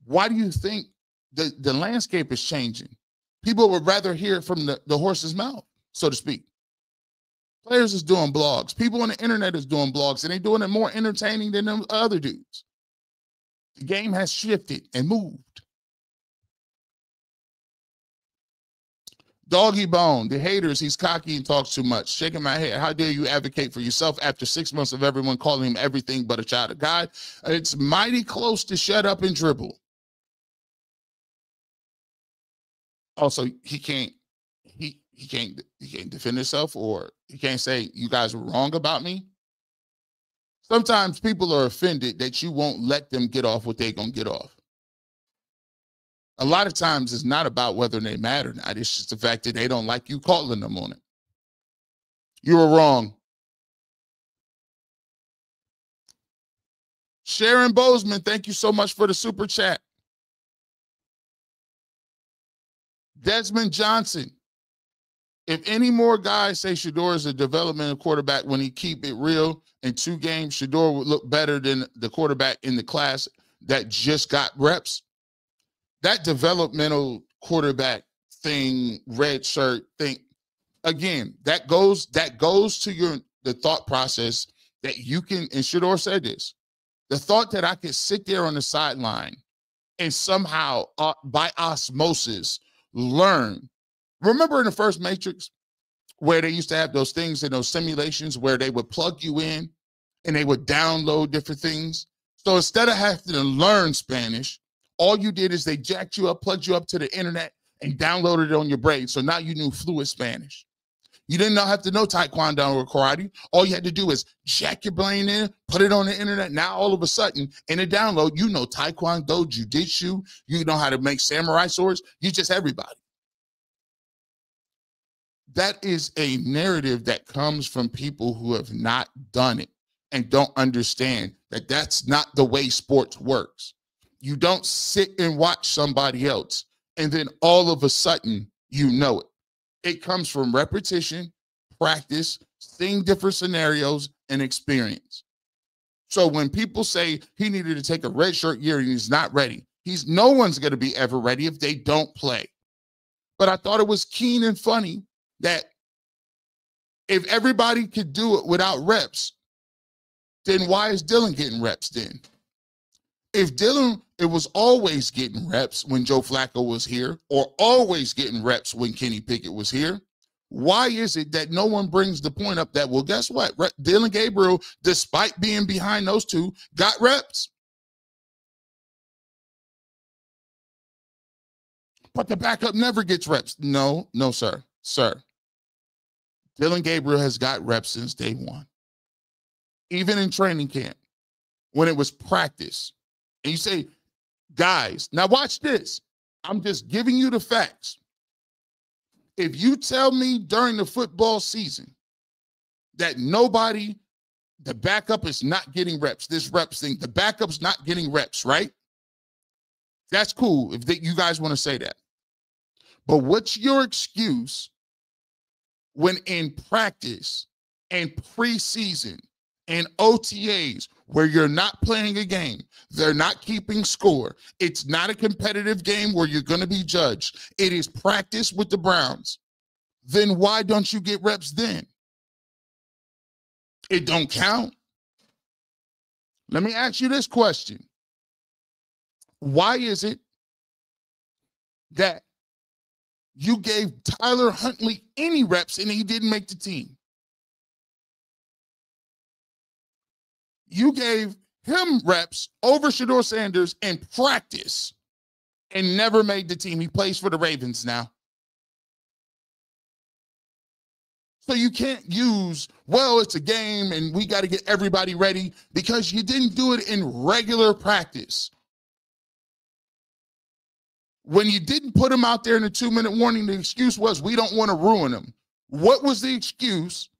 Why do you think the landscape is changing? People would rather hear it from the horse's mouth, so to speak. Players is doing blogs. People on the internet is doing blogs, and they're doing it more entertaining than them other dudes. The game has shifted and moved. Doggy Bone, the haters, he's cocky and talks too much. Shaking my head. How dare you advocate for yourself after 6 months of everyone calling him everything but a child of God? It's mighty close to shut up and dribble. Also, he can't defend himself, or he can't say you guys were wrong about me. Sometimes people are offended that you won't let them get off what they're going to get off. A lot of times it's not about whether they mad or not. It's just the fact that they don't like you calling them on it. You were wrong. Sharon Bozeman, thank you so much for the super chat. Desmond Johnson, if any more guys say Shedeur is a developmental quarterback when he keep it real in 2 games, Shedeur would look better than the quarterback in the class that just got reps. That developmental quarterback thing, red shirt thing, again, that goes to the thought process that you can, and Shedeur said this, the thought that I could sit there on the sideline and somehow by osmosis learn. Remember in the first Matrix where they used to have those things in those simulations where they would plug you in and they would download different things. So instead of having to learn Spanish, all you did is they jacked you up, plugged you up to the internet, and downloaded it on your brain. So now you knew fluent Spanish. You didn't have to know Taekwondo or karate. All you had to do is jack your brain in, put it on the internet. Now, all of a sudden, in a download, you know Taekwondo, Jiu-Jitsu, you know how to make samurai swords. You just everybody. That is a narrative that comes from people who have not done it and don't understand that that's not the way sports works. You don't sit and watch somebody else and then all of a sudden you know it. It comes from repetition, practice, seeing different scenarios, and experience. So when people say he needed to take a redshirt year and he's not ready, no one's going to be ever ready if they don't play. But I thought it was keen and funny that if everybody could do it without reps, then why is Dylan getting reps then? If Dylan, it was always getting reps when Joe Flacco was here or always getting reps when Kenny Pickett was here, why is it that no one brings the point up that, well, guess what? Dylan Gabriel, despite being behind those two, got reps. But the backup never gets reps. No, sir. Sir. Dylan Gabriel has got reps since day one. Even in training camp, when it was practice. And you say, guys, now watch this. I'm just giving you the facts. If you tell me during the football season that the backup is not getting reps, this reps thing, the backup's not getting reps, right? That's cool if you guys want to say that. But what's your excuse when in practice and preseason and OTAs where you're not playing a game, they're not keeping score, it's not a competitive game where you're going to be judged, it is practice with the Browns, then why don't you get reps then? It don't count. Let me ask you this question. Why is it that you gave Tyler Huntley any reps and he didn't make the team? You gave him reps over Shedeur Sanders in practice and never made the team. He plays for the Ravens now. So you can't use, well, it's a game and we got to get everybody ready because you didn't do it in regular practice. When you didn't put him out there in the 2-minute warning, the excuse was we don't want to ruin him. What was the excuse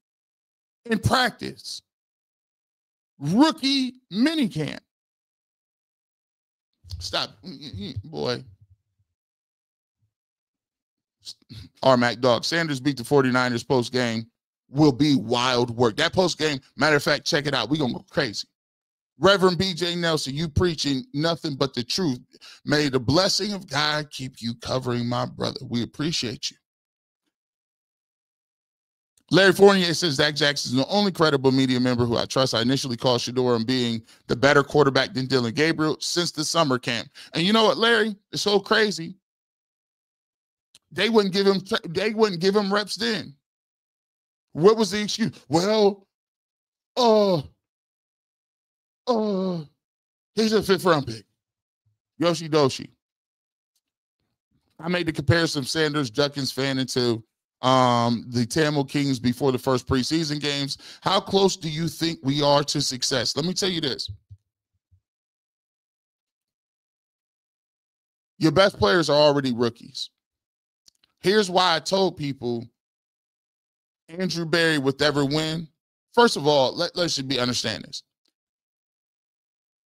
in practice? Rookie minicamp. Stop, boy. Mac Dog. Sanders beat the 49ers post-game will be wild work. That post-game, matter of fact, check it out. We're going to go crazy. Reverend B.J. Nelson, you preaching nothing but the truth. May the blessing of God keep you covering my brother. We appreciate you. Larry Fournier says Zach Jackson is the only credible media member who I trust. I initially called Shedeur on being the better quarterback than Dylan Gabriel since the summer camp. And you know what, Larry? It's so crazy. They wouldn't give him reps then. What was the excuse? Well, he's a 5th round pick. Yoshi Doshi. I made the comparison of Sanders, Judkins fan into the Tamil Kings before the first preseason games. How close do you think we are to success? Let me tell you this. Your best players are already rookies. Here's why I told people Andrew Berry would ever win. First of all, let's understand this.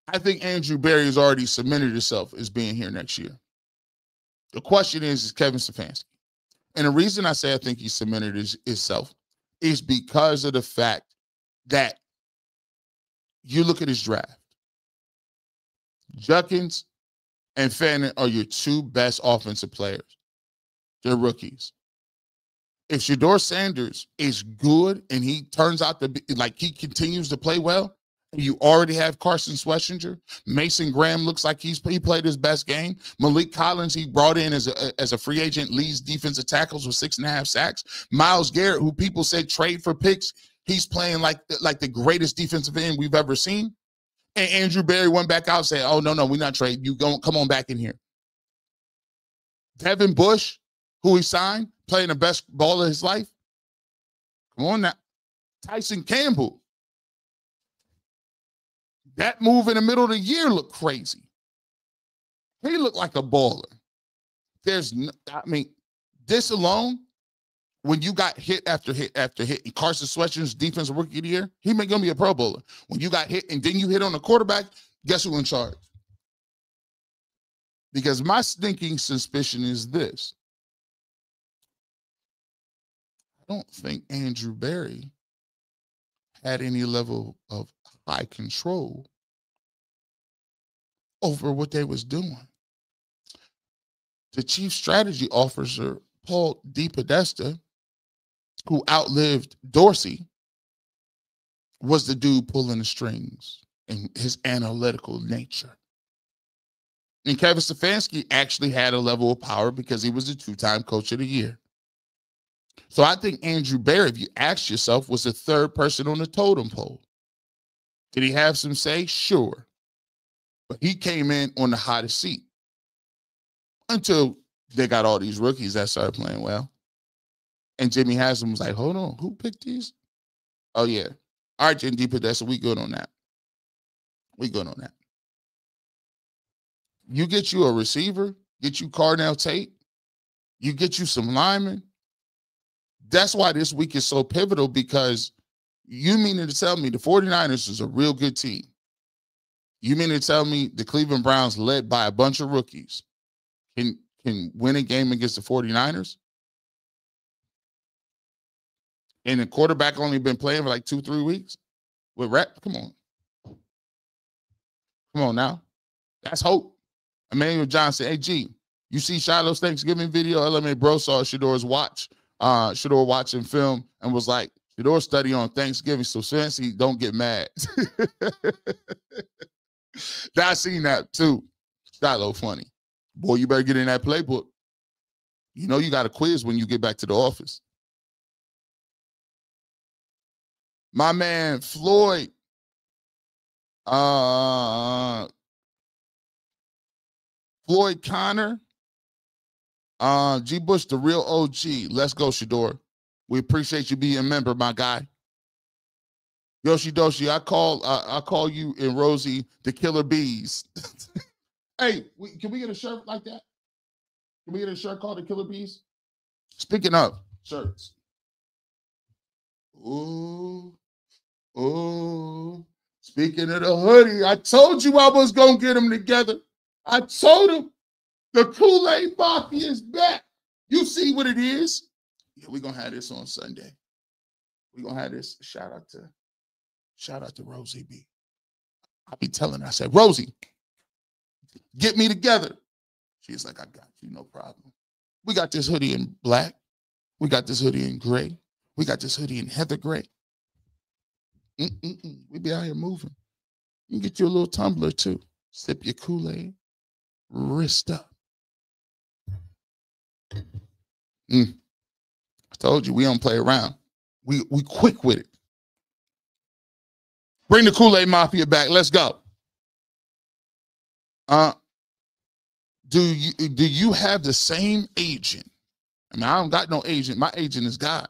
I think Andrew Berry has already cemented himself as being here next year. The question is Kevin Stefanski. And the reason I say I think he cemented himself is because of the fact that you look at his draft. Judkins and Fannin are your 2 best offensive players. They're rookies. If Shedeur Sanders is good and he turns out to be like he continues to play well You already have Carson Schlesinger. Mason Graham looks like he played his best game. Malik Collins, he brought in as a free agent, leads defensive tackles with 6.5 sacks. Myles Garrett, who people said trade for picks, he's playing like the greatest defensive end we've ever seen. And Andrew Berry went back out and said, oh, no, we're not trading. You come on back in here. Devin Bush, who he signed, playing the best ball of his life. Come on now. Tyson Campbell. That move in the middle of the year looked crazy. He looked like a baller. This alone, when you got hit after hit after hit, and Carson Schlesinger's defensive rookie of the year, he may gonna be a Pro Bowler. When you got hit and then you hit on the quarterback, guess who in charge? Because my stinking suspicion is this. I don't think Andrew Berry had any level of high control over what they was doing. The chief strategy officer, Paul DePodesta, who outlived Dorsey, was the dude pulling the strings in his analytical nature. And Kevin Stefanski actually had a level of power because he was the 2-time coach of the year. So I think Andrew Berry, if you ask yourself, was the third person on the totem pole. Did he have some say? Sure. But he came in on the hottest seat until they got all these rookies that started playing well. And Jimmy Haslam was like, hold on, who picked these? Oh, yeah. All right, Jim DePodesta, we good on that. We good on that. You get you a receiver, get you Cardell Tate, you get you some linemen. That's why this week is so pivotal, because you mean to tell me the 49ers is a real good team. You mean to tell me the Cleveland Browns, led by a bunch of rookies, can win a game against the 49ers? And the quarterback only been playing for like 2-3 weeks with rep? Come on. Come on now. That's hope. Emmanuel Johnson, hey, G, you see Shiloh's Thanksgiving video? LMA Bro saw Shedeur's watch. Shedeur watching film and was like, Shedeur study on Thanksgiving, so Fancy don't get mad. I seen that too. Shiloh funny. Boy, you better get in that playbook. You know you got a quiz when you get back to the office. My man Floyd, Floyd Connor, G. Bush, the real OG. Let's go, Shedeur. We appreciate you being a member, my guy. Yoshi Doshi, I call you and Rosie the Killer Bees. Hey, can we get a shirt like that? Can we get a shirt called the Killer Bees? Speaking of shirts. Ooh. Speaking of the hoodie, I told you I was going to get them together. I told him the Kool-Aid Mafia is back. You see what it is? Yeah, we're going to have this on Sunday. We're going to have this. Shout out to Rosie B. I be telling her, I said, Rosie, get me together. She's like, I got you, no problem. We got this hoodie in black. We got this hoodie in gray. We got this hoodie in heather gray. We be out here moving. You can get you a little tumbler too. Sip your Kool-Aid. Wrist up. I told you we don't play around. We quick with it. Bring the Kool-Aid Mafia back. Let's go. Do you have the same agent? I mean, I don't got no agent. My agent is God.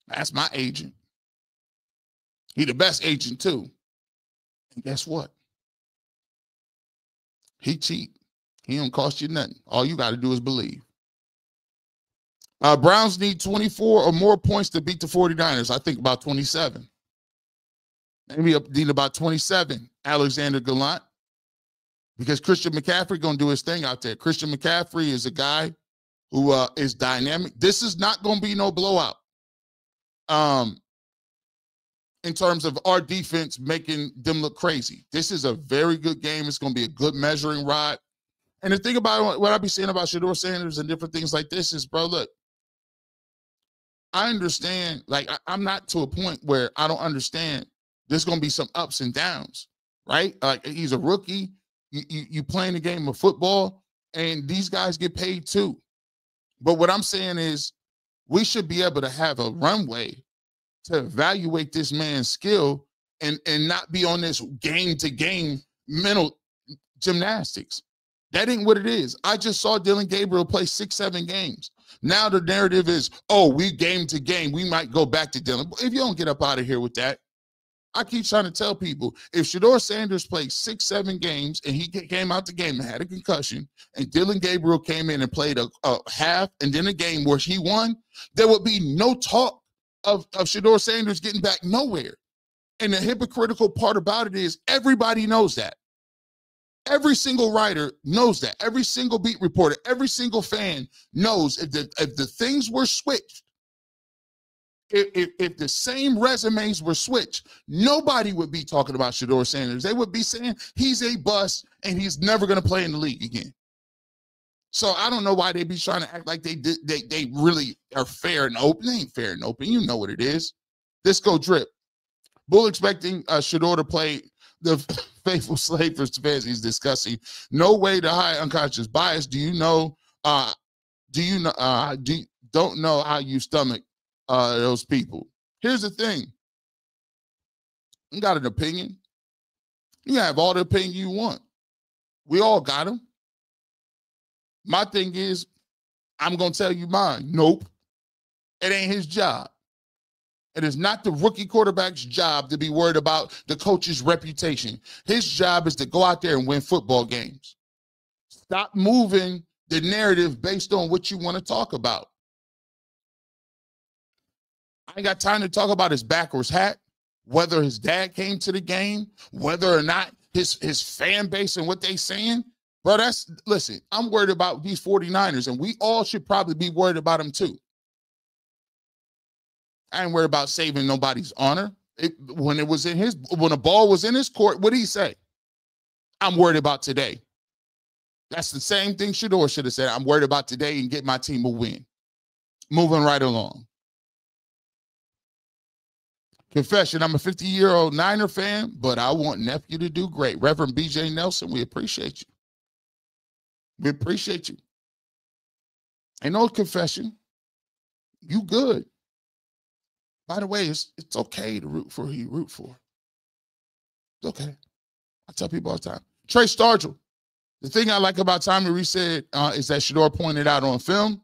That's my agent. He the best agent too. And guess what? He cheap. He don't cost you nothing. All you got to do is believe. Browns need 24 or more points to beat the 49ers. I think about 27. Maybe need about 27. Alexander Gallant. Because Christian McCaffrey going to do his thing out there. Christian McCaffrey is a guy who is dynamic. This is not going to be no blowout. In terms of our defense making them look crazy. This is a very good game. It's going to be a good measuring rod. And the thing about what I be saying about Shedeur Sanders and different things like this is, bro, look, I understand, like, I'm not to a point where I don't understand There's going to be some ups and downs, right? Like he's a rookie. You playing the game of football, and these guys get paid too. But what I'm saying is we should be able to have a runway to evaluate this man's skill and not be on this game-to-game mental gymnastics. That ain't what it is. I just saw Dylan Gabriel play 6-7 games. Now the narrative is, oh, we game to game. We might go back to Dylan. If you don't get up out of here with that, I keep trying to tell people, if Shedeur Sanders played 6-7 games and he came out the game and had a concussion, and Dylan Gabriel came in and played a half and then a game where he won, there would be no talk of Shedeur Sanders getting back nowhere. And the hypocritical part about it is everybody knows that. Every single writer knows that. Every single beat reporter, every single fan knows if the things were switched, if the same resumes were switched, nobody would be talking about Shedeur Sanders. They would be saying he's a bust and he's never going to play in the league again. So I don't know why they be trying to act like they really are fair and open. They ain't fair and open. You know what it is. This go drip. Bull expecting Shedeur to play the faithful slave for fans. He's discussing no way to hide unconscious bias. Don't know how you stomach those people. Here's the thing. You got an opinion. You have all the opinion you want. We all got them. My thing is, I'm going to tell you mine. Nope. It ain't his job. It is not the rookie quarterback's job to be worried about the coach's reputation. His job is to go out there and win football games. Stop moving the narrative based on what you want to talk about. I ain't got time to talk about his backwards hat, whether his dad came to the game, whether or not his fan base and what they saying. Bro, listen, I'm worried about these 49ers, and we all should probably be worried about them too. I ain't worried about saving nobody's honor. When the ball was in his court, what did he say? I'm worried about today. That's the same thing Shedeur should have said. I'm worried about today and get my team a win. Moving right along. Confession, I'm a 50-year-old Niner fan, but I want nephew to do great. Reverend B.J. Nelson, we appreciate you. We appreciate you. Ain't no confession. You good. By the way, it's okay to root for who you root for. It's okay. I tell people all the time. Trey Stargell. The thing I like about Tommy Rees said is that Shedeur pointed out on film,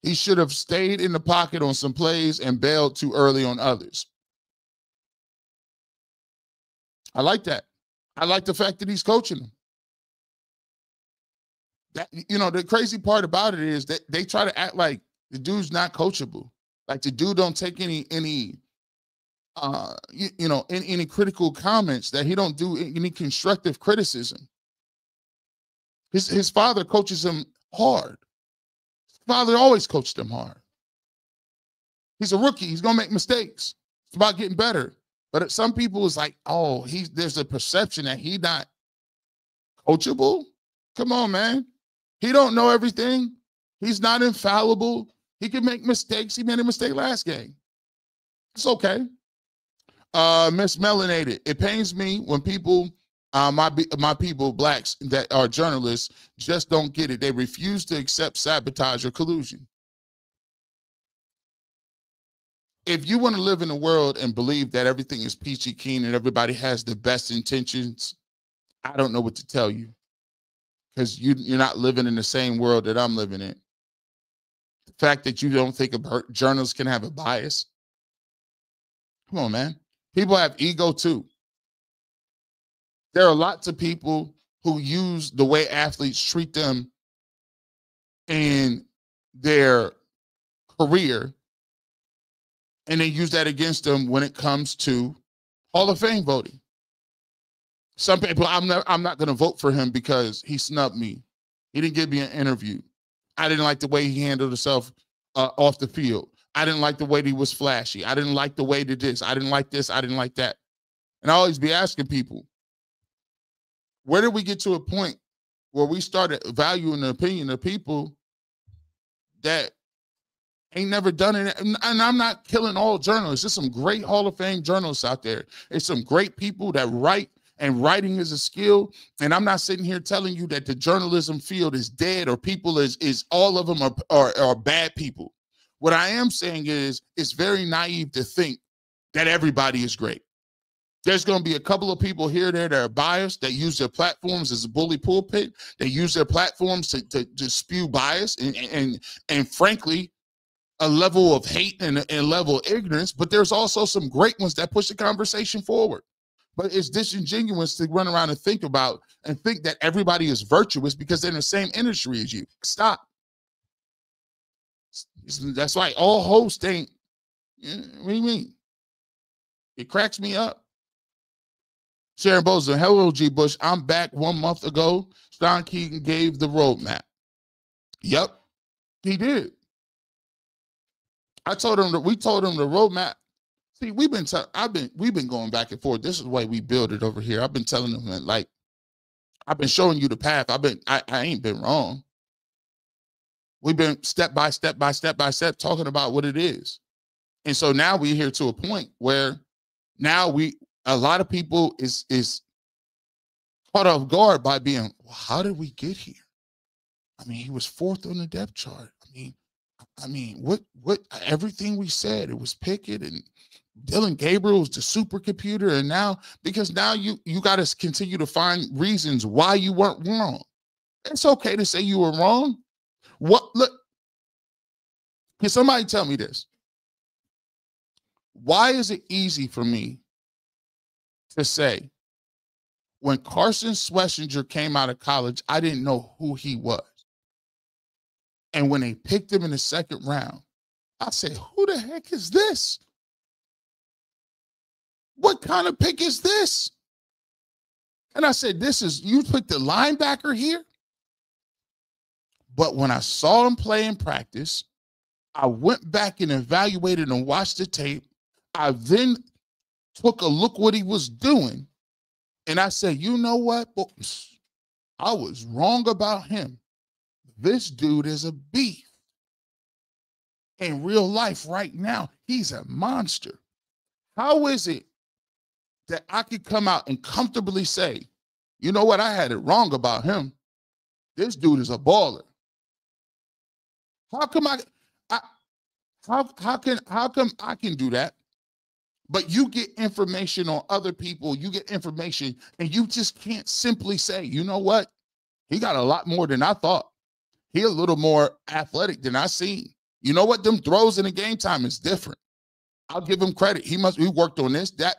he should have stayed in the pocket on some plays and bailed too early on others. I like that. I like the fact that he's coaching them. That, the crazy part about it is that they try to act like the dude's not coachable. Like the dude don't take any critical comments, that he don't do any constructive criticism. His father coaches him hard. His father always coached him hard. He's a rookie. He's going to make mistakes. It's about getting better. But some people is like, oh, there's a perception that he's not coachable. Come on, man. He don't know everything. He's not infallible. He can make mistakes. He made a mistake last game. It's okay. Miss Melanated. It pains me when people, my people, blacks that are journalists, just don't get it. They refuse to accept sabotage or collusion. If you want to live in a world and believe that everything is peachy keen and everybody has the best intentions, I don't know what to tell you, because you're not living in the same world that I'm living in. The fact that you don't think journalists can have a bias. Come on, man. People have ego too. There are lots of people who use the way athletes treat them in their career, and they use that against them when it comes to Hall of Fame voting. Some people, I'm not going to vote for him because he snubbed me. He didn't give me an interview. I didn't like the way he handled himself off the field. I didn't like the way he was flashy. I didn't like the way he did this. I didn't like this. I didn't like that. And I always be asking people, where did we get to a point where we started valuing the opinion of people that Ain't never done it. And I'm not killing all journalists. There's some great Hall of Fame journalists out there. There's some great people that write, and writing is a skill. And I'm not sitting here telling you that the journalism field is dead or people is all of them are bad people. What I am saying is it's very naive to think that everybody is great. There's going to be a couple of people here there that are biased, that use their platforms as a bully pulpit. They use their platforms to spew bias and frankly, a level of hate and a level of ignorance. But there's also some great ones that push the conversation forward. But it's disingenuous to run around and think that everybody is virtuous because they're in the same industry as you. Stop. That's why all hosts ain't. What do you mean? It cracks me up. Sharon Bozer, hello, G. Bush. I'm back 1 month ago. Sean Keaton gave the roadmap. Yep, he did. I told him that we told him the roadmap. See, we've been going back and forth. This is the way we build it over here. I've been telling them that, like, I've been showing you the path. I ain't been wrong. We've been step by step talking about what it is. And so now we're here to a point where now a lot of people is caught off guard by being, well, how did we get here? I mean, he was 4th on the depth chart. I mean, what everything we said, it was Pickett and Dylan Gabriel was the supercomputer. And now, because now you got to continue to find reasons why you weren't wrong. It's okay to say you were wrong. Look, can somebody tell me this? Why is it easy for me to say, when Carson Schlesinger came out of college, I didn't know who he was. And when they picked him in the 2nd round, I said, who the heck is this? What kind of pick is this? And I said, you put the linebacker here? But when I saw him play in practice, I went back and evaluated and watched the tape. I then took a look what he was doing. And I said, you know what? I was wrong about him. This dude is a beast. In real life right now, he's a monster. How is it that I could come out and comfortably say, you know what? I had it wrong about him. This dude is a baller. How come I can do that? But you get information on other people, you get information, and you just can't simply say, you know what? He got a lot more than I thought. He a little more athletic than I seen. You know what? Them throws in the game time is different. I'll give him credit. He worked on this, that.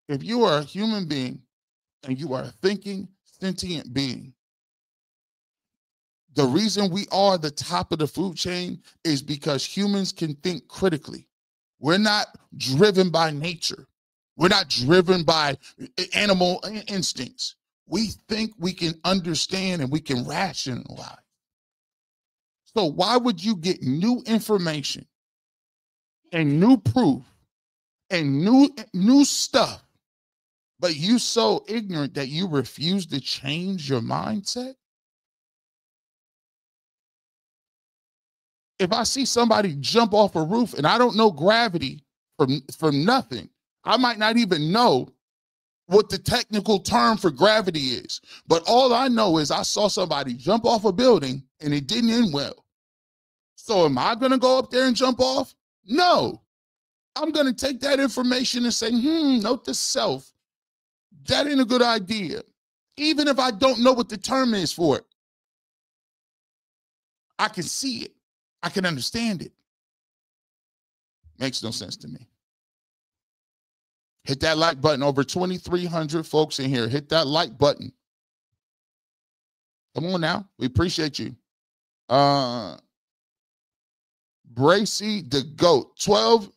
If you are a human being and you are a thinking, sentient being, the reason we are the top of the food chain is because humans can think critically. We're not driven by nature. We're not driven by animal instincts. We think we can understand and we can rationalize. So why would you get new information and new proof and new stuff, but you so ignorant that you refuse to change your mindset? If I see somebody jump off a roof and I don't know gravity from nothing, I might not even know what the technical term for gravity is. But all I know is I saw somebody jump off a building and it didn't end well. So am I going to go up there and jump off? No. I'm going to take that information and say, note to self, that ain't a good idea. Even if I don't know what the term is for it, I can see it. I can understand it. Makes no sense to me. Hit that like button. Over 2,300 folks in here. Hit that like button. Come on now. We appreciate you. Bracy the GOAT. 12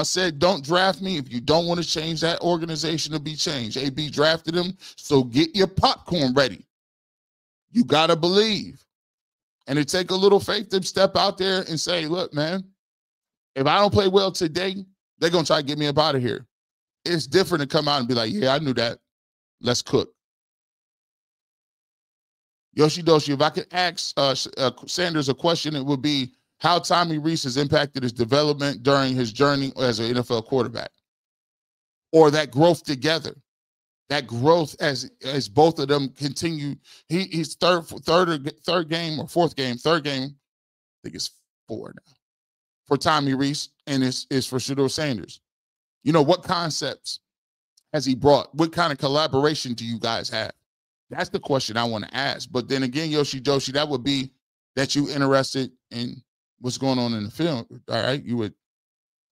said, don't draft me if you don't want to change that organization to be changed. AB drafted him, so get your popcorn ready. You got to believe. And it take a little faith to step out there and say, look, man, if I don't play well today, they're going to try to get me up out of here. It's different to come out and be like, yeah, I knew that. Let's cook. Yoshi Doshi, if I could ask Sanders a question, it would be, how Tommy Reese has impacted his development during his journey as an NFL quarterback, or that growth together, that growth as both of them continue. He's third game or fourth game, third game. I think it's 4 now for Tommy Reese, and it's for Shedeur Sanders. You know, what concepts has he brought? What kind of collaboration do you guys have? That's the question I want to ask. But then again, Yoshi Joshi, that would be that you interested in what's going on in the film. All right, you would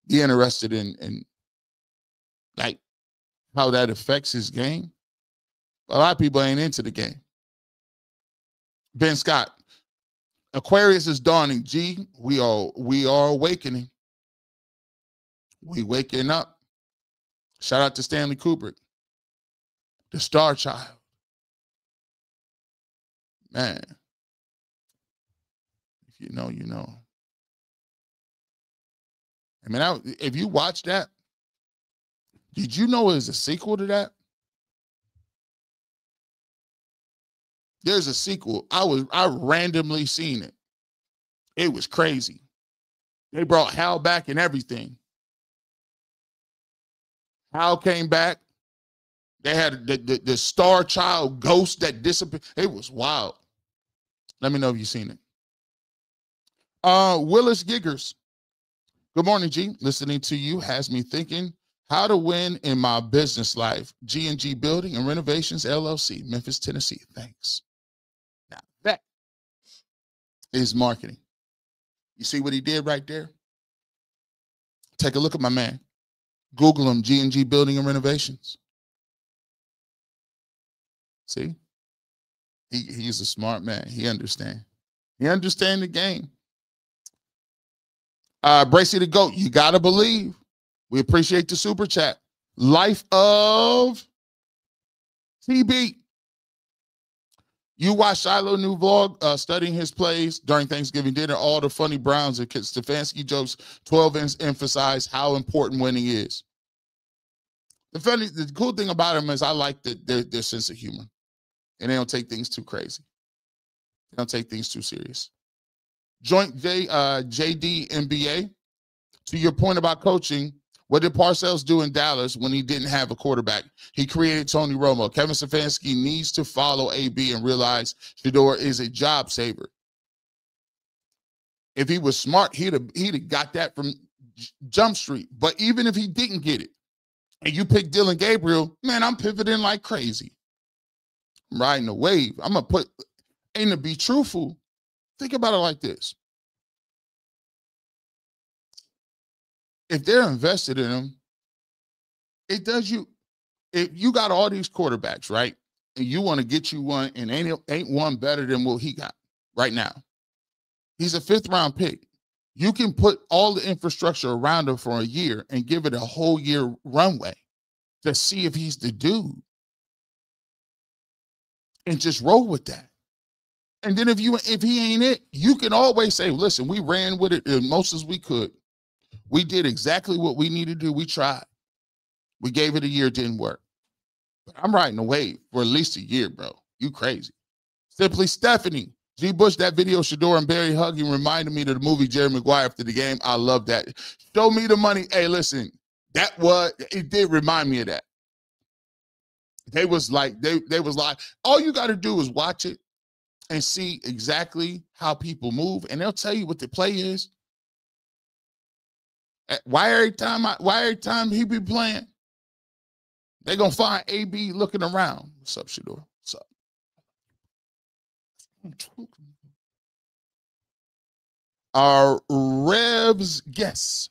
be interested in like how that affects his game. A lot of people ain't into the game. Ben Scott, Aquarius is dawning. G, we are awakening. We waking up. Shout out to Stanley Kubrick, the Star Child. Man, if you know, you know. I mean, if you watch that, did you know there's a sequel to that? There's a sequel. I randomly seen it. It was crazy. They brought Hal back and everything. Hal came back. They had the Star Child ghost that disappeared. It was wild. Let me know if you've seen it. Willis Giggers. Good morning, G. Listening to you has me thinking how to win in my business life. G&G Building and Renovations, LLC, Memphis, Tennessee. Thanks. Now, that is marketing. You see what he did right there? Take a look at my man. Google him, G&G Building and Renovations. See? He's a smart man. He understands. He understands the game. Bracy the GOAT, you got to believe. We appreciate the super chat. Life of TB. You watched Shiloh new vlog studying his plays during Thanksgiving dinner. All the funny Browns and Stefanski jokes. 12 emphasize how important winning is. The cool thing about him is I like their sense of humor, and they don't take things too crazy. They don't take things too serious. Joint JD NBA. To your point about coaching, what did Parcells do in Dallas when he didn't have a quarterback? He created Tony Romo. Kevin Stefanski needs to follow AB and realize Shedeur is a job saver. If he was smart, he'd have got that from Jump Street. But even if he didn't get it, and you pick Dylan Gabriel, man, I'm pivoting like crazy. I'm riding a wave. I'm going to put, and to be truthful, think about it like this. If they're invested in him, it does you. If you got all these quarterbacks, right, and you want to get you one, and ain't one better than what he got right now. He's a 5th-round pick. You can put all the infrastructure around him for a year and give it a whole year runway to see if he's the dude, and just roll with that. And then if he ain't it, you can always say, listen, we ran with it as most as we could. We did exactly what we needed to do. We tried. We gave it a year, didn't work. But I'm riding a wave for at least a year, bro. You crazy. Simply Stephanie. G. Bush, that video, Shedeur and Barry hugging, reminded me of the movie Jerry Maguire after the game. I love that. Show me the money. Hey, listen, it did remind me of that. They was like, all you got to do is watch it and see exactly how people move, and they'll tell you what the play is. Why every time he be playing, they're going to find AB looking around. What's up, Shedeur? What's up? Our Revs guess.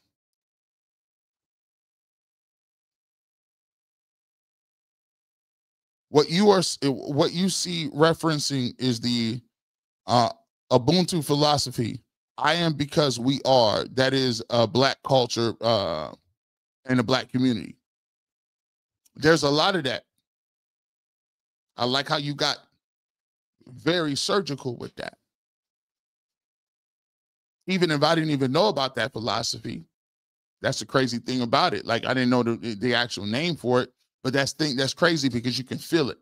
What you see referencing is the Ubuntu philosophy. I am because we are. That is a Black culture and a Black community. There's a lot of that. I like how you got very surgical with that. Even if I didn't even know about that philosophy, that's the crazy thing about it. Like, I didn't know the actual name for it, but that's crazy because you can feel it.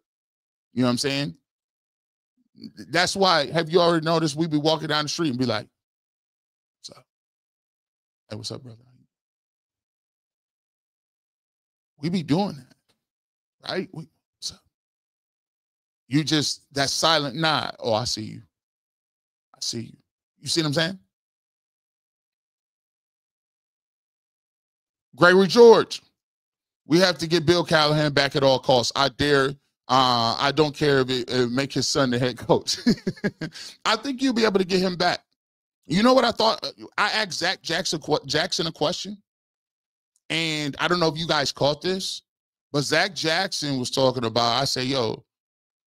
You know what I'm saying? That's why, have you already noticed we be walking down the street and be like, so Hey, what's up, brother? We be doing that, right? What's up? You just, that silent nod. Oh, I see you. I see you. You see what I'm saying? Gregory George, we have to get Bill Callahan back at all costs. I dare. I don't care if it make his son the head coach. I think you'll be able to get him back. You know what I thought? I asked Zach Jackson a question, and I don't know if you guys caught this, but Zach Jackson was talking about, I say, yo,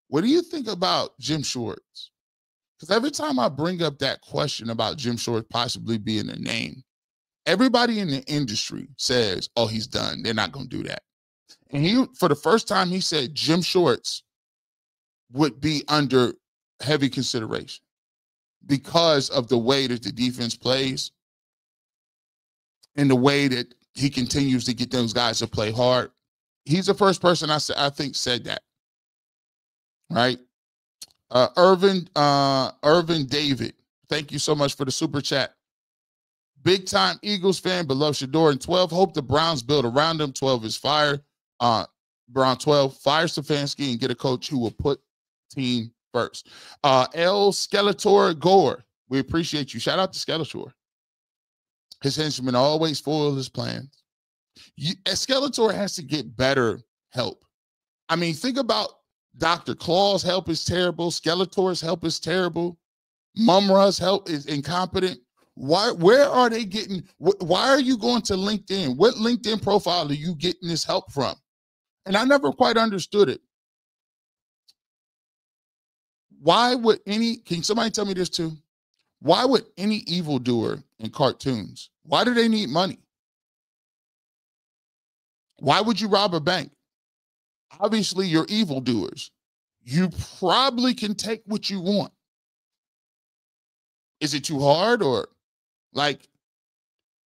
what do you think about Jim Schwartz? Because every time I bring up that question about Jim Schwartz possibly being a name, everybody in the industry says, oh, he's done. They're not going to do that. And he, for the first time, he said Jim Schwartz would be under heavy consideration because of the way that the defense plays and the way that he continues to get those guys to play hard. He's the first person I think said that, right? Irvin David, thank you so much for the super chat. Big time Eagles fan, but love Shedeur in 12. Hope the Browns build around him. 12 is fire. Brown 12, fire Stefanski and get a coach who will put team first. L. Skeletor Gore, we appreciate you. Shout out to Skeletor. His henchmen always foil his plans. Skeletor has to get better help. I mean, think about Dr. Claw's help is terrible. Skeletor's help is terrible. Mumra's help is incompetent. Where are they getting? Why are you going to LinkedIn? What LinkedIn profile are you getting this help from? And I never quite understood it. Why would can somebody tell me this too? Why would any evildoer in cartoons, why do they need money? Why would you rob a bank? Obviously, you're evildoers. You probably can take what you want. Is it too hard? Or like,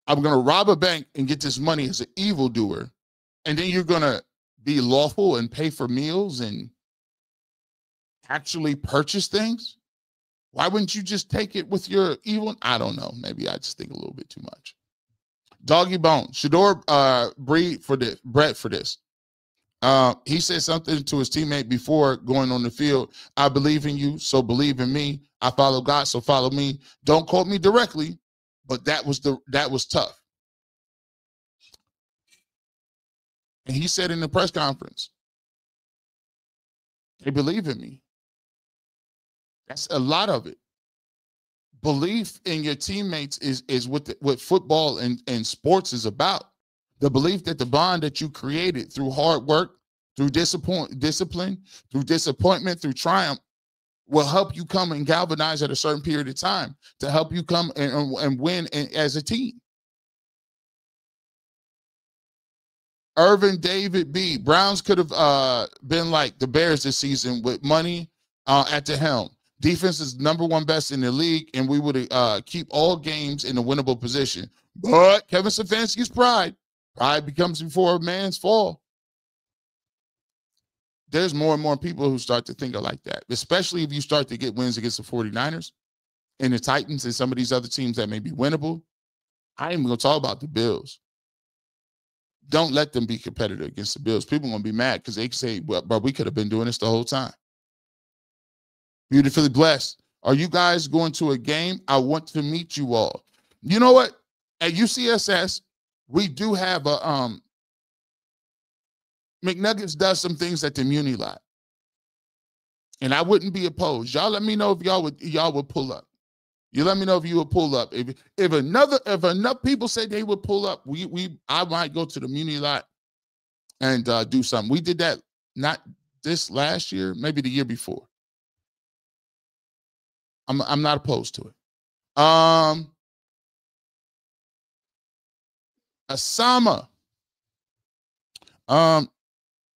I'm going to rob a bank and get this money as an evildoer, and then you're going to be lawful and pay for meals and actually purchase things? Why wouldn't you just take it with your evil? I don't know. Maybe I just think a little bit too much. Doggy Bone, Shedeur Brett for this. He said something to his teammate before going on the field. I believe in you, so believe in me. I follow God, so follow me. Don't quote me directly, but that was tough. And he said in the press conference, they believe in me. That's a lot of it. Belief in your teammates is what football and sports is about. The belief that the bond that you created through hard work, through discipline, through disappointment, through triumph, will help you come and galvanize at a certain period of time to help you come and win as a team. Irvin David B. Browns could have been like the Bears this season with money at the helm. Defense is #1 best in the league, and we would keep all games in a winnable position. But Kevin Stefanski's pride becomes before a man's fall. There's more and more people who start to think like that, especially if you start to get wins against the 49ers and the Titans and some of these other teams that may be winnable. I ain't even going to talk about the Bills. Don't let them be competitive against the Bills. People are going to be mad because they say, well, but we could have been doing this the whole time. Beautifully blessed. Are you guys going to a game? I want to meet you all. You know what? At UCSS, we do have a McNuggets does some things at the Muni lot. And I wouldn't be opposed. Y'all let me know if y'all would pull up. You let me know if you would pull up. If enough people say they would pull up, I might go to the Muni lot and do something. We did that not this last year, maybe the year before. I'm not opposed to it. Asama.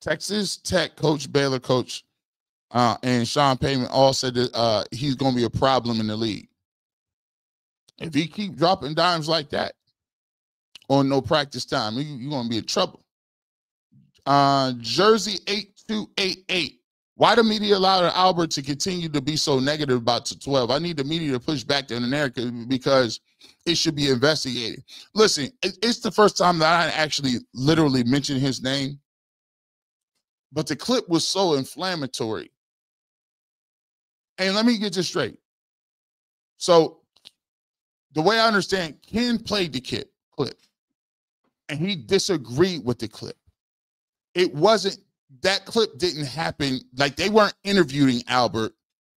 Texas Tech coach, Baylor coach, and Sean Payton all said that he's going to be a problem in the league. If he keep dropping dimes like that on no practice time, you're going to be in trouble. Jersey 8288. Why the media allowed Albert to continue to be so negative about 12? I need the media to push back the narrative because it should be investigated. Listen, it's the first time that I actually literally mentioned his name, but the clip was so inflammatory. And let me get this straight. So the way I understand, Ken played the clip, and he disagreed with the clip. It wasn't, that clip didn't happen, like they weren't interviewing Albert,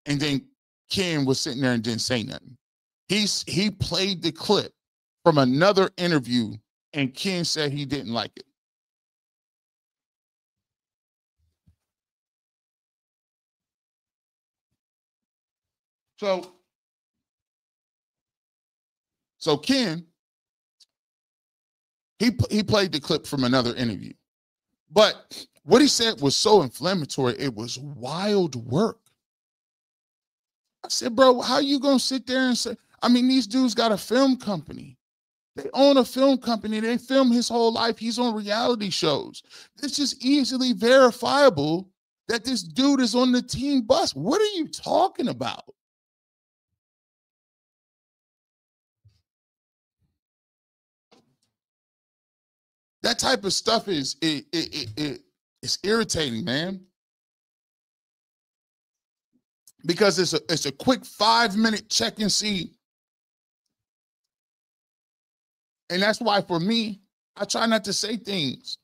and then Ken was sitting there and didn't say nothing. He played the clip from another interview, and Ken said he didn't like it. So Ken, he played the clip from another interview, but what he said was so inflammatory. It was wild work. I said, bro, how you gonna sit there and say? I mean, these dudes got a film company. They own a film company. They film his whole life. He's on reality shows. It's just easily verifiable that this dude is on the team bus. What are you talking about? That type of stuff is it's irritating, man. Because it's a quick 5-minute check and see. And that's why for me, I try not to say things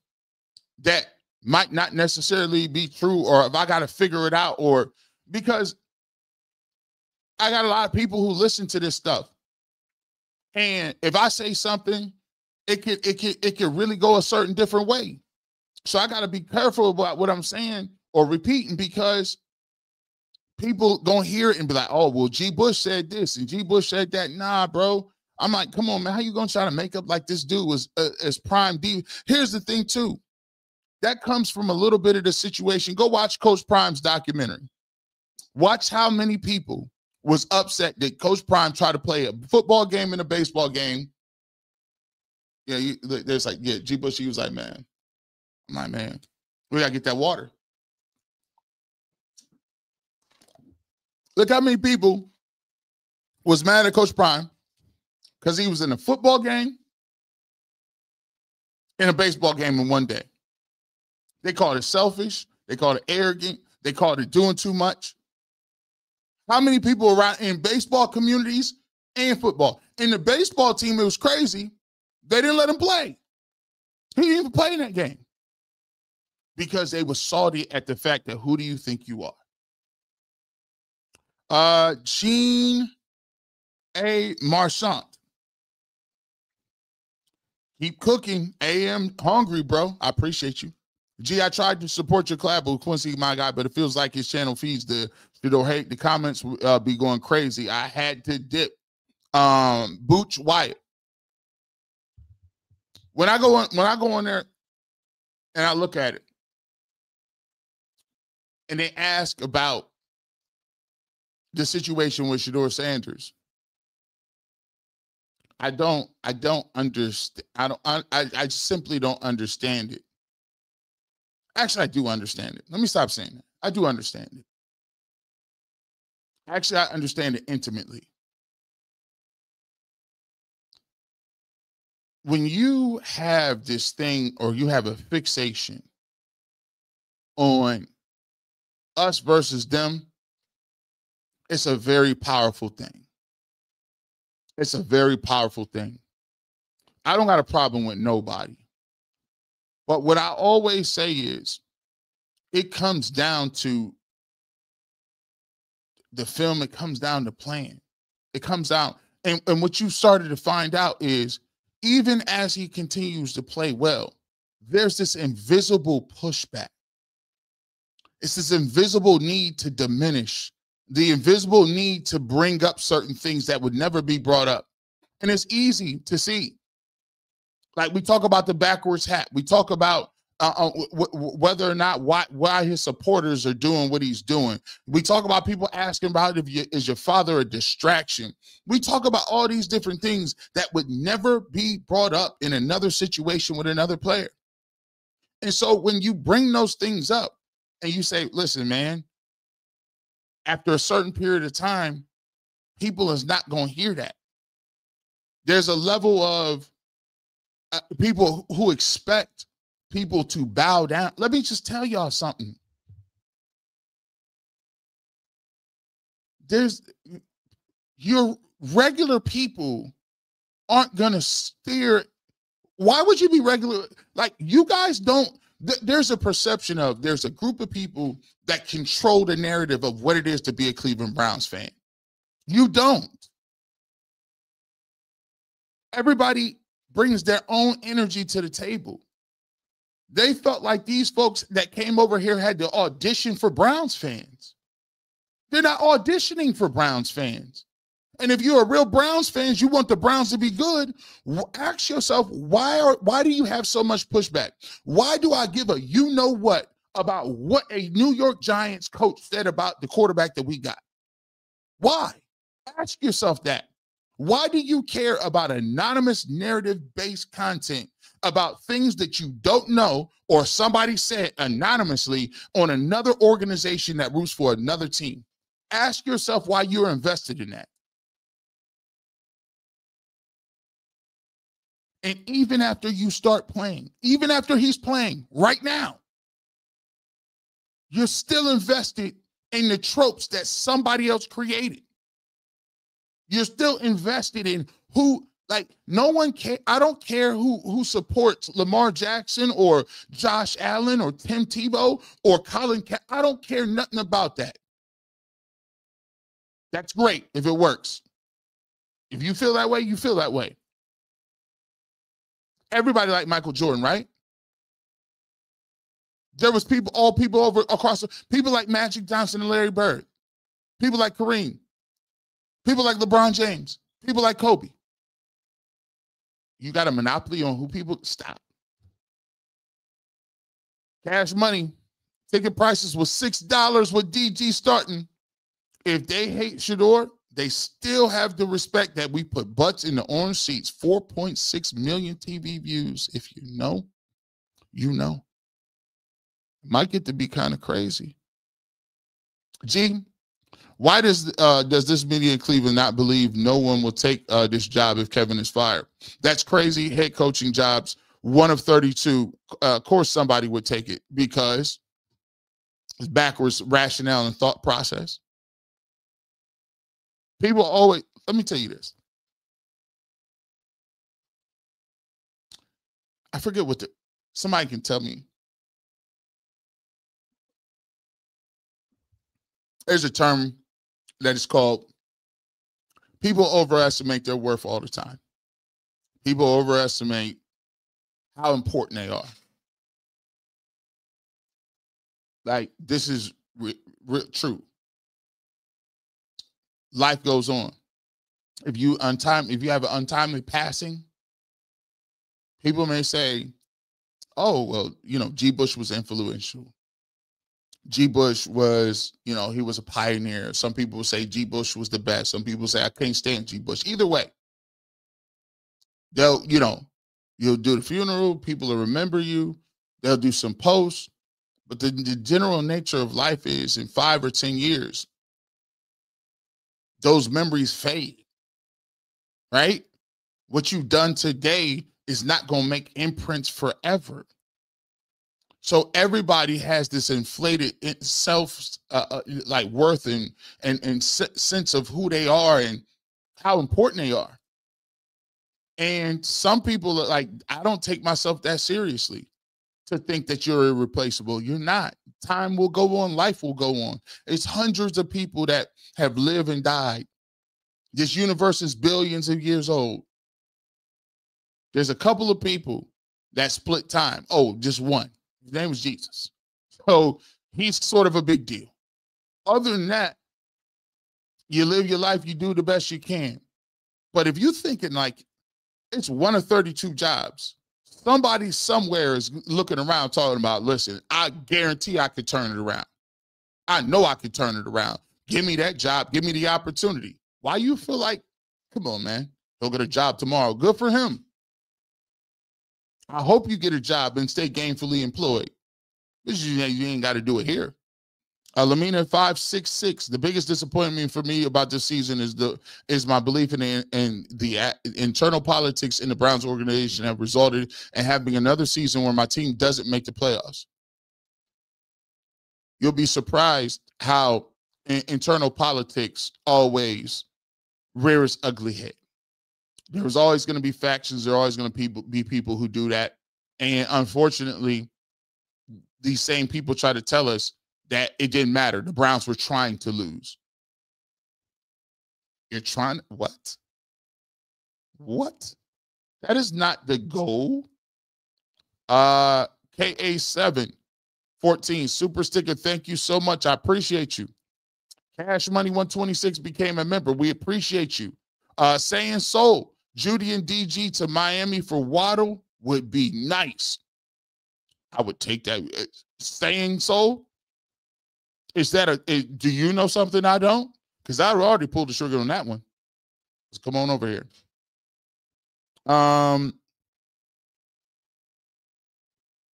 that might not necessarily be true, or if I got to figure it out, or because I got a lot of people who listen to this stuff. And if I say something, it could really go a certain different way. So I got to be careful about what I'm saying or repeating, because people gonna hear it and be like, oh, well, G. Bush said this and G. Bush said that. Nah, bro. I'm like, come on, man. How you gonna try to make up like this dude was as Prime D? Here's the thing, too. That comes from a little bit of the situation. Go watch Coach Prime's documentary. Watch how many people was upset that Coach Prime tried to play a football game and a baseball game. Yeah, there's like, yeah, G. Bush, he was like, man. I'm like, man, we gotta get that water. Look how many people was mad at Coach Prime because he was in a football game and a baseball game in one day. They called it selfish. They called it arrogant. They called it doing too much. How many people around in baseball communities and football? In the baseball team, it was crazy. They didn't let him play. He didn't even play in that game because they were salty at the fact that who do you think you are? Jean A. Marchant. Keep cooking. AM hungry, bro. I appreciate you. G, I tried to support your collab with Quincy, my guy, but it feels like his channel feeds the hate. The comments be going crazy. I had to dip. Booch Wyatt. When I go on there and I look at it and they ask about the situation with Shedeur Sanders, I don't understand. I simply don't understand it. Actually, I do understand it. Let me stop saying that. I do understand it. Actually, I understand it intimately. When you have this thing, or you have a fixation on us versus them, it's a very powerful thing. It's a very powerful thing. I don't got a problem with nobody. But what I always say is, it comes down to the film. It comes down to playing. It comes down. And what you started to find out is, even as he continues to play well, there's this invisible pushback. It's this invisible need to diminish, the invisible need to bring up certain things that would never be brought up. And it's easy to see. Like, we talk about the backwards hat. We talk about whether or not why his supporters are doing what he's doing. We talk about people asking about is your father a distraction. We talk about all these different things that would never be brought up in another situation with another player. And so when you bring those things up and you say, listen, man, after a certain period of time, people is not going to hear that. There's a level of people who expect people to bow down. Let me just tell y'all something. Your regular people aren't going to steer. Why would you be regular? Like, you guys don't, there's a perception of, there's a group of people that control the narrative of what it is to be a Cleveland Browns fan. You don't. Everybody brings their own energy to the table. They felt like these folks that came over here had to audition for Browns fans. They're not auditioning for Browns fans. And if you're a real Browns fan, you want the Browns to be good, ask yourself, why do you have so much pushback? Why do I give a you-know-what about what a New York Giants coach said about the quarterback that we got? Why? Ask yourself that. Why do you care about anonymous narrative-based content about things that you don't know or somebody said anonymously on another organization that roots for another team? Ask yourself why you're invested in that. And even after you start playing, even after he's playing right now, you're still invested in the tropes that somebody else created. You're still invested in who, like, no one care. I don't care who supports Lamar Jackson or Josh Allen or Tim Tebow or Colin I don't care nothing about that. That's great if it works. If you feel that way, you feel that way. Everybody liked Michael Jordan, right? There was all people over across, people like Magic Johnson and Larry Bird, people like Kareem, people like LeBron James, people like Kobe. You got a monopoly on who people stop. Cash Money, ticket prices was $6 with DG starting. If they hate Shedeur, they still have the respect that we put butts in the orange seats. 4.6 million TV views. If you know, you know. Might get to be kind of crazy. G, why does this media in Cleveland not believe no one will take this job if Kevin is fired? That's crazy. Head coaching jobs, 1 of 32. Of course somebody would take it because it's backwards rationale and thought process. People always, let me tell you this. I forget what somebody can tell me. There's a term that is called, people overestimate their worth all the time. People overestimate how important they are. Like, this is true. Life goes on. If you have an untimely passing, people may say, oh, well, G. Bush was influential. G. Bush was, he was a pioneer. Some people say G. Bush was the best. Some people say I can't stand G. Bush. Either way, you'll do the funeral. People will remember you. They'll do some posts. But the general nature of life is, in 5 or 10 years, those memories fade, right? What you've done today is not going to make imprints forever. So everybody has this inflated self, like worth and sense of who they are and how important they are. And some people are like, I don't take myself that seriously to think that you're irreplaceable. You're not. Time will go on. Life will go on. It's hundreds of people that have lived and died. This universe is billions of years old. There's a couple of people that split time. Oh, just one. His name was Jesus. So he's sort of a big deal. Other than that, you live your life, you do the best you can. But if you're thinking like it's 1 of 32 jobs, somebody somewhere is looking around talking about, listen, I guarantee I could turn it around. I know I could turn it around. Give me that job. Give me the opportunity. Why you feel like, come on, man, he'll get a job tomorrow. Good for him. I hope you get a job and stay gainfully employed. You ain't got to do it here. Lamina 566. The biggest disappointment for me about this season is my belief in the internal politics in the Browns organization have resulted in having another season where my team doesn't make the playoffs. You'll be surprised how internal politics always rear its ugly head. There's always going to be factions. There are always going to be people who do that. And unfortunately, these same people try to tell us that it didn't matter. The Browns were trying to lose. You're trying, what? What? That is not the goal. KA7 14 super sticker. Thank you so much. I appreciate you. Cash Money 126 became a member. We appreciate you. Saying so, Judy and DG to Miami for Waddle would be nice. I would take that. Saying so. Is that do you know something I don't? Because I already pulled the trigger on that one. Let's come on over here.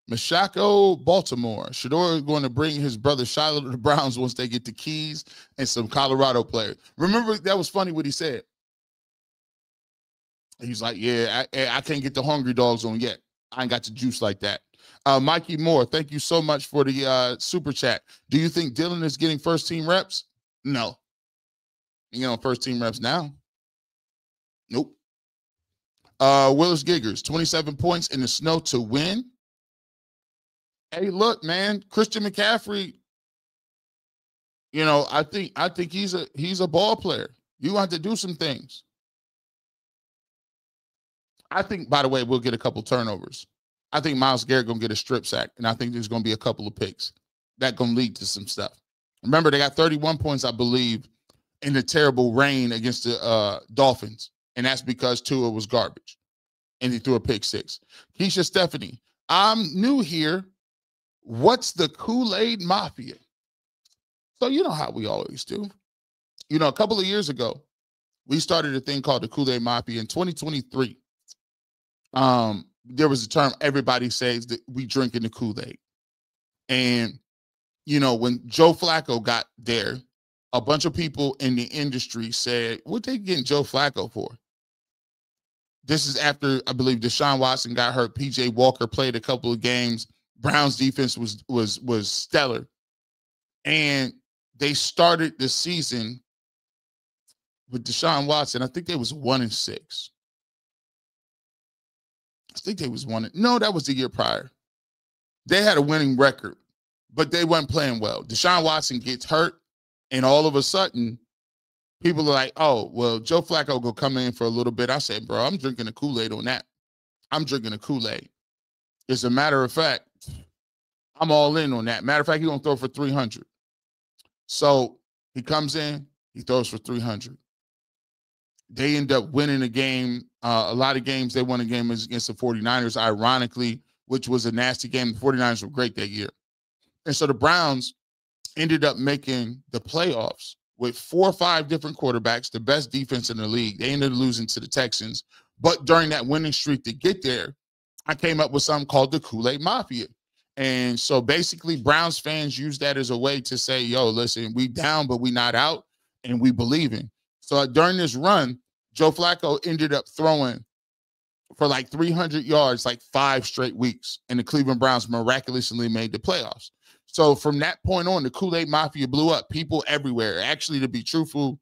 Mashako, Baltimore. Shedeur is going to bring his brother Shiloh to the Browns once they get the keys and some Colorado players. Remember, that was funny what he said. He's like, yeah, I can't get the hungry dogs on yet. I ain't got the juice like that. Mikey Moore, thank you so much for the super chat. Do you think Dylan is getting first-team reps? No. You know, first-team reps now? Nope. Willis Giggers, 27 points in the snow to win. Hey, look, man, Christian McCaffrey, you know, I think he's a ball player. You have to do some things. I think, by the way, we'll get a couple turnovers. I think Myles Garrett going to get a strip sack, and I think there's going to be a couple of picks. That's going to lead to some stuff. Remember, they got 31 points, I believe, in the terrible rain against the Dolphins, and that's because Tua was garbage, and he threw a pick six. Keisha Stephanie, I'm new here. What's the Kool-Aid Mafia? So you know how we always do. You know, a couple of years ago, we started a thing called the Kool-Aid Mafia in 2023. There was a term everybody says that we drinking the Kool-Aid. And, you know, when Joe Flacco got there, a bunch of people in the industry said, what they getting Joe Flacco for? This is after, I believe, Deshaun Watson got hurt. PJ Walker played a couple of games. Browns defense was stellar. And they started the season with Deshaun Watson. I think they was 1-6. I think they was no, that was the year prior. They had a winning record, but they weren't playing well. Deshaun Watson gets hurt, and all of a sudden, people are like, oh, well, Joe Flacco will come in for a little bit. I said, bro, I'm drinking the Kool-Aid on that. I'm drinking the Kool-Aid. As a matter of fact, I'm all in on that. Matter of fact, he's going to throw for 300. So he comes in, he throws for 300. They end up winning a game. A lot of games, they won a game against the 49ers, ironically, which was a nasty game. The 49ers were great that year. And so the Browns ended up making the playoffs with 4 or 5 different quarterbacks, the best defense in the league. They ended up losing to the Texans. But during that winning streak to get there, I came up with something called the Kool-Aid Mafia. And so basically, Browns fans use that as a way to say, yo, listen, we down, but we not out, and we believe in. So during this run, Joe Flacco ended up throwing for like 300 yards, like 5 straight weeks, and the Cleveland Browns miraculously made the playoffs. So from that point on, the Kool-Aid Mafia blew up. People everywhere. Actually, to be truthful,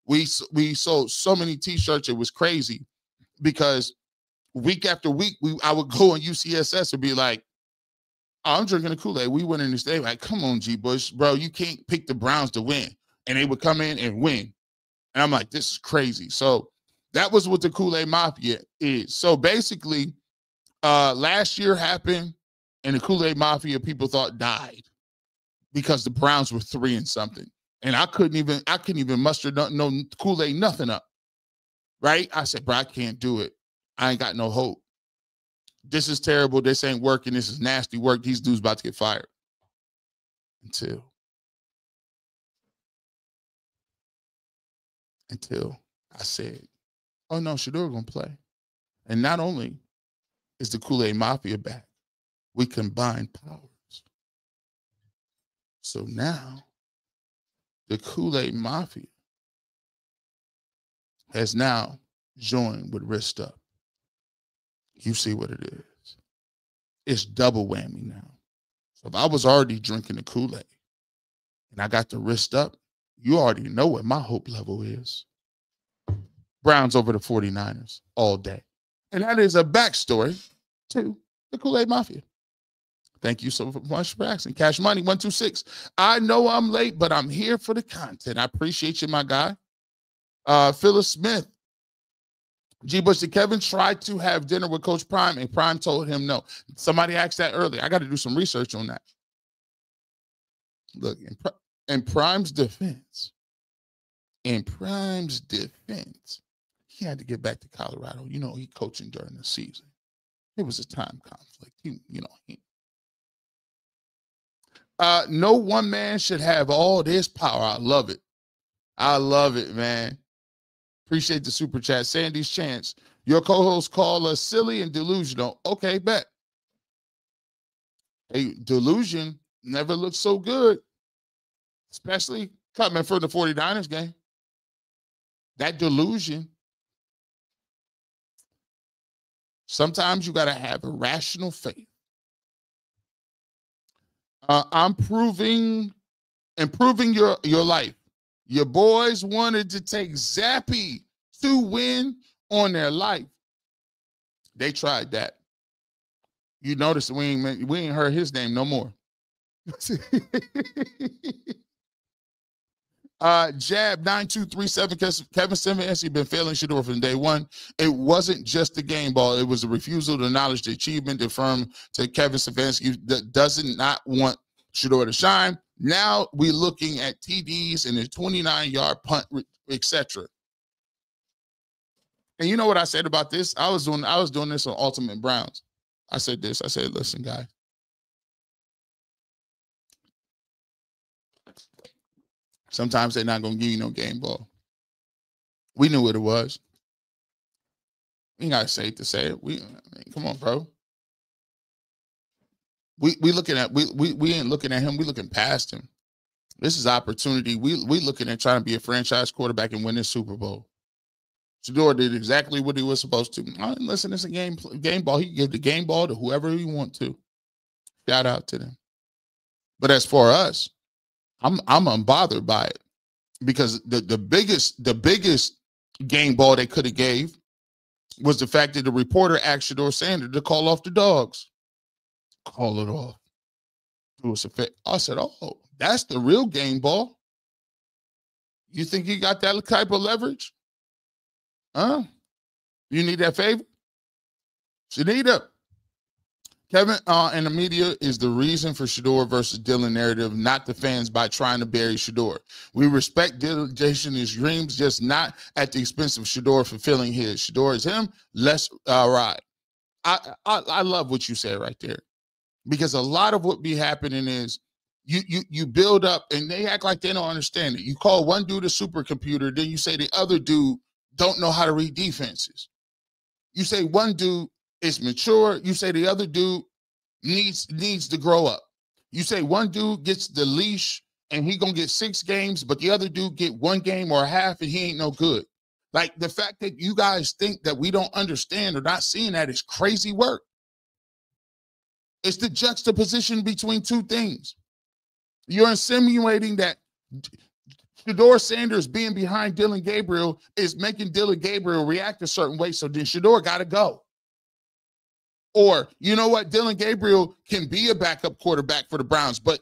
we sold so many T-shirts, it was crazy, because week after week, I would go on UCSS and be like, oh, I'm drinking the Kool-Aid. We went in this day. Like, come on, G. Bush, bro, you can't pick the Browns to win. And they would come in and win. And I'm like, this is crazy. So that was what the Kool-Aid Mafia is. So basically, last year happened, and the Kool-Aid Mafia people thought died because the Browns were 3-something. And I couldn't even muster no Kool-Aid, nothing up. Right? I said, bro, I can't do it. I ain't got no hope. This is terrible. This ain't working. This is nasty work. These dudes about to get fired. Until I said, oh no, Shedeur gonna play. And not only is the Kool-Aid Mafia back, we combine powers. So now the Kool-Aid Mafia has now joined with Wrist Up. You see what it is. It's double whammy now. So if I was already drinking the Kool-Aid and I got the Wrist Up, you already know what my hope level is. Browns over the 49ers all day. And that is a backstory to the Kool-Aid Mafia. Thank you so much for asking. Cash Money 126. I know I'm late, but I'm here for the content. I appreciate you, my guy. Phyllis Smith. G. Bush, did Kevin try to have dinner with Coach Prime and Prime told him no? Somebody asked that earlier. I got to do some research on that. Look, in Prime's defense, he had to get back to Colorado. You know, he coaching during the season. It was a time conflict. No one man should have all this power. I love it. I love it, man. Appreciate the super chat. Sandy's Chance. Your co-host call us silly and delusional. Okay, bet. Hey, delusion never looked so good, especially coming from the 49ers game. That delusion. Sometimes you got to have a rational faith. Improving your life. Your boys wanted to take Zappy to win on their life. They tried that. You notice we ain't heard his name no more. Jab 9237. Kevin Simmons, he's been failing Shedeur from day one. It wasn't just the game ball. It was a refusal to acknowledge the achievement, affirm to Kevin Stefanski that doesn't not want Shedeur to shine. Now we're looking at TDs and a 29-yard punt, etc. And you know what I said about this? I was doing this on Ultimate Browns. I said this. I said, listen, guys. Sometimes they're not going to give you no game ball. We knew what it was. We ain't got to say it to say it. Come on, bro. We looking at we ain't looking at him. We looking past him. This is opportunity. We looking at trying to be a franchise quarterback and win this Super Bowl. Shedeur did exactly what he was supposed to. Listen, it's a game ball. He can give the game ball to whoever he want to. Shout out to them. But as for us, I'm unbothered by it because the biggest game ball they could have gave was the fact that the reporter asked Shedeur Sanders to call off the dogs. Call it off. Do us a fit. I said, oh, that's the real game ball. You think you got that type of leverage? Huh? You need that favor? Shanita. Kevin and the media is the reason for Shedeur versus Dylan narrative, not the fans by trying to bury Shedeur. We respect Dylan and his dreams, just not at the expense of Shedeur fulfilling his. Shedeur is him. Let's ride. I love what you said right there. Because a lot of what be happening is you build up and they act like they don't understand it. You call one dude a supercomputer, then you say the other dude don't know how to read defenses. You say one dude is mature, you say the other dude needs to grow up. You say one dude gets the leash and he gonna get 6 games, but the other dude get 1 game or a half and he ain't no good. Like the fact that you guys think that we don't understand or not seeing that is crazy work. It's the juxtaposition between two things. You're insinuating that Shedeur Sanders being behind Dylan Gabriel is making Dylan Gabriel react a certain way, so then Shedeur got to go. Or, you know what? Dylan Gabriel can be a backup quarterback for the Browns, but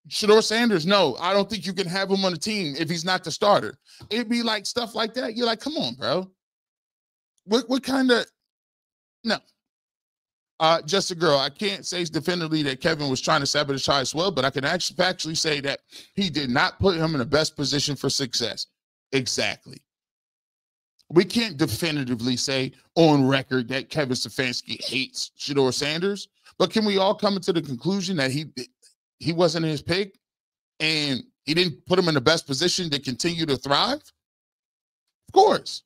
Shedeur Sanders, no, I don't think you can have him on the team if he's not the starter. It'd be like stuff like that. You're like, come on, bro. What kind of... No. Just a girl. I can't say definitively that Kevin was trying to sabotage as well, but I can actually say that he did not put him in the best position for success. Exactly. We can't definitively say on record that Kevin Stefanski hates Shedeur Sanders, but can we all come to the conclusion that he wasn't his pick and he didn't put him in the best position to continue to thrive? Of course.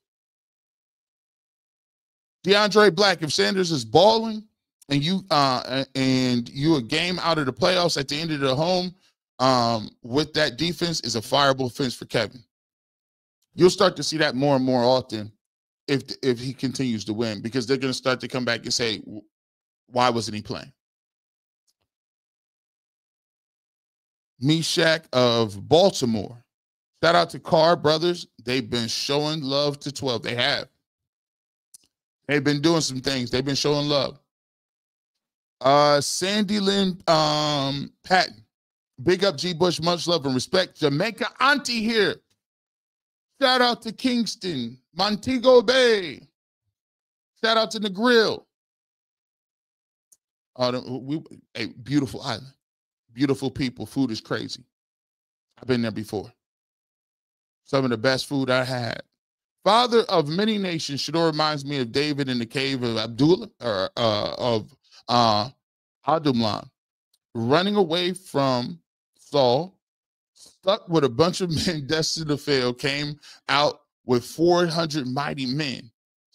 DeAndre Black, if Sanders is balling, and you a game out of the playoffs at the end of the home, with that defense is a fireable fence for Kevin. You'll start to see that more and more often if he continues to win, because they're going to start to come back and say, why wasn't he playing? Meshach of Baltimore. Shout out to Carr Brothers. They've been showing love to 12. They have. They've been doing some things. They've been showing love. Sandy Lynn Patton. Big up G. Bush. Much love and respect. Jamaica Auntie here. Shout out to Kingston. Montego Bay. Shout out to the Grill. A beautiful island. Beautiful people. Food is crazy. I've been there before. Some of the best food I had. Father of many nations. Shedeur reminds me of David in the cave of Abdullah, or of Adumlam, running away from Saul, stuck with a bunch of men destined to fail, came out with 400 mighty men.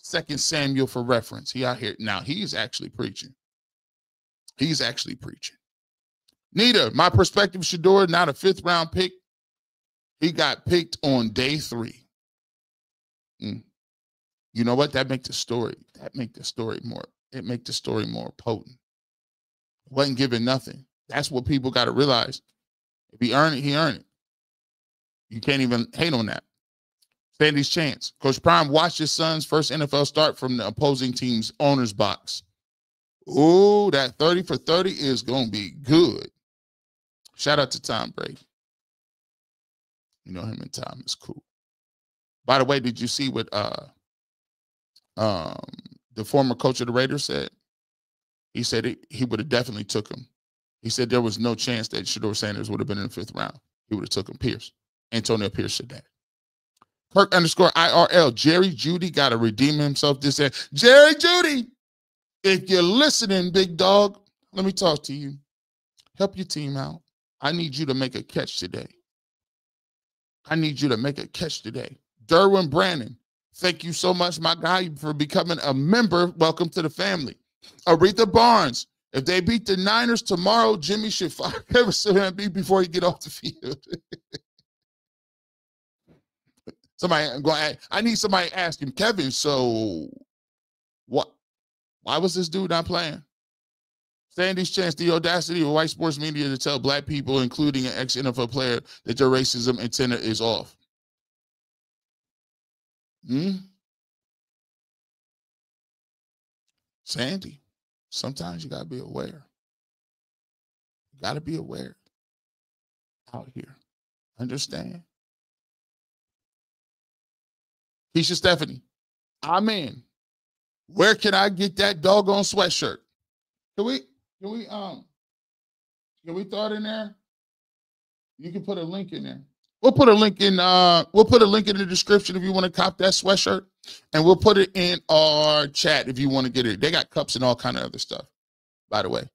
2 Samuel for reference. He out here. Now, he's actually preaching. He's actually preaching. Nita, my perspective, Shedeur, not a 5th round pick. He got picked on day 3. You know what? That make the story more potent. Wasn't given nothing. That's what people got to realize. If he earned it, he earned it. You can't even hate on that. Sandy's chance. Coach Prime watched his son's first NFL start from the opposing team's owner's box. Ooh, that 30 for 30 is going to be good. Shout out to Tom Brady. You know, him and Tom is cool. By the way, did you see what the former coach of the Raiders said? He said he would have definitely took him. He said there was no chance that Shedeur Sanders would have been in the 5th round. He would have took him. Pierce. Antonio Pierce said that. Kirk _ IRL. Jerry Judy got to redeem himself this year. Jerry Judy, if you're listening, big dog, let me talk to you. Help your team out. I need you to make a catch today. Derwin Brandon, thank you so much, my guy, for becoming a member. Welcome to the family. Aretha Barnes, if they beat the Niners tomorrow, Jimmy should fire Kevin Stefanski before he get off the field. I need somebody asking Kevin, so what? Why was this dude not playing? Sandy's chance, the audacity of white sports media to tell black people, including an ex-NFL player, that their racism antenna is off. Sandy, sometimes you got to be aware. You got to be aware out here. Understand? Keisha Stephanie, I'm in. Where can I get that doggone sweatshirt? Can we throw it in there? You can put a link in there. We'll put a link in the description if you want to cop that sweatshirt, and we'll put it in our chat if you want to get it. They got cups and all kind of other stuff, by the way.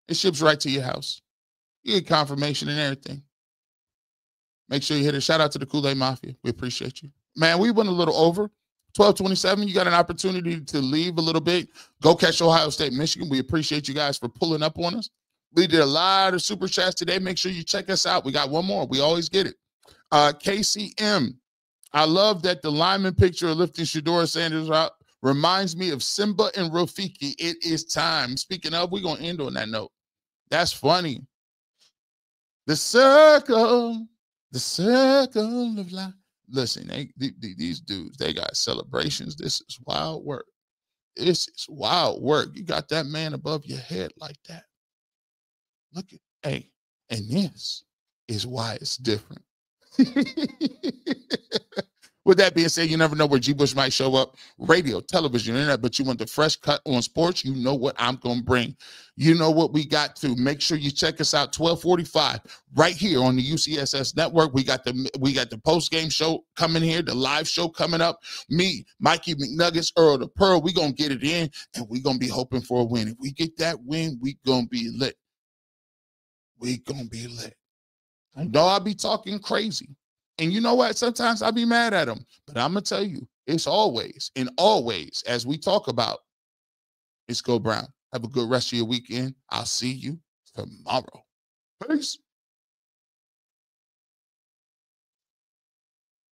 It ships right to your house. You get confirmation and everything. Make sure you hit it. Shout out to the Kool-Aid Mafia. We appreciate you. Man, we went a little over. 12:27, you got an opportunity to leave a little bit. Go catch Ohio State, Michigan. We appreciate you guys for pulling up on us. We did a lot of super chats today. Make sure you check us out. We got one more. We always get it. KCM, I love that the lineman picture of lifting Shedeur Sanders out reminds me of Simba and Rafiki. It is time. Speaking of, we're going to end on that note. That's funny. The circle of life. Listen, these dudes, they got celebrations. This is wild work. This is wild work. You got that man above your head like that. Look at, hey, and this is why it's different. With that being said, you never know where G. Bush might show up. Radio, television, internet, but you want the fresh cut on sports, you know what I'm going to bring. You know what we got to. Make sure you check us out, 1245, right here on the UCSS network. We got the post-game show coming here, the live show coming up. Me, Mikey McNuggets, Earl the Pearl, we going to get it in, and we going to be hoping for a win. If we get that win, we going to be lit. We going to be lit. I know I'll be talking crazy. And you know what? Sometimes I'll be mad at them. But I'm going to tell you, it's always, and always, as we talk about, it's Go Brown. Have a good rest of your weekend. I'll see you tomorrow. Peace.